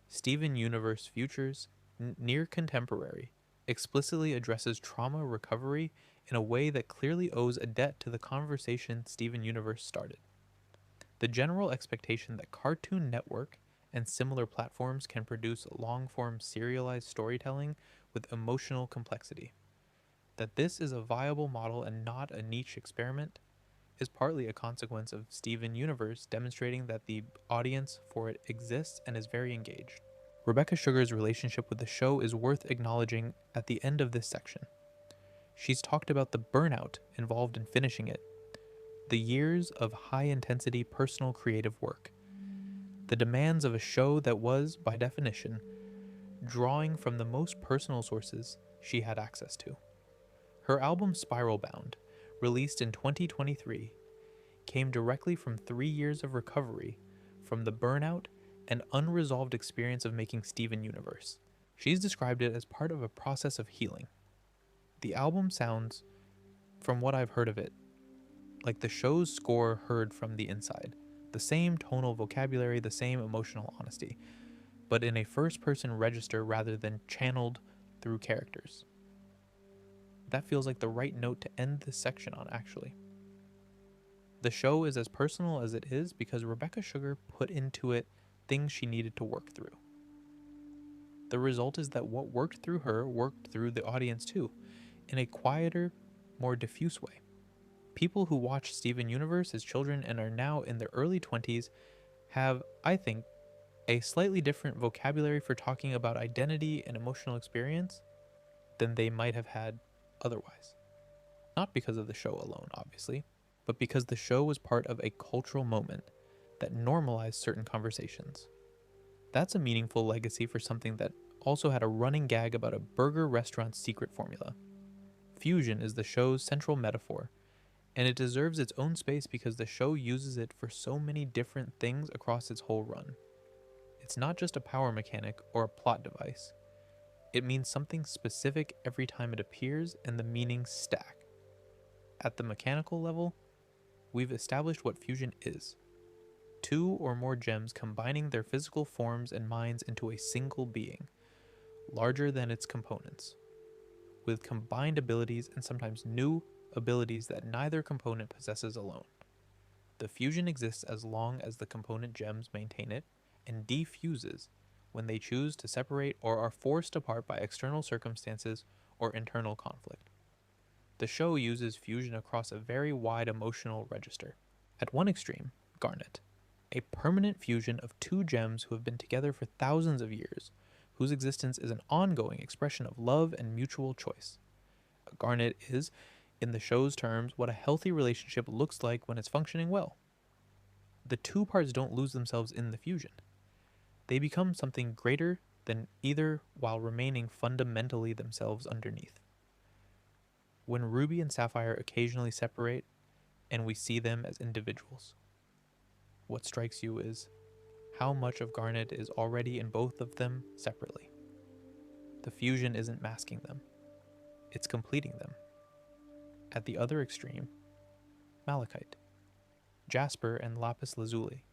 Steven Universe Futures, near contemporary, explicitly addresses trauma recovery in a way that clearly owes a debt to the conversation Steven Universe started. The general expectation that Cartoon Network and similar platforms can produce long-form serialized storytelling with emotional complexity. That this is a viable model and not a niche experiment is partly a consequence of Steven Universe demonstrating that the audience for it exists and is very engaged. Rebecca Sugar's relationship with the show is worth acknowledging at the end of this section. She's talked about the burnout involved in finishing it, the years of high-intensity personal creative work, the demands of a show that was, by definition, drawing from the most personal sources she had access to. Her album Spiralbound, released in 2023, came directly from 3 years of recovery from the burnout and unresolved experience of making Steven Universe. She's described it as part of a process of healing. The album sounds, from what I've heard of it, like the show's score heard from the inside. The same tonal vocabulary, the same emotional honesty, but in a first-person register rather than channeled through characters. That feels like the right note to end this section on, actually. The show is as personal as it is because Rebecca Sugar put into it things she needed to work through. The result is that what worked through her worked through the audience too, in a quieter, more diffuse way. People who watched Steven Universe as children and are now in their early 20s have, I think, a slightly different vocabulary for talking about identity and emotional experience than they might have had otherwise. Not because of the show alone, obviously, but because the show was part of a cultural moment that normalized certain conversations. That's a meaningful legacy for something that also had a running gag about a burger restaurant's secret formula. Fusion is the show's central metaphor, and it deserves its own space because the show uses it for so many different things across its whole run. It's not just a power mechanic or a plot device. It means something specific every time it appears, and the meanings stack. At the mechanical level, we've established what fusion is. Two or more gems combining their physical forms and minds into a single being, larger than its components, with combined abilities and sometimes new abilities that neither component possesses alone. The fusion exists as long as the component gems maintain it, and defuses when they choose to separate or are forced apart by external circumstances or internal conflict. The show uses fusion across a very wide emotional register. At one extreme, Garnet, a permanent fusion of two gems who have been together for thousands of years, whose existence is an ongoing expression of love and mutual choice. Garnet is, in the show's terms, what a healthy relationship looks like when it's functioning well. The two parts don't lose themselves in the fusion. They become something greater than either while remaining fundamentally themselves underneath. When Ruby and Sapphire occasionally separate, and we see them as individuals, what strikes you is how much of Garnet is already in both of them separately. The fusion isn't masking them, it's completing them. At the other extreme, Malachite, Jasper and Lapis Lazuli,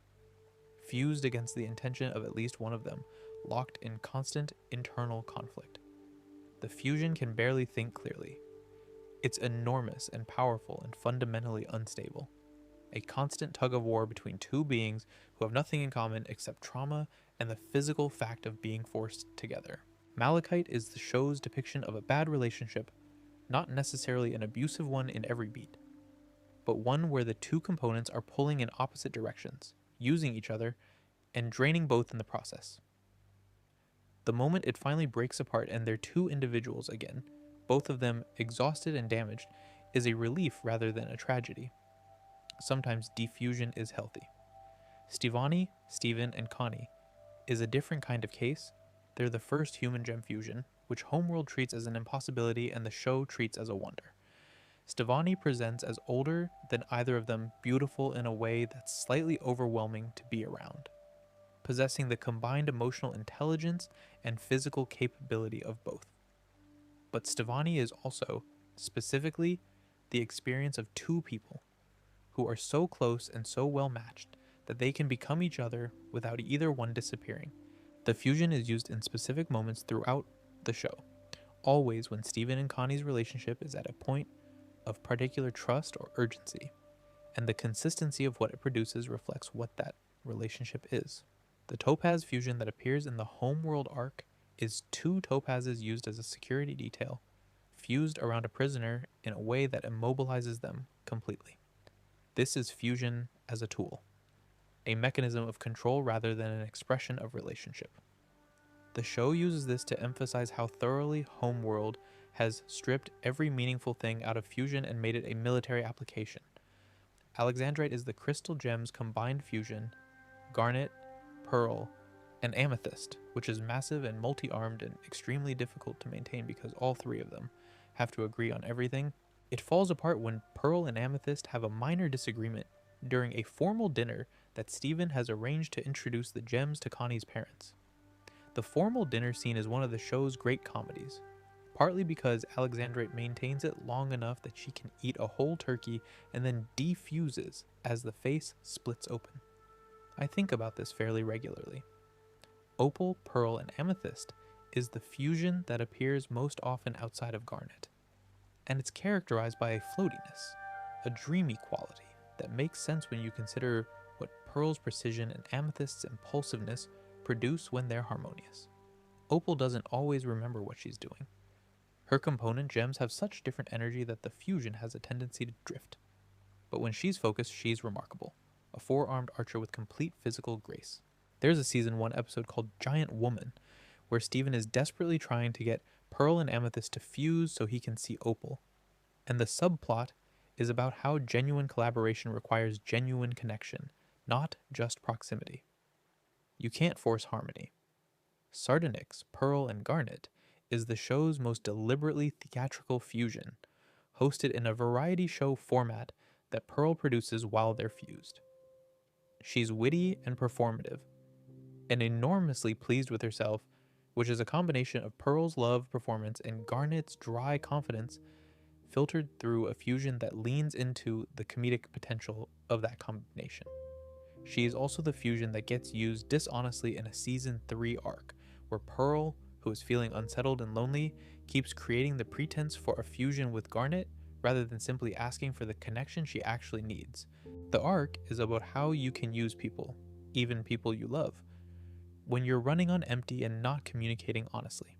fused against the intention of at least one of them, locked in constant internal conflict. The fusion can barely think clearly. It's enormous and powerful and fundamentally unstable. A constant tug of war between two beings who have nothing in common except trauma and the physical fact of being forced together. Malachite is the show's depiction of a bad relationship, not necessarily an abusive one in every beat, but one where the two components are pulling in opposite directions, using each other, and draining both in the process. The moment it finally breaks apart and they're two individuals again, both of them exhausted and damaged, is a relief rather than a tragedy. Sometimes defusion is healthy. Stevani, Steven, and Connie is a different kind of case. They're the first human gem fusion, which Homeworld treats as an impossibility and the show treats as a wonder. Stevani presents as older than either of them, beautiful in a way that's slightly overwhelming to be around, possessing the combined emotional intelligence and physical capability of both. But Stevani is also, specifically, the experience of two people who are so close and so well matched that they can become each other without either one disappearing. The fusion is used in specific moments throughout the show, always when Steven and Connie's relationship is at a point of particular trust or urgency, and the consistency of what it produces reflects what that relationship is. The topaz fusion that appears in the Homeworld arc is two topazes used as a security detail, fused around a prisoner in a way that immobilizes them completely. This is fusion as a tool, a mechanism of control rather than an expression of relationship. The show uses this to emphasize how thoroughly Homeworld has stripped every meaningful thing out of fusion and made it a military application. Alexandrite is the crystal gems combined fusion, Garnet, Pearl, and Amethyst, which is massive and multi-armed and extremely difficult to maintain because all three of them have to agree on everything. It falls apart when Pearl and Amethyst have a minor disagreement during a formal dinner that Steven has arranged to introduce the gems to Connie's parents. The formal dinner scene is one of the show's great comedies, partly because Alexandrite maintains it long enough that she can eat a whole turkey and then defuses as the face splits open. I think about this fairly regularly. Opal, Pearl, and Amethyst is the fusion that appears most often outside of Garnet. and it's characterized by a floatiness, a dreamy quality that makes sense when you consider what Pearl's precision and Amethyst's impulsiveness produce when they're harmonious. Opal doesn't always remember what she's doing. Her component gems have such different energy that the fusion has a tendency to drift. But when she's focused, she's remarkable, a four-armed archer with complete physical grace. There's a season 1 episode called Giant Woman, where Steven is desperately trying to get Pearl and Amethyst to fuse so he can see Opal. And the subplot is about how genuine collaboration requires genuine connection, not just proximity. You can't force harmony. Sardonyx, Pearl, and Garnet is the show's most deliberately theatrical fusion, hosted in a variety show format that Pearl produces while they're fused. She's witty and performative, and enormously pleased with herself, which is a combination of Pearl's love performance and Garnet's dry confidence filtered through a fusion that leans into the comedic potential of that combination. She is also the fusion that gets used dishonestly in a season 3 arc, where Pearl, who is feeling unsettled and lonely, keeps creating the pretense for a fusion with Garnet rather than simply asking for the connection she actually needs. The arc is about how you can use people, even people you love, when you're running on empty and not communicating honestly.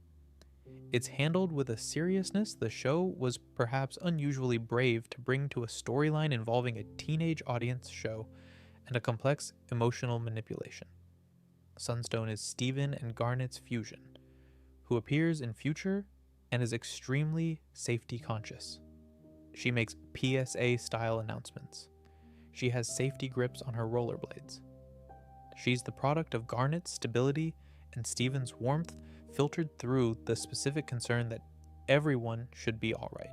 It's handled with a seriousness the show was perhaps unusually brave to bring to a storyline involving a teenage audience show and a complex emotional manipulation. Sunstone is Steven and Garnet's fusion, who appears in future and is extremely safety conscious. She makes PSA-style announcements. She has safety grips on her rollerblades. She's the product of Garnet's stability and Steven's warmth filtered through the specific concern that everyone should be alright.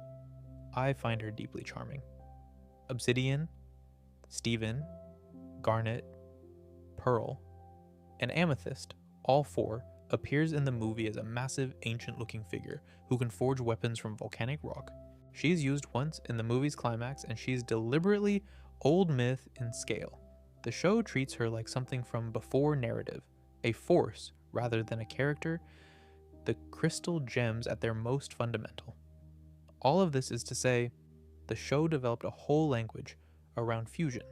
I find her deeply charming. Obsidian, Steven, Garnet, Pearl, and Amethyst, all four, appears in the movie as a massive, ancient-looking figure who can forge weapons from volcanic rock. She's used once in the movie's climax, and she's deliberately old myth in scale. The show treats her like something from before narrative, a force rather than a character, the crystal gems at their most fundamental. All of this is to say, the show developed a whole language around fusion,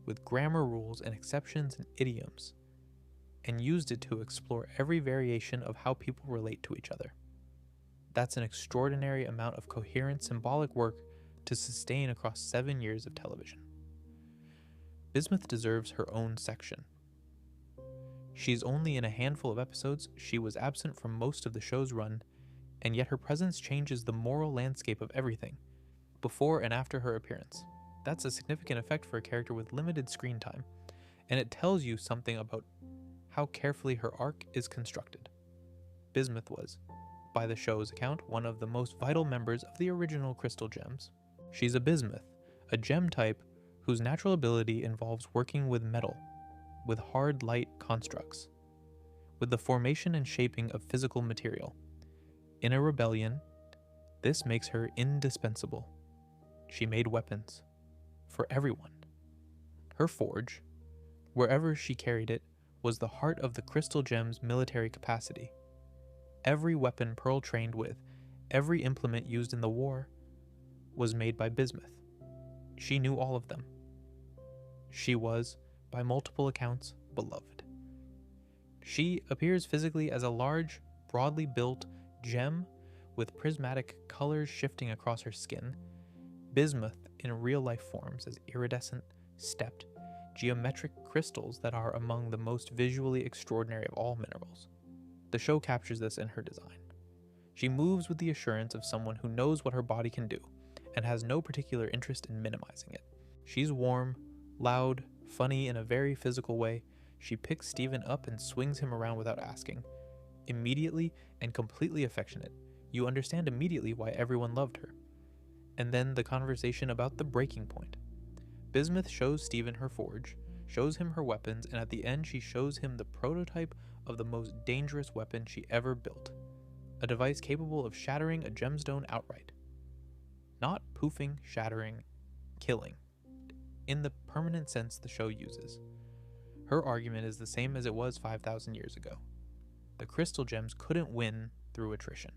with grammar rules and exceptions and idioms, and used it to explore every variation of how people relate to each other. That's an extraordinary amount of coherent symbolic work to sustain across 7 years of television. Bismouth deserves her own section. She's only in a handful of episodes, she was absent from most of the show's run, and yet her presence changes the moral landscape of everything, before and after her appearance. That's a significant effect for a character with limited screen time, and it tells you something about how carefully her arc is constructed. Bismouth was, by the show's account, one of the most vital members of the original crystal gems. She's a bismuth, a gem type whose natural ability involves working with metal, with hard light constructs, with the formation and shaping of physical material. In a rebellion, this makes her indispensable. She made weapons for everyone. Her forge, wherever she carried it, was the heart of the crystal gem's military capacity. Every weapon Pearl trained with, every implement used in the war, was made by Bismouth. She knew all of them. She was, by multiple accounts, beloved. She appears physically as a large, broadly built gem with prismatic colors shifting across her skin. Bismuth in real-life forms as iridescent, stepped, geometric crystals that are among the most visually extraordinary of all minerals. The show captures this in her design. She moves with the assurance of someone who knows what her body can do, and has no particular interest in minimizing it. She's warm, loud, funny in a very physical way. She picks Steven up and swings him around without asking. Immediately and completely affectionate, you understand immediately why everyone loved her. And then the conversation about the breaking point. Bismuth shows Steven her forge, shows him her weapons, and at the end she shows him the prototype of the most dangerous weapon she ever built. A device capable of shattering a gemstone outright. Not poofing, shattering, killing, in the permanent sense the show uses. Her argument is the same as it was 5,000 years ago. The crystal gems couldn't win through attrition.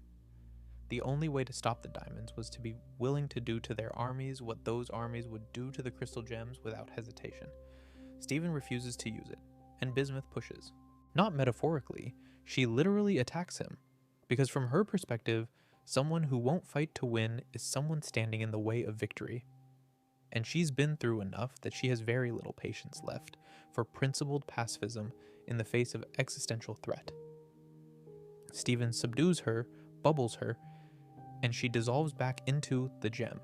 The only way to stop the diamonds was to be willing to do to their armies what those armies would do to the crystal gems without hesitation. Stephen refuses to use it, and Bismouth pushes. Not metaphorically, she literally attacks him, because from her perspective, someone who won't fight to win is someone standing in the way of victory. And she's been through enough that she has very little patience left for principled pacifism in the face of existential threat. Stephen subdues her, bubbles her, and she dissolves back into the gem.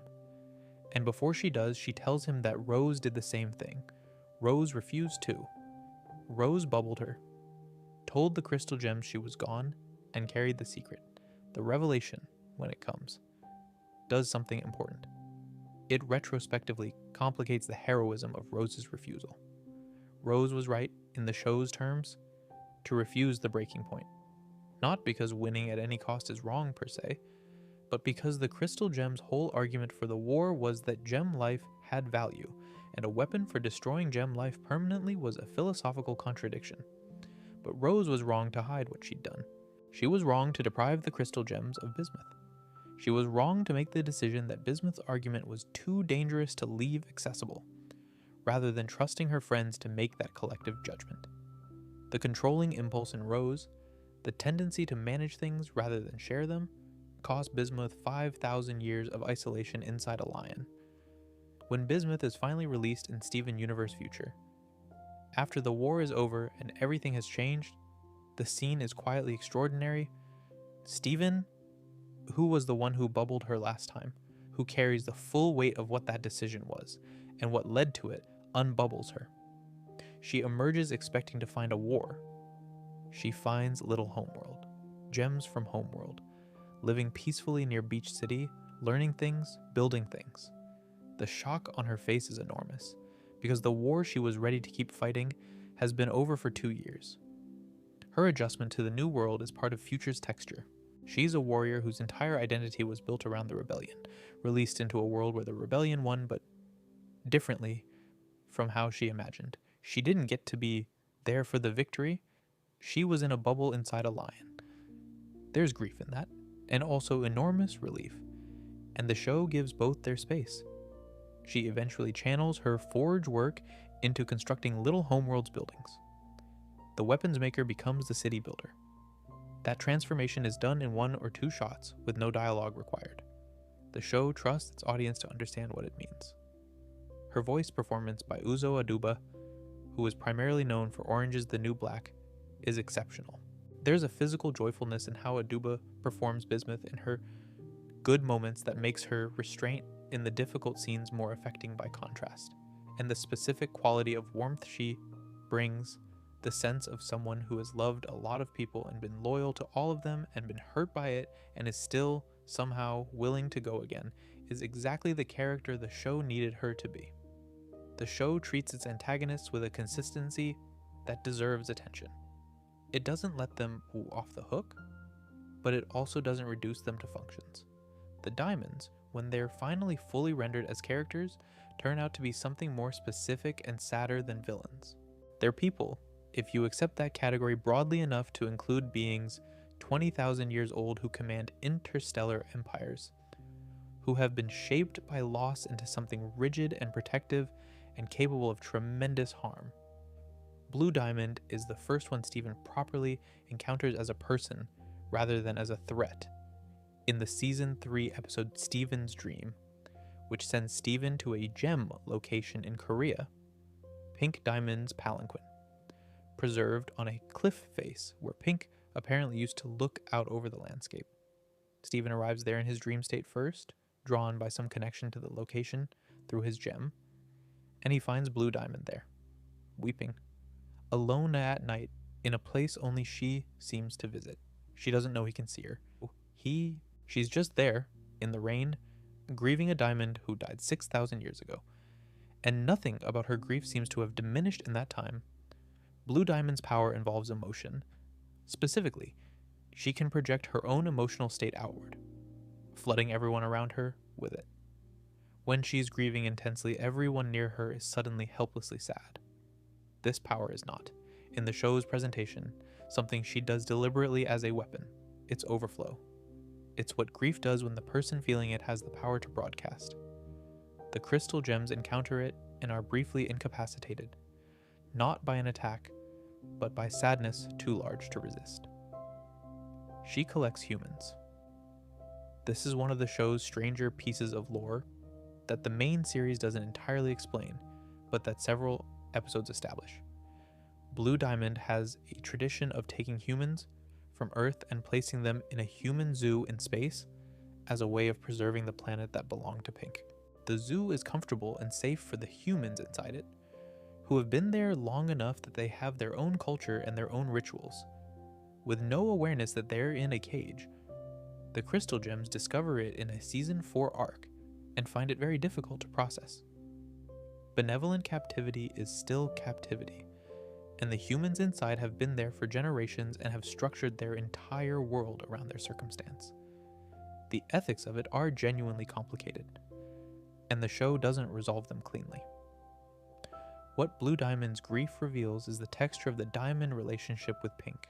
And before she does, she tells him that Rose did the same thing. Rose refused too. Rose bubbled her, told the crystal gem she was gone, and carried the secret. The revelation, when it comes, does something important. It retrospectively complicates the heroism of Rose's refusal. Rose was right, in the show's terms, to refuse the breaking point. Not because winning at any cost is wrong per se, but because the crystal gem's whole argument for the war was that gem life had value, and a weapon for destroying gem life permanently was a philosophical contradiction. But Rose was wrong to hide what she'd done. She was wrong to deprive the crystal gems of Bismuth. She was wrong to make the decision that Bismuth's argument was too dangerous to leave accessible, rather than trusting her friends to make that collective judgment. The controlling impulse in Rose, the tendency to manage things rather than share them, cost Bismuth 5,000 years of isolation inside a lion. When Bismuth is finally released in Steven Universe Future, after the war is over and everything has changed, the scene is quietly extraordinary. Steven, who was the one who bubbled her last time, who carries the full weight of what that decision was, and what led to it, unbubbles her. She emerges expecting to find a war. She finds little homeworld, gems from homeworld, living peacefully near Beach City, learning things, building things. The shock on her face is enormous, because the war she was ready to keep fighting has been over for 2 years. Her adjustment to the new world is part of Future's texture. She's a warrior whose entire identity was built around the rebellion, released into a world where the rebellion won, but differently from how she imagined. She didn't get to be there for the victory. She was in a bubble inside a lion. There's grief in that, and also enormous relief, and the show gives both their space. She eventually channels her forge work into constructing little homeworlds buildings. The weapons maker becomes the city builder. That transformation is done in 1 or 2 shots with no dialogue required. The show trusts its audience to understand what it means. Her voice performance by Uzo Aduba, who is primarily known for Orange is the New Black, is exceptional. There's a physical joyfulness in how Aduba performs Bismuth in her good moments that makes her restraint in the difficult scenes more affecting by contrast, and the specific quality of warmth she brings, the sense of someone who has loved a lot of people and been loyal to all of them and been hurt by it and is still somehow willing to go again, is exactly the character the show needed her to be. The show treats its antagonists with a consistency that deserves attention. It doesn't let them off the hook, but it also doesn't reduce them to functions. The diamonds, when they're finally fully rendered as characters, turn out to be something more specific and sadder than villains. They're people, if you accept that category broadly enough to include beings 20,000 years old who command interstellar empires, who have been shaped by loss into something rigid and protective and capable of tremendous harm. Blue Diamond is the first one Steven properly encounters as a person rather than as a threat in the Season 3 episode Steven's Dream, which sends Steven to a gem location in Korea, Pink Diamond's palanquin, preserved on a cliff face where Pink apparently used to look out over the landscape. Steven arrives there in his dream state first, drawn by some connection to the location through his gem, and he finds Blue Diamond there, weeping, alone at night in a place only she seems to visit. She doesn't know he can see her. She's just there, in the rain, grieving a diamond who died 6,000 years ago, and nothing about her grief seems to have diminished in that time. Blue Diamond's power involves emotion. Specifically, she can project her own emotional state outward, flooding everyone around her with it. When she's grieving intensely, everyone near her is suddenly helplessly sad. This power is not, in the show's presentation, something she does deliberately as a weapon. It's overflow. It's what grief does when the person feeling it has the power to broadcast. The crystal gems encounter it and are briefly incapacitated, not by an attack, but by sadness too large to resist. She collects humans. This is one of the show's stranger pieces of lore that the main series doesn't entirely explain, but that several episodes establish. Blue Diamond has a tradition of taking humans from Earth and placing them in a human zoo in space as a way of preserving the planet that belonged to Pink. The zoo is comfortable and safe for the humans inside it, who have been there long enough that they have their own culture and their own rituals. With no awareness that they're in a cage, the crystal gems discover it in a season 4 arc and find it very difficult to process. Benevolent captivity is still captivity, and the humans inside have been there for generations and have structured their entire world around their circumstance. The ethics of it are genuinely complicated, and the show doesn't resolve them cleanly. What Blue Diamond's grief reveals is the texture of the diamond relationship with Pink.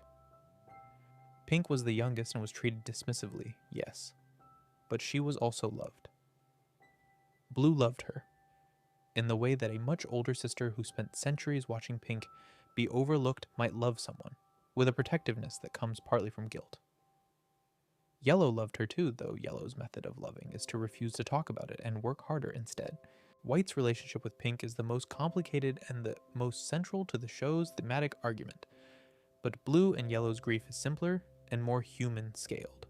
Pink was the youngest and was treated dismissively, yes, but she was also loved. Blue loved her, in the way that a much older sister who spent centuries watching Pink be overlooked might love someone, with a protectiveness that comes partly from guilt. Yellow loved her too, though Yellow's method of loving is to refuse to talk about it and work harder instead. White's relationship with Pink is the most complicated and the most central to the show's thematic argument, but Blue and Yellow's grief is simpler and more human-scaled.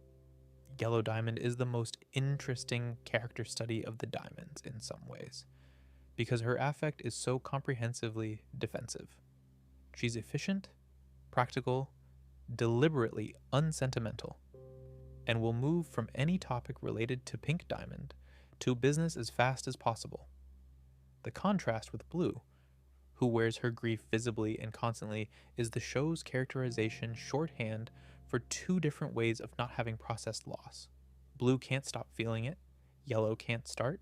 Yellow Diamond is the most interesting character study of the diamonds in some ways, because her affect is so comprehensively defensive. She's efficient, practical, deliberately unsentimental, and will move from any topic related to Pink Diamond to business as fast as possible. The contrast with Blue, who wears her grief visibly and constantly, is the show's characterization shorthand for two different ways of not having processed loss. Blue can't stop feeling it, Yellow can't start.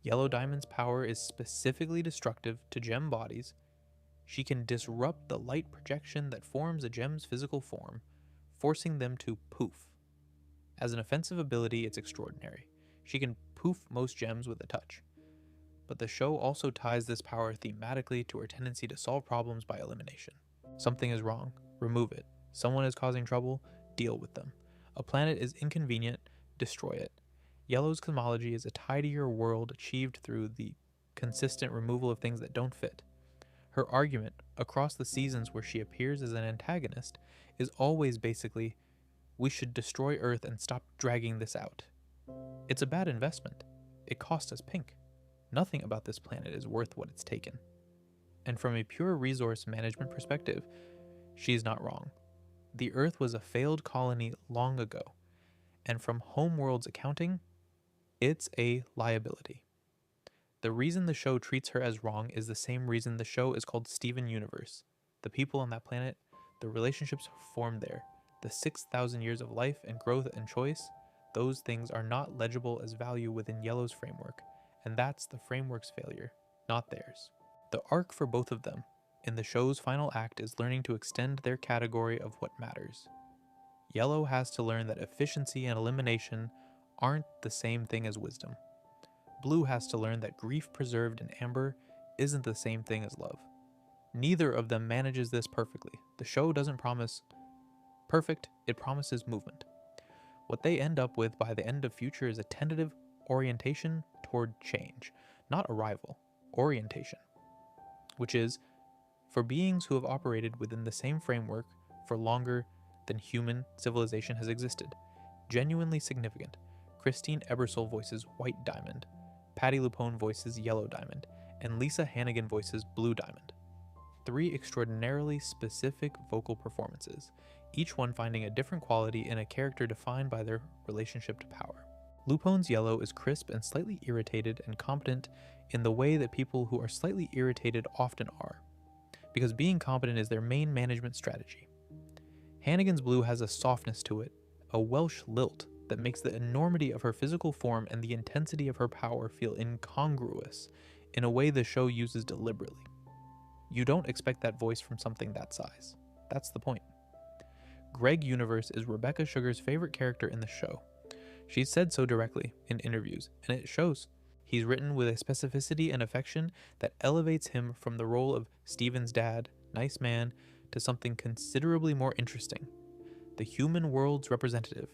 Yellow Diamond's power is specifically destructive to gem bodies. She can disrupt the light projection that forms a gem's physical form, forcing them to poof. As an offensive ability, it's extraordinary. She can poof most gems with a touch. But the show also ties this power thematically to her tendency to solve problems by elimination. Something is wrong, remove it. Someone is causing trouble, deal with them. A planet is inconvenient, destroy it. Yellow's cosmology is a tidier world achieved through the consistent removal of things that don't fit. Her argument, across the seasons where she appears as an antagonist, is always basically, we should destroy Earth and stop dragging this out. It's a bad investment. It cost us Pink. Nothing about this planet is worth what it's taken. And from a pure resource management perspective, she's not wrong. The Earth was a failed colony long ago, and from Homeworld's accounting, it's a liability. The reason the show treats her as wrong is the same reason the show is called Steven Universe. The people on that planet, the relationships formed there, the 6,000 years of life and growth and choice, those things are not legible as value within Yellow's framework, and that's the framework's failure, not theirs. The arc for both of them in the show's final act is learning to extend their category of what matters. Yellow has to learn that efficiency and elimination aren't the same thing as wisdom. Blue has to learn that grief preserved in amber isn't the same thing as love. Neither of them manages this perfectly. The show doesn't promise perfect, it promises movement. What they end up with by the end of Future is a tentative orientation toward change, not arrival, orientation, which is, for beings who have operated within the same framework for longer than human civilization has existed, genuinely significant. Christine Ebersole voices White Diamond, Patti LuPone voices Yellow Diamond, and Lisa Hannigan voices Blue Diamond. 3 extraordinarily specific vocal performances, each one finding a different quality in a character defined by their relationship to power. LuPone's Yellow is crisp and slightly irritated and competent in the way that people who are slightly irritated often are, because being competent is their main management strategy. Hannigan's Blue has a softness to it, a Welsh lilt that makes the enormity of her physical form and the intensity of her power feel incongruous in a way the show uses deliberately. You don't expect that voice from something that size. That's the point. Greg Universe is Rebecca Sugar's favorite character in the show. She's said so directly in interviews, and it shows. He's written with a specificity and affection that elevates him from the role of Steven's dad, nice man, to something considerably more interesting. The human world's representative.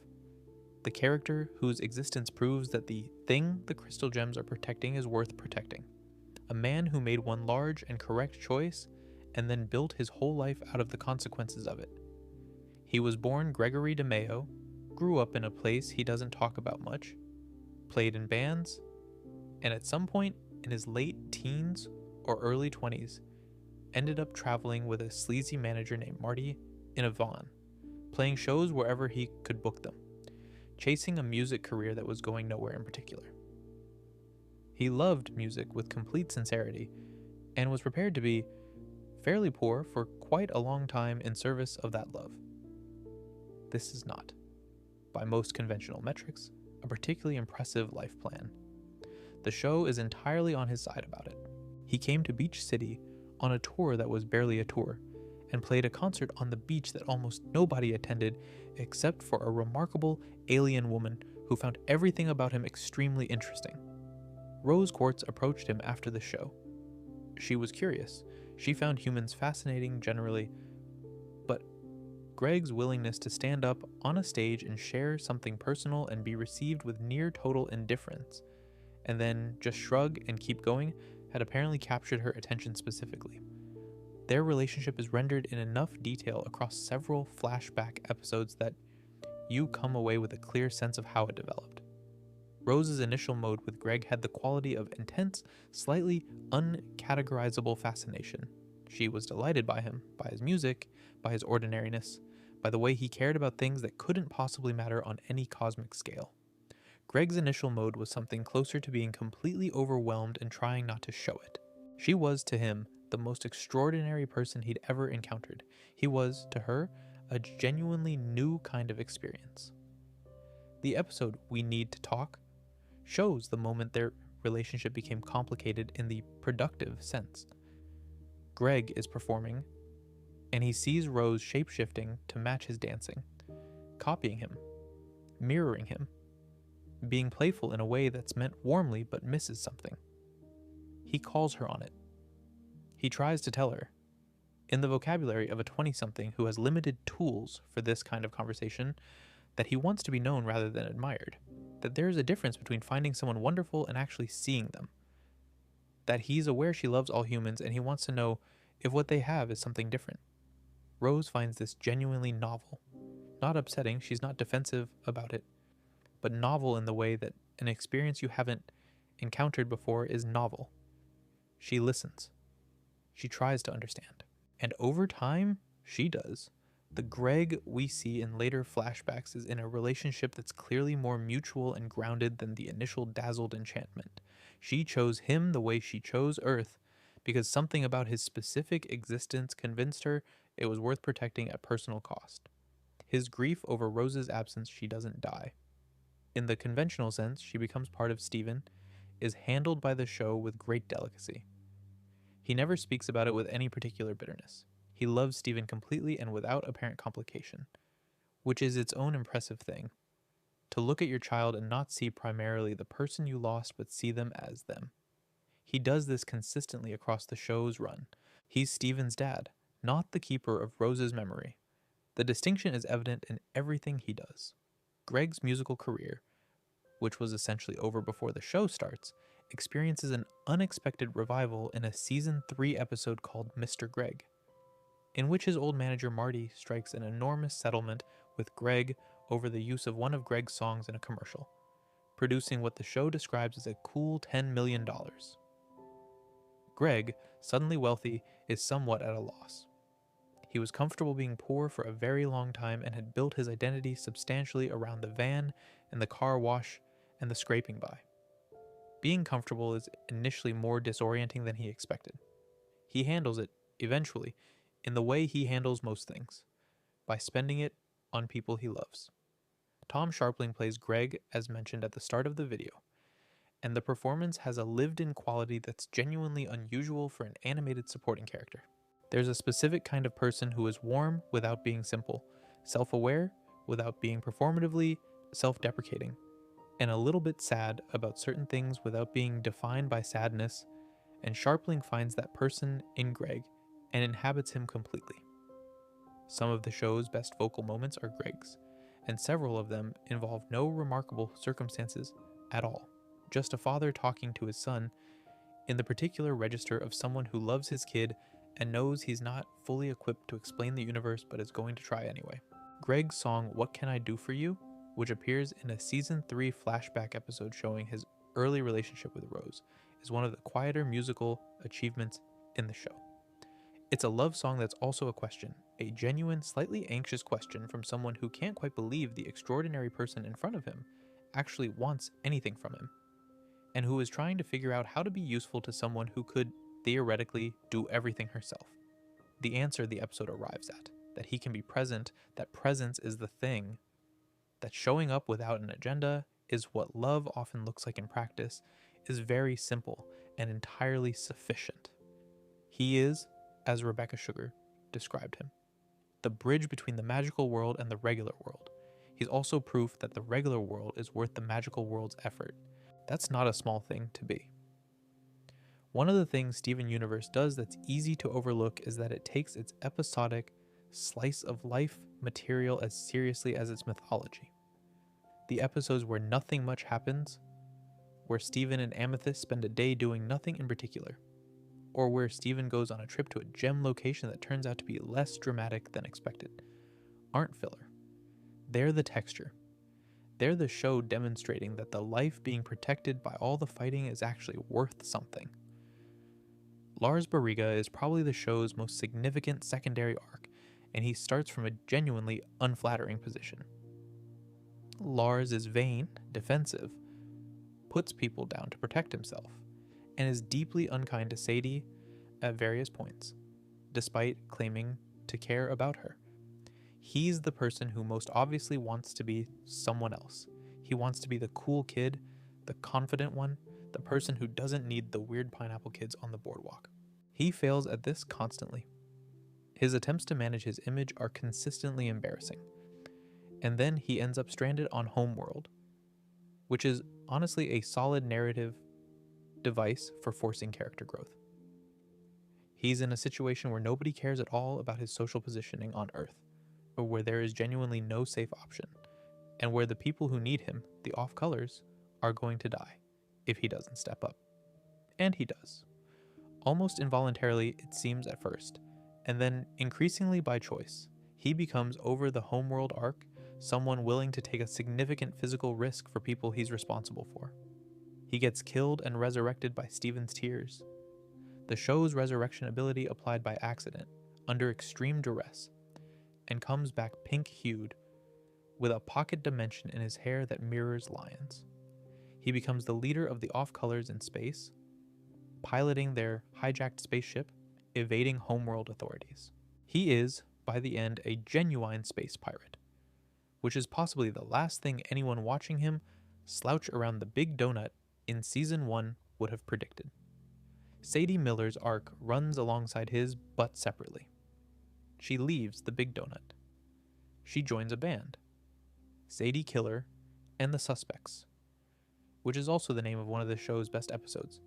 The character whose existence proves that the thing the crystal gems are protecting is worth protecting. A man who made one large and correct choice and then built his whole life out of the consequences of it. He was born Gregory DeMeo, grew up in a place he doesn't talk about much, played in bands, and at some point in his late teens or early 20s, ended up traveling with a sleazy manager named Marty in a van, playing shows wherever he could book them, chasing a music career that was going nowhere in particular. He loved music with complete sincerity and was prepared to be fairly poor for quite a long time in service of that love. This is not, by most conventional metrics, a particularly impressive life plan. The show is entirely on his side about it. He came to Beach City on a tour that was barely a tour, and played a concert on the beach that almost nobody attended except for a remarkable alien woman who found everything about him extremely interesting. Rose Quartz approached him after the show. She was curious. She found humans fascinating generally, but Greg's willingness to stand up on a stage and share something personal and be received with near total indifference, and then just shrug and keep going, had apparently captured her attention specifically. Their relationship is rendered in enough detail across several flashback episodes that you come away with a clear sense of how it developed. Rose's initial mode with Greg had the quality of intense, slightly uncategorizable fascination. She was delighted by him, by his music, by his ordinariness, by the way he cared about things that couldn't possibly matter on any cosmic scale. Greg's initial mode was something closer to being completely overwhelmed and trying not to show it. She was, to him, the most extraordinary person he'd ever encountered. He was, to her, a genuinely new kind of experience. The episode We Need to Talk shows the moment their relationship became complicated in the productive sense. Greg is performing, and he sees Rose shape-shifting to match his dancing, copying him, mirroring him, being playful in a way that's meant warmly but misses something. He calls her on it. He tries to tell her, in the vocabulary of a 20-something who has limited tools for this kind of conversation, that he wants to be known rather than admired, that there is a difference between finding someone wonderful and actually seeing them, that he's aware she loves all humans and he wants to know if what they have is something different. Rose finds this genuinely novel. Not upsetting, she's not defensive about it, but novel in the way that an experience you haven't encountered before is novel. She listens. She tries to understand. And over time, she does. The Greg we see in later flashbacks is in a relationship that's clearly more mutual and grounded than the initial dazzled enchantment. She chose him the way she chose Earth, because something about his specific existence convinced her it was worth protecting at personal cost. His grief over Rose's absence, she doesn't die. In the conventional sense, she becomes part of Steven, is handled by the show with great delicacy. He never speaks about it with any particular bitterness. He loves Steven completely and without apparent complication, which is its own impressive thing. To look at your child and not see primarily the person you lost, but see them as them. He does this consistently across the show's run. He's Steven's dad, not the keeper of Rose's memory. The distinction is evident in everything he does. Greg's musical career, which was essentially over before the show starts, experiences an unexpected revival in a season 3 episode called Mr. Greg, in which his old manager Marty strikes an enormous settlement with Greg over the use of one of Greg's songs in a commercial, producing what the show describes as a cool $10 million. Greg, suddenly wealthy, is somewhat at a loss. He was comfortable being poor for a very long time and had built his identity substantially around the van and the car wash and the scraping by. Being comfortable is initially more disorienting than he expected. He handles it, eventually, in the way he handles most things, by spending it on people he loves. Tom Sharpling plays Greg, as mentioned at the start of the video, and the performance has a lived-in quality that's genuinely unusual for an animated supporting character. There's a specific kind of person who is warm without being simple, self-aware without being performatively self-deprecating, and a little bit sad about certain things without being defined by sadness, and Sharpling finds that person in Greg and inhabits him completely. Some of the show's best vocal moments are Greg's, and several of them involve no remarkable circumstances at all, just a father talking to his son in the particular register of someone who loves his kid and knows he's not fully equipped to explain the universe but is going to try anyway. Greg's song What Can I Do For You, which appears in a season 3 flashback episode showing his early relationship with Rose, is one of the quieter musical achievements in the show. It's a love song that's also a question, a genuine, slightly anxious question from someone who can't quite believe the extraordinary person in front of him actually wants anything from him, and who is trying to figure out how to be useful to someone who could, theoretically, do everything herself. The answer the episode arrives at, that he can be present, that presence is the thing, that showing up without an agenda is what love often looks like in practice, is very simple and entirely sufficient. He is, as Rebecca Sugar described him, the bridge between the magical world and the regular world. He's also proof that the regular world is worth the magical world's effort. That's not a small thing to be. One of the things Steven Universe does that's easy to overlook is that it takes its episodic, slice of life material as seriously as its mythology. The episodes where nothing much happens, where Steven and Amethyst spend a day doing nothing in particular, or where Steven goes on a trip to a gem location that turns out to be less dramatic than expected, aren't filler. They're the texture. They're the show demonstrating that the life being protected by all the fighting is actually worth something. Lars Barriga is probably the show's most significant secondary arc, and he starts from a genuinely unflattering position. Lars is vain, defensive, puts people down to protect himself, and is deeply unkind to Sadie at various points, despite claiming to care about her. He's the person who most obviously wants to be someone else. He wants to be the cool kid, the confident one, the person who doesn't need the weird pineapple kids on the boardwalk. He fails at this constantly. His attempts to manage his image are consistently embarrassing. And then he ends up stranded on Homeworld, which is honestly a solid narrative device for forcing character growth. He's in a situation where nobody cares at all about his social positioning on Earth, or where there is genuinely no safe option, and where the people who need him, the off-colors, are going to die if he doesn't step up. And he does. Almost involuntarily, it seems at first, and then increasingly by choice. He becomes, over the Homeworld arc, someone willing to take a significant physical risk for people he's responsible for. He gets killed and resurrected by Steven's tears. The show's resurrection ability applied by accident, under extreme duress, and comes back pink-hued, with a pocket dimension in his hair that mirrors lions. He becomes the leader of the off-colors in space, piloting their hijacked spaceship, evading Homeworld authorities. He is, by the end, a genuine space pirate, which is possibly the last thing anyone watching him slouch around the Big Donut in Season 1 would have predicted. Sadie Miller's arc runs alongside his, but separately. She leaves the Big Donut. She joins a band, Sadie Killer and the Suspects, which is also the name of one of the show's best episodes.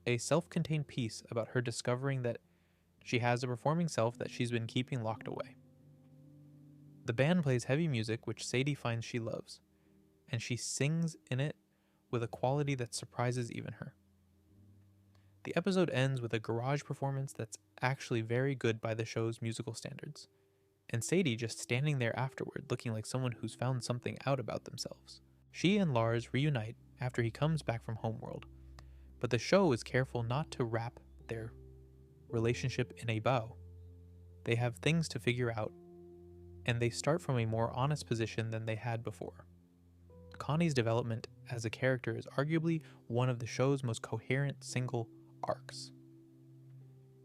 A self-contained piece about her discovering that she has a performing self that she's been keeping locked away. The band plays heavy music which Sadie finds she loves, and she sings in it with a quality that surprises even her. The episode ends with a garage performance that's actually very good by the show's musical standards, and Sadie just standing there afterward looking like someone who's found something out about themselves. She and Lars reunite after he comes back from Homeworld, but the show is careful not to wrap their relationship in a bow. They have things to figure out, and they start from a more honest position than they had before. Connie's development as a character is arguably one of the show's most coherent single arcs.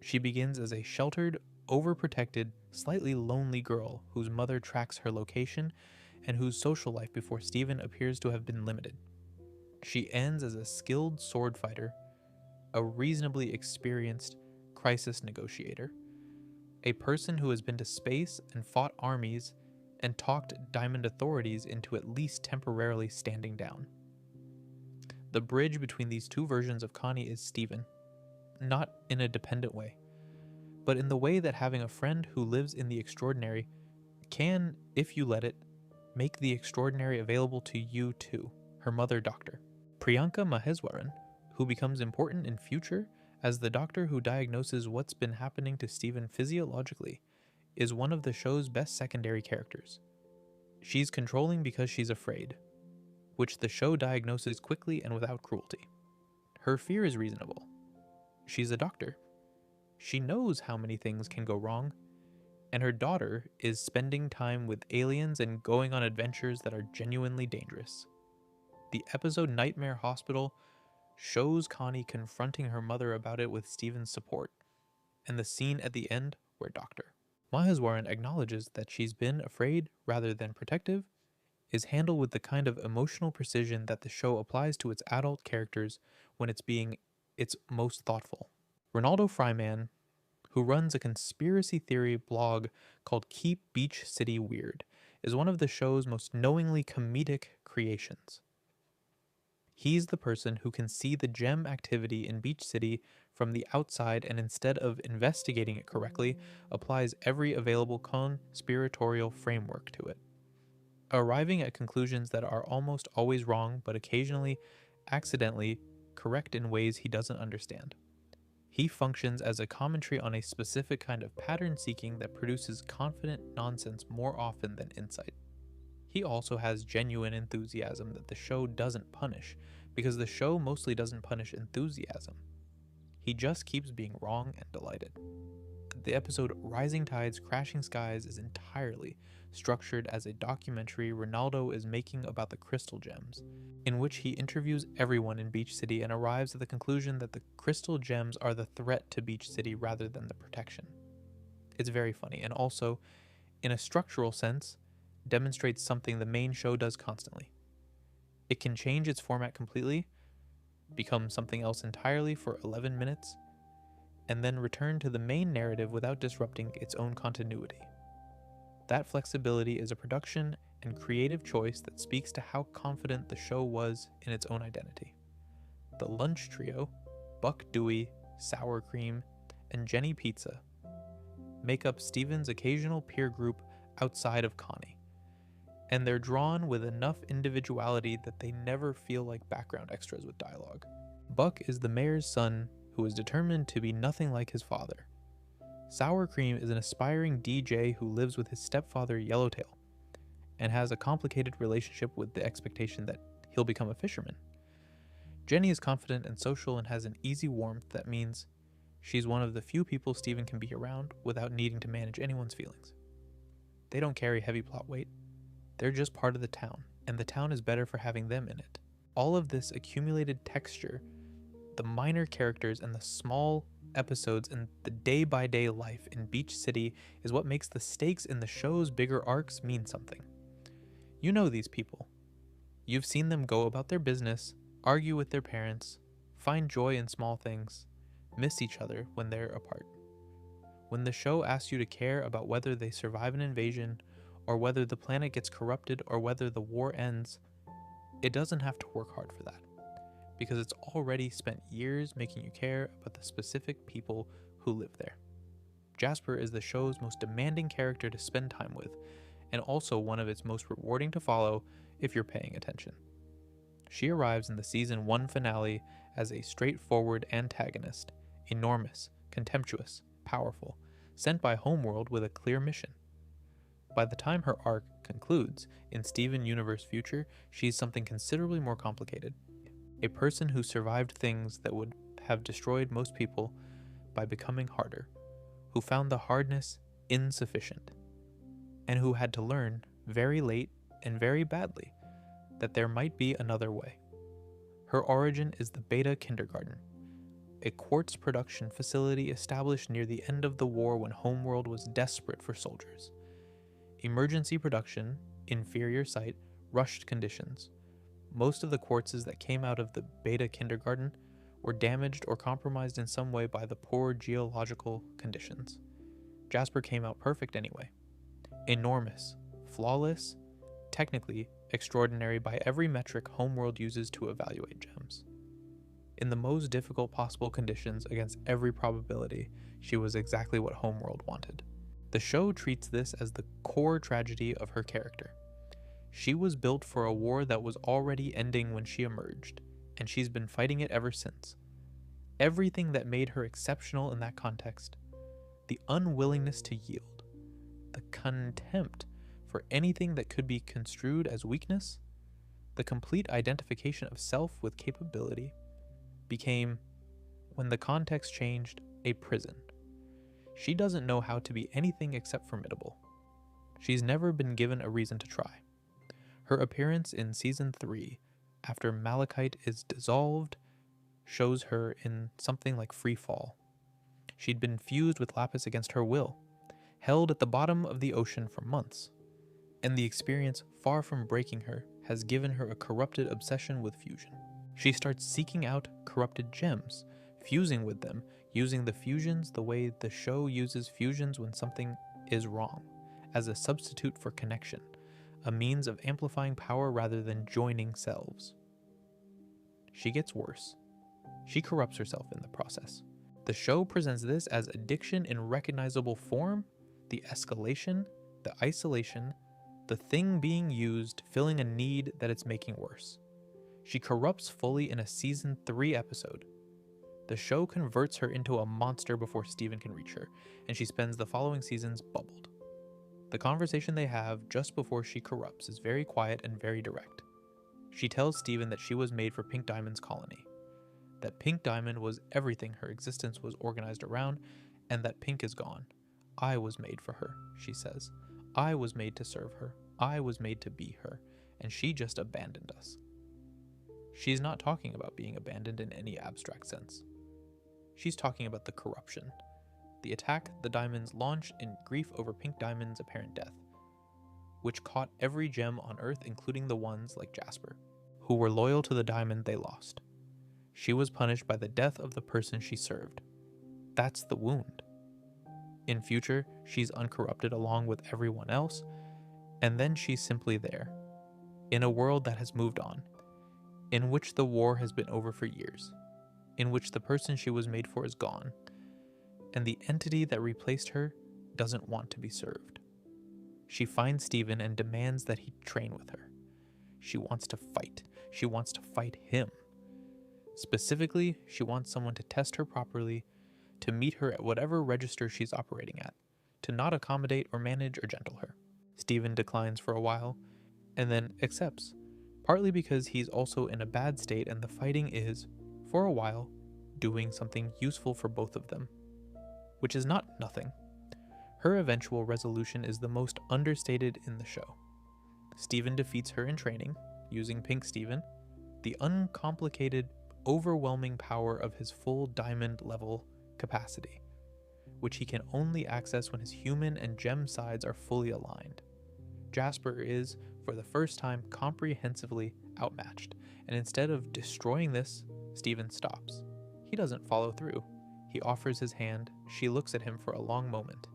She begins as a sheltered, overprotected, slightly lonely girl whose mother tracks her location and whose social life before Steven appears to have been limited. She ends as a skilled sword fighter, a reasonably experienced crisis negotiator, a person who has been to space and fought armies and talked Diamond authorities into at least temporarily standing down. The bridge between these two versions of Connie is Steven, not in a dependent way, but in the way that having a friend who lives in the extraordinary can, if you let it, make the extraordinary available to you too, her mother doctor. Priyanka Maheswaran, who becomes important in future as the doctor who diagnoses what's been happening to Steven physiologically, is one of the show's best secondary characters. She's controlling because she's afraid, which the show diagnoses quickly and without cruelty. Her fear is reasonable. She's a doctor. She knows how many things can go wrong, and her daughter is spending time with aliens and going on adventures that are genuinely dangerous. The episode Nightmare Hospital shows Connie confronting her mother about it with Steven's support, and the scene at the end where Dr. Maheswaran acknowledges that she's been afraid rather than protective is handled with the kind of emotional precision that the show applies to its adult characters when it's being its most thoughtful. Ronaldo Fryman, who runs a conspiracy theory blog called Keep Beach City Weird, is one of the show's most knowingly comedic creations. He's the person who can see the gem activity in Beach City from the outside and instead of investigating it correctly, applies every available conspiratorial framework to it, arriving at conclusions that are almost always wrong but occasionally, accidentally, correct in ways he doesn't understand. He functions as a commentary on a specific kind of pattern seeking that produces confident nonsense more often than insight. He also has genuine enthusiasm that the show doesn't punish, because the show mostly doesn't punish enthusiasm. He just keeps being wrong and delighted. The episode Rising Tides, Crashing Skies is entirely structured as a documentary Ronaldo is making about the crystal gems, in which he interviews everyone in Beach City and arrives at the conclusion that the crystal gems are the threat to Beach City rather than the protection. It's very funny, and also, in a structural sense, demonstrates something the main show does constantly. It can change its format completely, become something else entirely for 11 minutes, and then return to the main narrative without disrupting its own continuity. That flexibility is a production and creative choice that speaks to how confident the show was in its own identity. The lunch trio, Buck Dewey, Sour Cream, and Jenny Pizza, make up Steven's occasional peer group outside of Connie, and they're drawn with enough individuality that they never feel like background extras with dialogue. Buck is the mayor's son who is determined to be nothing like his father. Sour Cream is an aspiring DJ who lives with his stepfather Yellowtail, and has a complicated relationship with the expectation that he'll become a fisherman. Jenny is confident and social and has an easy warmth that means she's one of the few people Steven can be around without needing to manage anyone's feelings. They don't carry heavy plot weight. They're just part of the town, and the town is better for having them in it. All of this accumulated texture, the minor characters and the small episodes and the day-by-day life in Beach City is what makes the stakes in the show's bigger arcs mean something. You know these people. You've seen them go about their business, argue with their parents, find joy in small things, miss each other when they're apart. When the show asks you to care about whether they survive an invasion, or whether the planet gets corrupted, or whether the war ends, it doesn't have to work hard for that, because it's already spent years making you care about the specific people who live there. Jasper is the show's most demanding character to spend time with, and also one of its most rewarding to follow if you're paying attention. She arrives in the season 1 finale as a straightforward antagonist, enormous, contemptuous, powerful, sent by Homeworld with a clear mission. By the time her arc concludes in Steven Universe Future, she's something considerably more complicated. A person who survived things that would have destroyed most people by becoming harder, who found the hardness insufficient, and who had to learn very late and very badly that there might be another way. Her origin is the Beta Kindergarten, a quartz production facility established near the end of the war when Homeworld was desperate for soldiers. Emergency production, inferior site, rushed conditions. Most of the quartzes that came out of the Beta Kindergarten were damaged or compromised in some way by the poor geological conditions. Jasper came out perfect anyway. Enormous, flawless, technically extraordinary by every metric Homeworld uses to evaluate gems. In the most difficult possible conditions against every probability, she was exactly what Homeworld wanted. The show treats this as the core tragedy of her character. She was built for a war that was already ending when she emerged, and she's been fighting it ever since. Everything that made her exceptional in that context, the unwillingness to yield, the contempt for anything that could be construed as weakness, the complete identification of self with capability, became, when the context changed, a prison. She doesn't know how to be anything except formidable. She's never been given a reason to try. Her appearance in Season 3, after Malachite is dissolved, shows her in something like free fall. She'd been fused with Lapis against her will, held at the bottom of the ocean for months, and the experience, far from breaking her, has given her a corrupted obsession with fusion. She starts seeking out corrupted gems, fusing with them, using the fusions the way the show uses fusions when something is wrong, as a substitute for connection, a means of amplifying power rather than joining selves. She gets worse. She corrupts herself in the process. The show presents this as addiction in recognizable form, the escalation, the isolation, the thing being used filling a need that it's making worse. She corrupts fully in a Season 3 episode. The show converts her into a monster before Steven can reach her, and she spends the following seasons bubbled. The conversation they have just before she corrupts is very quiet and very direct. She tells Steven that she was made for Pink Diamond's colony, that Pink Diamond was everything her existence was organized around, and that Pink is gone. I was made for her, she says. I was made to serve her. I was made to be her, and she just abandoned us. She's not talking about being abandoned in any abstract sense. She's talking about the corruption, the attack the diamonds launched in grief over Pink Diamond's apparent death, which caught every gem on Earth, including the ones like Jasper, who were loyal to the diamond they lost. She was punished by the death of the person she served. That's the wound. In future, she's uncorrupted along with everyone else, and then she's simply there, in a world that has moved on, in which the war has been over for years, in which the person she was made for is gone, and the entity that replaced her doesn't want to be served. She finds Steven and demands that he train with her. She wants to fight. She wants to fight him. Specifically, she wants someone to test her properly, to meet her at whatever register she's operating at, to not accommodate or manage or gentle her. Steven declines for a while, and then accepts, partly because he's also in a bad state and the fighting is, for a while, doing something useful for both of them. Which is not nothing. Her eventual resolution is the most understated in the show. Steven defeats her in training, using Pink Steven, the uncomplicated, overwhelming power of his full diamond level capacity, which he can only access when his human and gem sides are fully aligned. Jasper is, for the first time, comprehensively outmatched, and instead of destroying this, Steven stops. He doesn't follow through. He offers his hand. She looks at him for a long moment.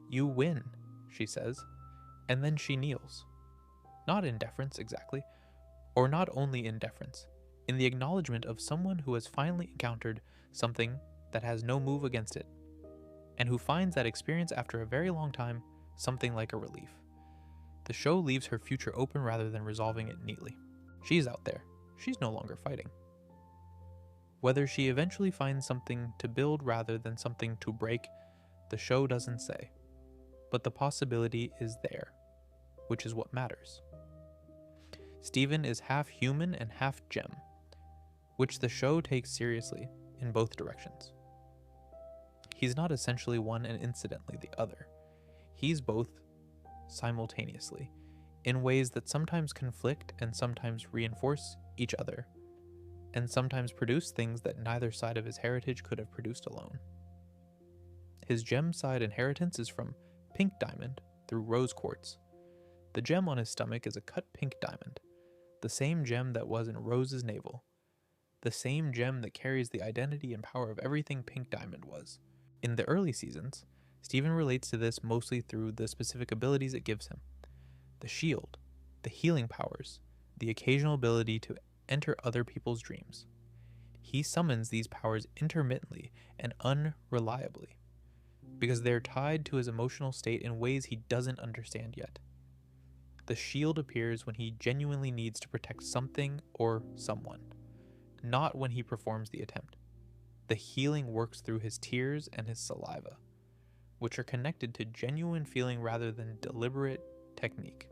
"You win," she says, and then she kneels. Not in deference, exactly, or not only in deference, in the acknowledgement of someone who has finally encountered something that has no move against it, and who finds that experience after a very long time something like a relief. The show leaves her future open rather than resolving it neatly. She's out there. She's no longer fighting. Whether she eventually finds something to build rather than something to break, the show doesn't say. But the possibility is there, which is what matters. Steven is half human and half gem, which the show takes seriously in both directions. He's not essentially one and incidentally the other. He's both simultaneously, in ways that sometimes conflict and sometimes reinforce each other, and sometimes produce things that neither side of his heritage could have produced alone. His gem side inheritance is from Pink Diamond through Rose Quartz. The gem on his stomach is a cut pink diamond, the same gem that was in Rose's navel, the same gem that carries the identity and power of everything Pink Diamond was. In the early seasons, Steven relates to this mostly through the specific abilities it gives him. the shield, the healing powers, the occasional ability to enter other people's dreams. He summons these powers intermittently and unreliably, because they're tied to his emotional state in ways he doesn't understand yet. The shield appears when he genuinely needs to protect something or someone, not when he performs the attempt. The healing works through his tears and his saliva, which are connected to genuine feeling rather than deliberate technique.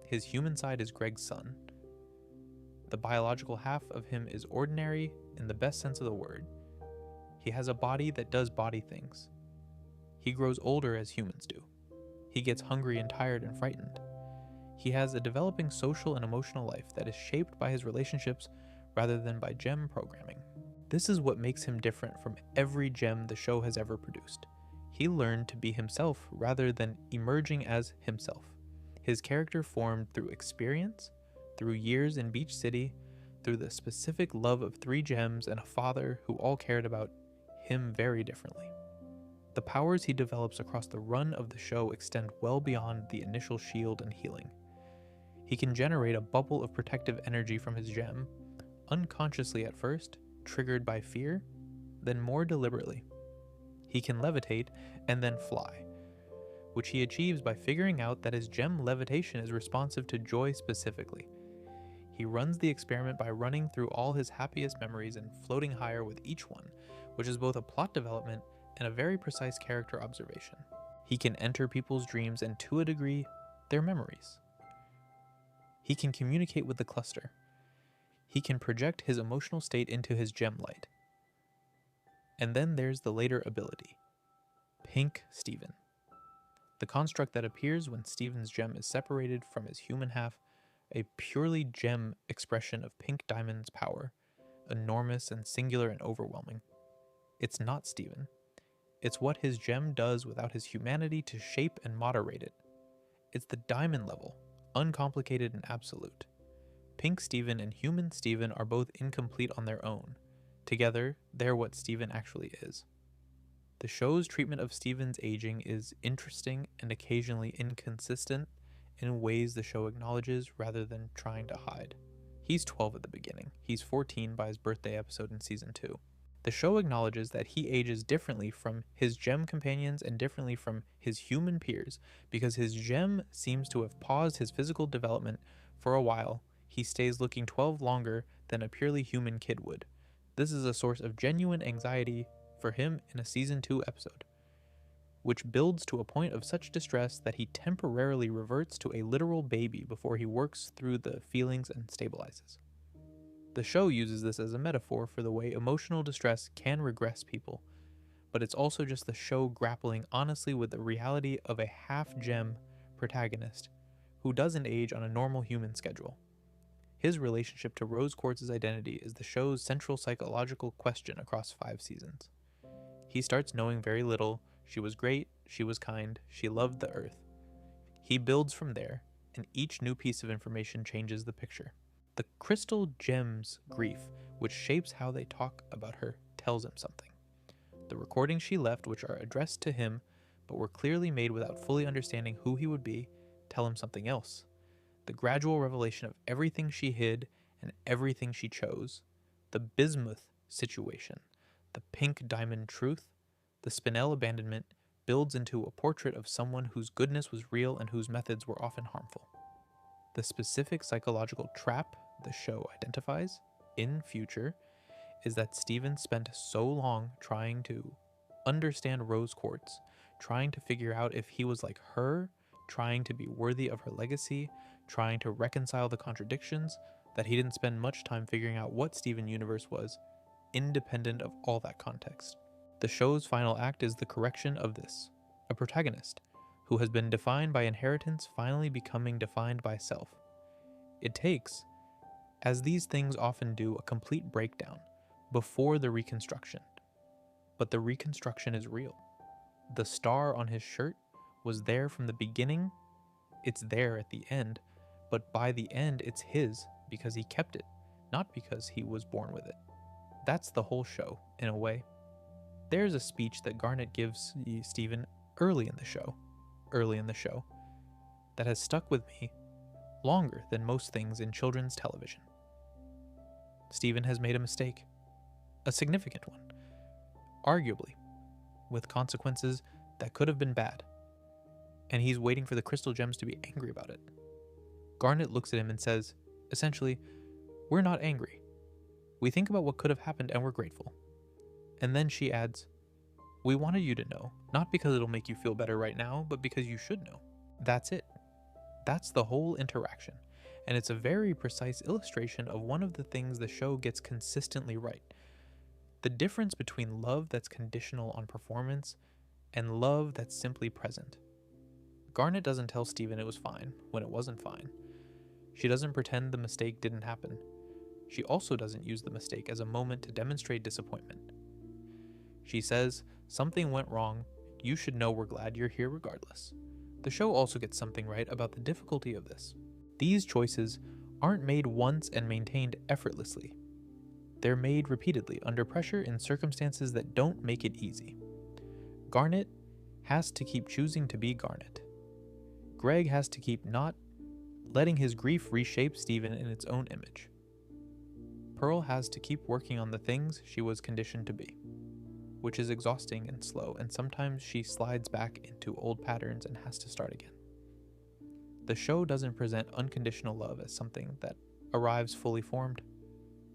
His human side is Greg's son. The biological half of him is ordinary in the best sense of the word. He has a body that does body things. He grows older as humans do. He gets hungry and tired and frightened. He has a developing social and emotional life that is shaped by his relationships rather than by gem programming. This is what makes him different from every gem the show has ever produced. He learned to be himself rather than emerging as himself. His character formed through experience, through years in Beach City, through the specific love of 3 gems and a father who all cared about him very differently. The powers he develops across the run of the show extend well beyond the initial shield and healing. He can generate a bubble of protective energy from his gem, unconsciously at first, triggered by fear, then more deliberately. He can levitate and then fly, which he achieves by figuring out that his gem levitation is responsive to joy specifically. He runs the experiment by running through all his happiest memories and floating higher with each one, which is both a plot development and a very precise character observation. He can enter people's dreams and, to a degree, their memories. He can communicate with the cluster. He can project his emotional state into his gem light. And then there's the later ability, Pink Steven. The construct that appears when Steven's gem is separated from his human half, a purely gem expression of Pink Diamond's power, enormous and singular and overwhelming. It's not Steven. It's what his gem does without his humanity to shape and moderate it. It's the diamond level, uncomplicated and absolute. Pink Steven and Human Steven are both incomplete on their own. Together, they're what Steven actually is. The show's treatment of Steven's aging is interesting and occasionally inconsistent in ways the show acknowledges rather than trying to hide. He's 12 at the beginning. He's 14 by his birthday episode in season 2. The show acknowledges that he ages differently from his gem companions and differently from his human peers because his gem seems to have paused his physical development for a while. He stays looking 12 longer than a purely human kid would. This is a source of genuine anxiety for him in a season 2 episode, which builds to a point of such distress that he temporarily reverts to a literal baby before he works through the feelings and stabilizes. The show uses this as a metaphor for the way emotional distress can regress people, but it's also just the show grappling honestly with the reality of a half-gem protagonist who doesn't age on a normal human schedule. His relationship to Rose Quartz's identity is the show's central psychological question across 5 seasons. He starts knowing very little. She was great, she was kind, she loved the earth. He builds from there, and each new piece of information changes the picture. The crystal gem's grief, which shapes how they talk about her, tells him something. The recordings she left, which are addressed to him, but were clearly made without fully understanding who he would be, tell him something else. The gradual revelation of everything she hid and everything she chose. The Bismouth situation, the Pink Diamond truth, the Spinel abandonment builds into a portrait of someone whose goodness was real and whose methods were often harmful. The specific psychological trap the show identifies, in future, is that Steven spent so long trying to understand Rose Quartz, trying to figure out if he was like her, trying to be worthy of her legacy, trying to reconcile the contradictions, that he didn't spend much time figuring out what Steven Universe was, independent of all that context. The show's final act is the correction of this. A protagonist, who has been defined by inheritance, finally becoming defined by self. It takes, as these things often do, a complete breakdown before the reconstruction. But the reconstruction is real. The star on his shirt was there from the beginning, it's there at the end, but by the end it's his because he kept it, not because he was born with it. That's the whole show, in a way. There's a speech that Garnet gives Steven early in the show, that has stuck with me longer than most things in children's television. Stephen has made a mistake, a significant one, arguably, with consequences that could have been bad, and he's waiting for the crystal gems to be angry about it. Garnet looks at him and says, essentially, we're not angry. We think about what could have happened and we're grateful. And then she adds, we wanted you to know, not because it'll make you feel better right now, but because you should know. That's it. That's the whole interaction. And it's a very precise illustration of one of the things the show gets consistently right. The difference between love that's conditional on performance and love that's simply present. Garnet doesn't tell Stephen it was fine when it wasn't fine. She doesn't pretend the mistake didn't happen. She also doesn't use the mistake as a moment to demonstrate disappointment. She says, something went wrong, you should know we're glad you're here regardless. The show also gets something right about the difficulty of this. These choices aren't made once and maintained effortlessly. They're made repeatedly under pressure in circumstances that don't make it easy. Garnet has to keep choosing to be Garnet. Greg has to keep not letting his grief reshape Stephen in its own image. Pearl has to keep working on the things she was conditioned to be, which is exhausting and slow, and sometimes she slides back into old patterns and has to start again. The show doesn't present unconditional love as something that arrives fully formed.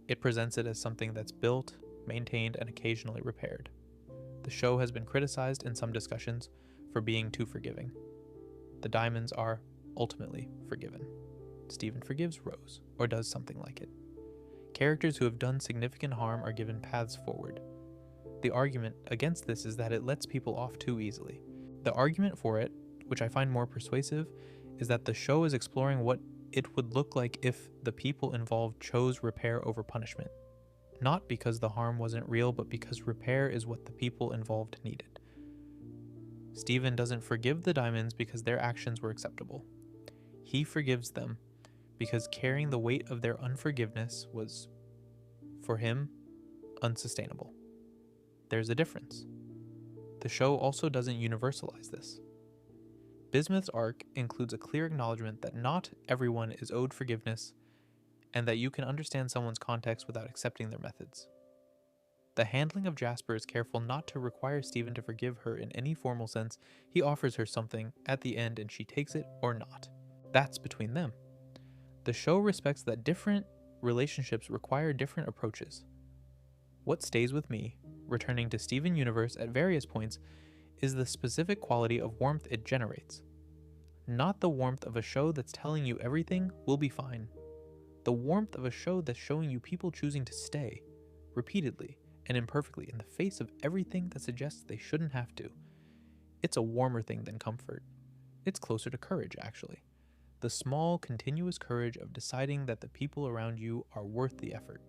It presents it as something that's built, maintained, and occasionally repaired. The show has been criticized in some discussions for being too forgiving. The diamonds are ultimately forgiven. Stephen forgives Rose, or does something like it. Characters who have done significant harm are given paths forward. The argument against this is that it lets people off too easily. The argument for it, which I find more persuasive, is that the show is exploring what it would look like if the people involved chose repair over punishment. Not because the harm wasn't real, but because repair is what the people involved needed. Stephen doesn't forgive the diamonds because their actions were acceptable. He forgives them because carrying the weight of their unforgiveness was, for him, unsustainable. There's a difference. The show also doesn't universalize this. Bismouth's arc includes a clear acknowledgement that not everyone is owed forgiveness and that you can understand someone's context without accepting their methods. The handling of Jasper is careful not to require Stephen to forgive her in any formal sense. He offers her something at the end and she takes it or not. That's between them. The show respects that different relationships require different approaches. What stays with me, returning to Steven Universe at various points, is the specific quality of warmth it generates. Not the warmth of a show that's telling you everything will be fine. The warmth of a show that's showing you people choosing to stay, repeatedly and imperfectly, in the face of everything that suggests they shouldn't have to. It's a warmer thing than comfort. It's closer to courage, actually. The small, continuous courage of deciding that the people around you are worth the effort.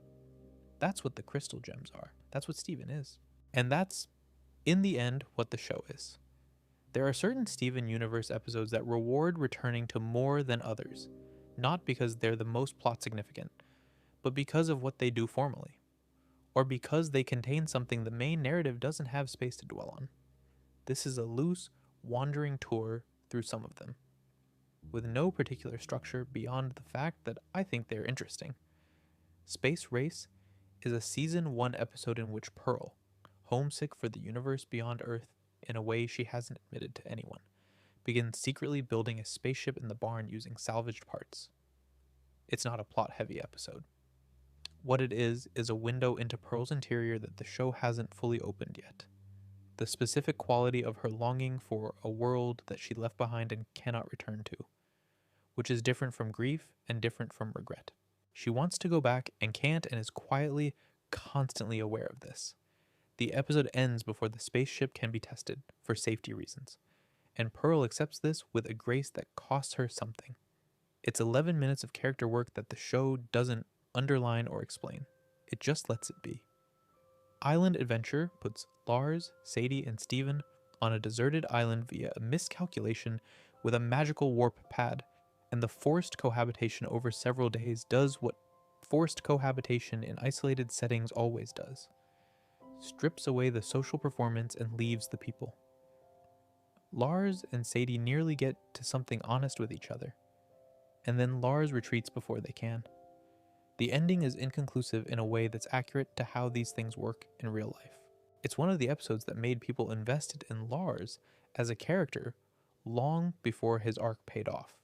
That's what the crystal gems are. That's what Stephen is. And that's, in the end, what the show is. There are certain Steven Universe episodes that reward returning to more than others, not because they're the most plot significant, but because of what they do formally, or because they contain something the main narrative doesn't have space to dwell on. This is a loose, wandering tour through some of them, with no particular structure beyond the fact that I think they're interesting. Space Race is a season 1 episode in which Pearl, homesick for the universe beyond Earth in a way she hasn't admitted to anyone, begins secretly building a spaceship in the barn using salvaged parts. It's not a plot-heavy episode. What it is a window into Pearl's interior that the show hasn't fully opened yet. The specific quality of her longing for a world that she left behind and cannot return to, which is different from grief and different from regret. She wants to go back and can't, and is quietly, constantly aware of this. The episode ends before the spaceship can be tested, for safety reasons, and Pearl accepts this with a grace that costs her something. It's 11 minutes of character work that the show doesn't underline or explain. It just lets it be. Island Adventure puts Lars, Sadie, and Steven on a deserted island via a miscalculation with a magical warp pad, and the forced cohabitation over several days does what forced cohabitation in isolated settings always does. Strips away the social performance and leaves the people. Lars and Sadie nearly get to something honest with each other, and then Lars retreats before they can. The ending is inconclusive in a way that's accurate to how these things work in real life. It's one of the episodes that made people invested in Lars as a character long before his arc paid off.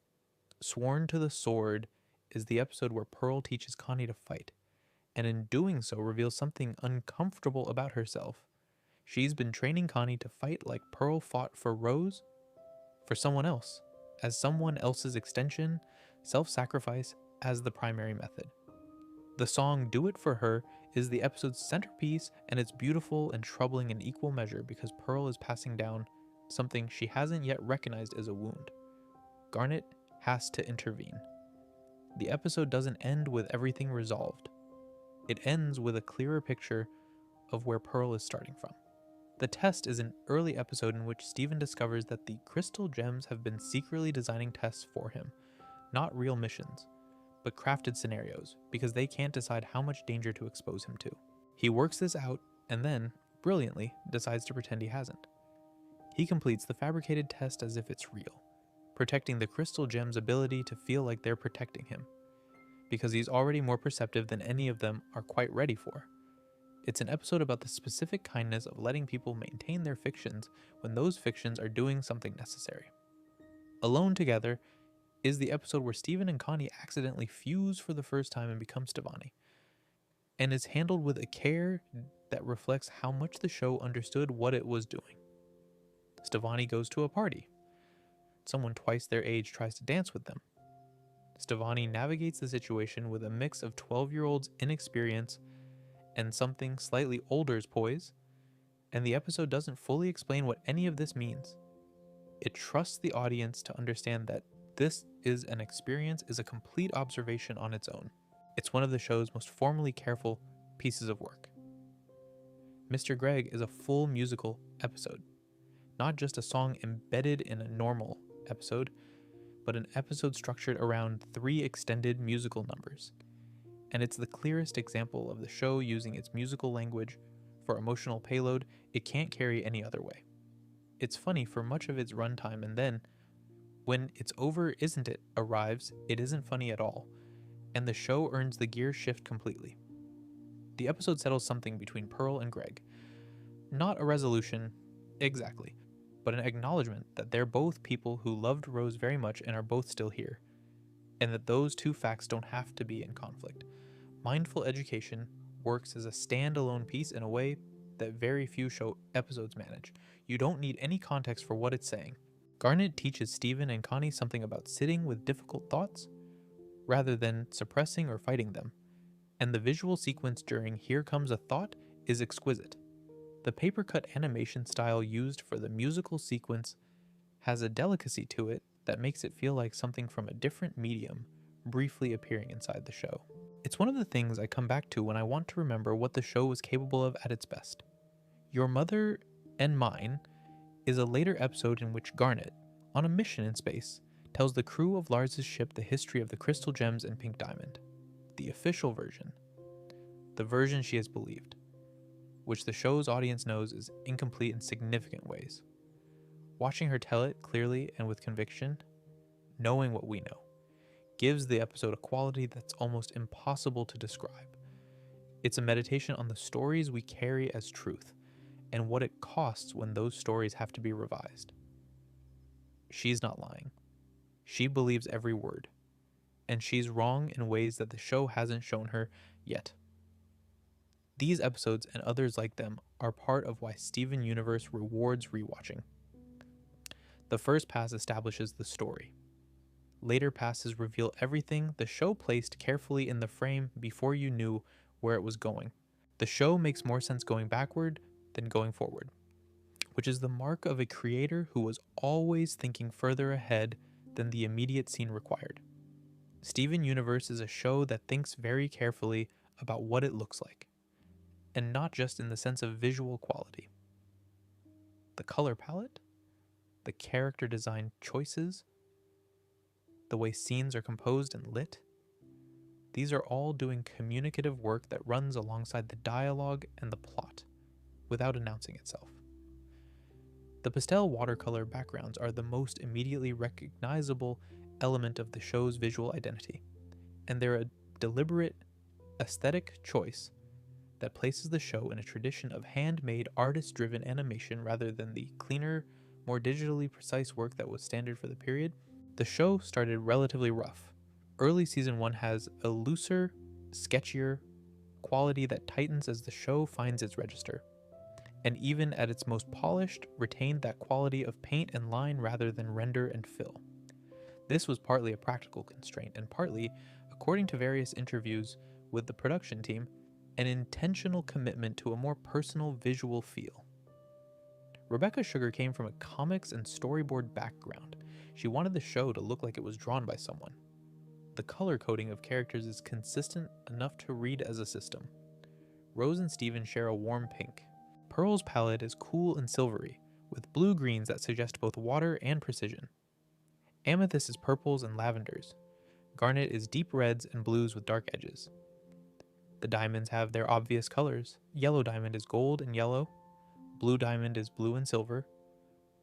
Sworn to the Sword is the episode where Pearl teaches Connie to fight, and in doing so reveals something uncomfortable about herself. She's been training Connie to fight like Pearl fought for Rose, for someone else, as someone else's extension, self-sacrifice as the primary method. The song Do It For Her is the episode's centerpiece, and it's beautiful and troubling in equal measure because Pearl is passing down something she hasn't yet recognized as a wound. Garnet has to intervene. The episode doesn't end with everything resolved. It ends with a clearer picture of where Pearl is starting from. The Test is an early episode in which Steven discovers that the crystal gems have been secretly designing tests for him, not real missions, but crafted scenarios, because they can't decide how much danger to expose him to. He works this out, and then, brilliantly, decides to pretend he hasn't. He completes the fabricated test as if it's real, protecting the crystal gem's ability to feel like they're protecting him, because he's already more perceptive than any of them are quite ready for. It's an episode about the specific kindness of letting people maintain their fictions when those fictions are doing something necessary. Alone Together is the episode where Steven and Connie accidentally fuse for the first time and become Stevani, and is handled with a care that reflects how much the show understood what it was doing. Stevani goes to a party. Someone twice their age tries to dance with them. Stevani navigates the situation with a mix of 12-year-old's inexperience and something slightly older's poise, and the episode doesn't fully explain what any of this means. It trusts the audience to understand that this is an experience is a complete observation on its own. It's one of the show's most formally careful pieces of work. Mr. Greg is a full musical episode, not just a song embedded in a normal episode, but an episode structured around 3 extended musical numbers. And it's the clearest example of the show using its musical language for emotional payload it can't carry any other way. It's funny for much of its runtime, and then, when It's Over, Isn't It arrives, it isn't funny at all, and the show earns the gear shift completely. The episode settles something between Pearl and Greg. Not a resolution, exactly, but an acknowledgement that they're both people who loved Rose very much and are both still here, and that those two facts don't have to be in conflict. Mindful education works as a standalone piece in a way that very few show episodes manage. You don't need any context for what it's saying. Garnet teaches Steven and Connie something about sitting with difficult thoughts rather than suppressing or fighting them, and the visual sequence during Here Comes a Thought is exquisite. The paper-cut animation style used for the musical sequence has a delicacy to it that makes it feel like something from a different medium briefly appearing inside the show. It's one of the things I come back to when I want to remember what the show was capable of at its best. Your Mother and Mine is a later episode in which Garnet, on a mission in space, tells the crew of Lars's ship the history of the crystal gems and pink diamond. The official version. The version she has believed, which the show's audience knows is incomplete in significant ways. Watching her tell it clearly and with conviction, knowing what we know, gives the episode a quality that's almost impossible to describe. It's a meditation on the stories we carry as truth, and what it costs when those stories have to be revised. She's not lying. She believes every word, and she's wrong in ways that the show hasn't shown her yet. These episodes and others like them are part of why Steven Universe rewards rewatching. The first pass establishes the story. Later passes reveal everything the show placed carefully in the frame before you knew where it was going. The show makes more sense going backward than going forward, which is the mark of a creator who was always thinking further ahead than the immediate scene required. Steven Universe is a show that thinks very carefully about what it looks like, and not just in the sense of visual quality. The color palette, the character design choices, the way scenes are composed and lit, these are all doing communicative work that runs alongside the dialogue and the plot, without announcing itself. The pastel watercolor backgrounds are the most immediately recognizable element of the show's visual identity, and they're a deliberate aesthetic choice that places the show in a tradition of handmade, artist-driven animation rather than the cleaner, more digitally precise work that was standard for the period. The show started relatively rough. Early season 1 has a looser, sketchier quality that tightens as the show finds its register, and even at its most polished, retained that quality of paint and line rather than render and fill. This was partly a practical constraint, and partly, according to various interviews with the production team, an intentional commitment to a more personal visual feel. Rebecca Sugar came from a comics and storyboard background. She wanted the show to look like it was drawn by someone. The color coding of characters is consistent enough to read as a system. Rose and Steven share a warm pink. Pearl's palette is cool and silvery, with blue-greens that suggest both water and precision. Amethyst is purples and lavenders. Garnet is deep reds and blues with dark edges. The diamonds have their obvious colors. Yellow diamond is gold and yellow. Blue diamond is blue and silver.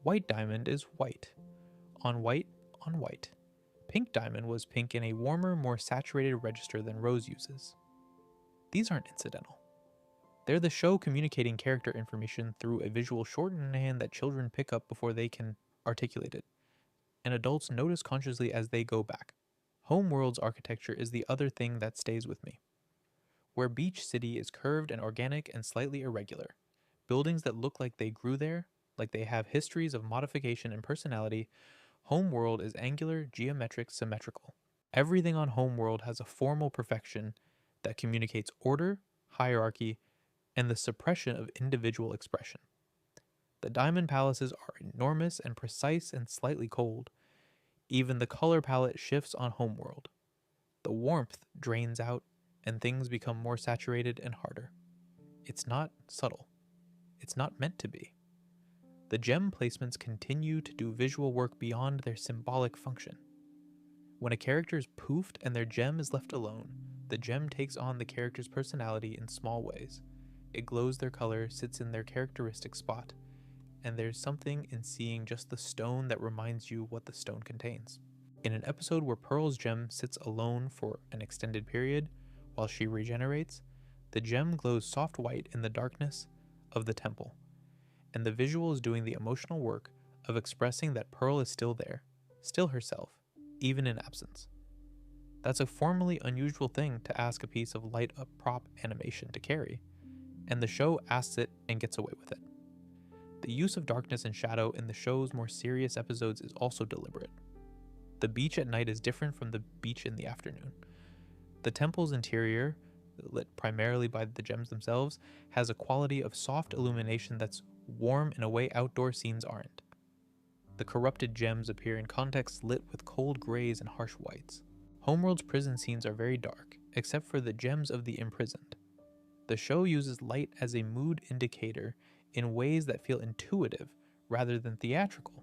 White diamond is white. On white, on white. Pink diamond was pink in a warmer, more saturated register than Rose uses. These aren't incidental. They're the show communicating character information through a visual shorthand that children pick up before they can articulate it, and adults notice consciously as they go back. Homeworld's architecture is the other thing that stays with me. Where Beach City is curved and organic and slightly irregular. Buildings that look like they grew there, like they have histories of modification and personality, Homeworld is angular, geometric, symmetrical. Everything on Homeworld has a formal perfection that communicates order, hierarchy, and the suppression of individual expression. The diamond palaces are enormous and precise and slightly cold. Even the color palette shifts on Homeworld. The warmth drains out, and things become more saturated and harder. It's not subtle. It's not meant to be. The gem placements continue to do visual work beyond their symbolic function. When a character is poofed and their gem is left alone, the gem takes on the character's personality in small ways. It glows their color, sits in their characteristic spot, and there's something in seeing just the stone that reminds you what the stone contains. In an episode where Pearl's gem sits alone for an extended period, while she regenerates, the gem glows soft white in the darkness of the temple, and the visual is doing the emotional work of expressing that Pearl is still there, still herself, even in absence. That's a formally unusual thing to ask a piece of light-up prop animation to carry, and the show asks it and gets away with it. The use of darkness and shadow in the show's more serious episodes is also deliberate. The beach at night is different from the beach in the afternoon. The temple's interior, lit primarily by the gems themselves, has a quality of soft illumination that's warm in a way outdoor scenes aren't. The corrupted gems appear in contexts lit with cold grays and harsh whites. Homeworld's prison scenes are very dark, except for the gems of the imprisoned. The show uses light as a mood indicator in ways that feel intuitive rather than theatrical.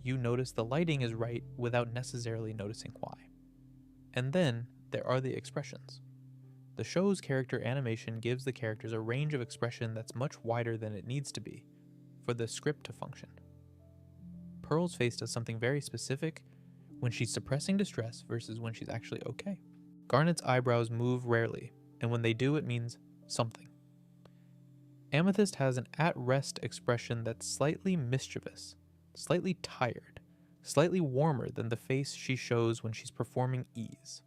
You notice the lighting is right without necessarily noticing why. And then there are the expressions. The show's character animation gives the characters a range of expression that's much wider than it needs to be for the script to function. Pearl's face does something very specific when she's suppressing distress versus when she's actually okay. Garnet's eyebrows move rarely, and when they do, it means something. Amethyst has an at-rest expression that's slightly mischievous, slightly tired, slightly warmer than the face she shows when she's performing ease.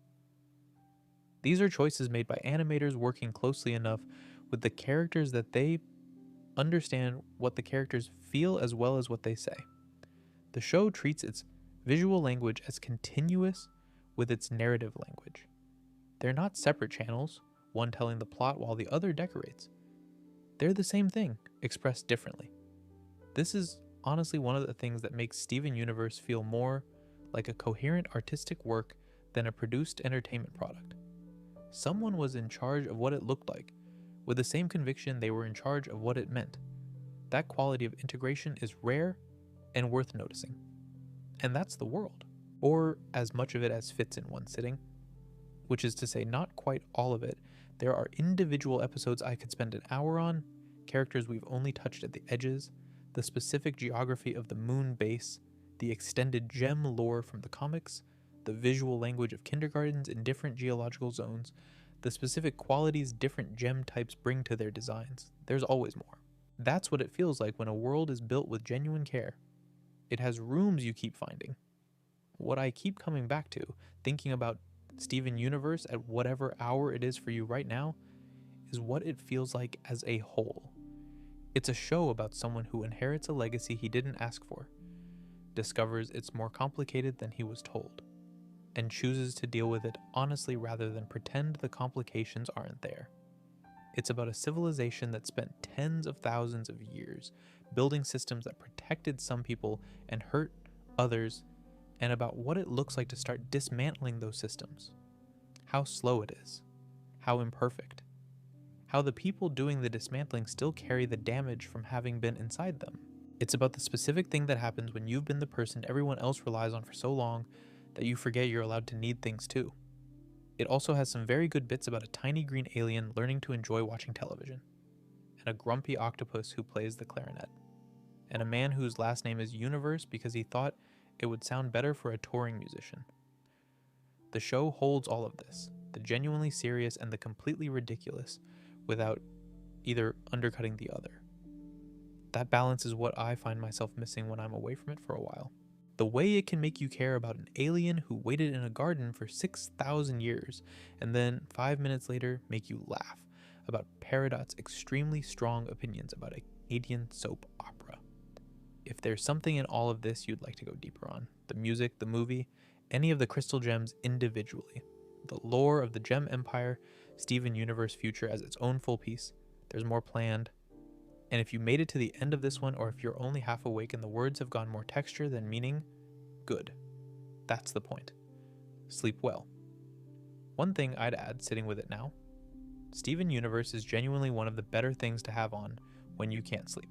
These are choices made by animators working closely enough with the characters that they understand what the characters feel as well as what they say. The show treats its visual language as continuous with its narrative language. They're not separate channels, one telling the plot while the other decorates. They're the same thing, expressed differently. This is honestly one of the things that makes Steven Universe feel more like a coherent artistic work than a produced entertainment product. Someone was in charge of what it looked like, with the same conviction they were in charge of what it meant. That quality of integration is rare and worth noticing. And that's the world, or as much of it as fits in one sitting, which is to say not quite all of it. There are individual episodes I could spend an hour on, characters we've only touched at the edges, the specific geography of the moon base, the extended gem lore from the comics, the visual language of kindergartens in different geological zones, the specific qualities different gem types bring to their designs. There's always more. That's what it feels like when a world is built with genuine care. It has rooms you keep finding. What I keep coming back to, thinking about Steven Universe at whatever hour it is for you right now, is what it feels like as a whole. It's a show about someone who inherits a legacy he didn't ask for, discovers it's more complicated than he was told, and chooses to deal with it honestly rather than pretend the complications aren't there. It's about a civilization that spent tens of thousands of years building systems that protected some people and hurt others, and about what it looks like to start dismantling those systems. How slow it is. How imperfect. How the people doing the dismantling still carry the damage from having been inside them. It's about the specific thing that happens when you've been the person everyone else relies on for so long that you forget you're allowed to need things too. It also has some very good bits about a tiny green alien learning to enjoy watching television, and a grumpy octopus who plays the clarinet, and a man whose last name is Universe because he thought it would sound better for a touring musician. The show holds all of this, the genuinely serious and the completely ridiculous, without either undercutting the other. That balance is what I find myself missing when I'm away from it for a while. The way it can make you care about an alien who waited in a garden for 6,000 years, and then 5 minutes later make you laugh about Peridot's extremely strong opinions about a Canadian soap opera. If there's something in all of this you'd like to go deeper on, the music, the movie, any of the crystal gems individually, the lore of the Gem Empire, Steven Universe future as its own full piece, there's more planned. And if you made it to the end of this one, or if you're only half awake and the words have gone more texture than meaning, good. That's the point. Sleep well. One thing I'd add sitting with it now, Steven Universe is genuinely one of the better things to have on when you can't sleep.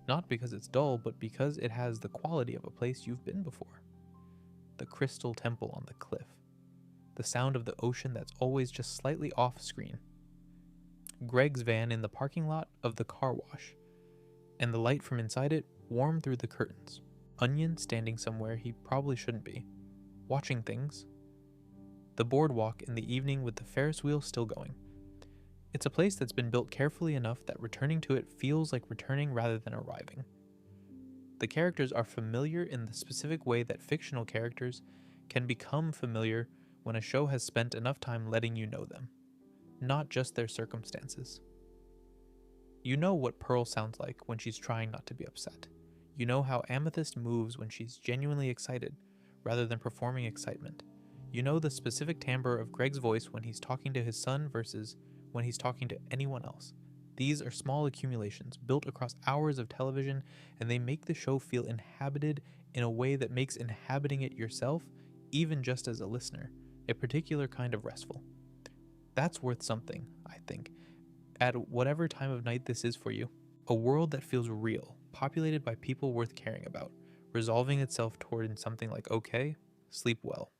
Not because it's dull, but because it has the quality of a place you've been before. The crystal temple on the cliff. The sound of the ocean that's always just slightly off screen. Greg's van in the parking lot of the car wash, and the light from inside it warm through the curtains. Onion standing somewhere he probably shouldn't be, watching things. The boardwalk in the evening with the Ferris wheel still going. It's a place that's been built carefully enough that returning to it feels like returning rather than arriving. The characters are familiar in the specific way that fictional characters can become familiar when a show has spent enough time letting you know them, not just their circumstances. You know what Pearl sounds like when she's trying not to be upset. You know how Amethyst moves when she's genuinely excited, rather than performing excitement. You know the specific timbre of Greg's voice when he's talking to his son versus when he's talking to anyone else. These are small accumulations built across hours of television, and they make the show feel inhabited in a way that makes inhabiting it yourself, even just as a listener, a particular kind of restful. That's worth something, I think, at whatever time of night this is for you. A world that feels real, populated by people worth caring about, resolving itself toward something like, okay, sleep well.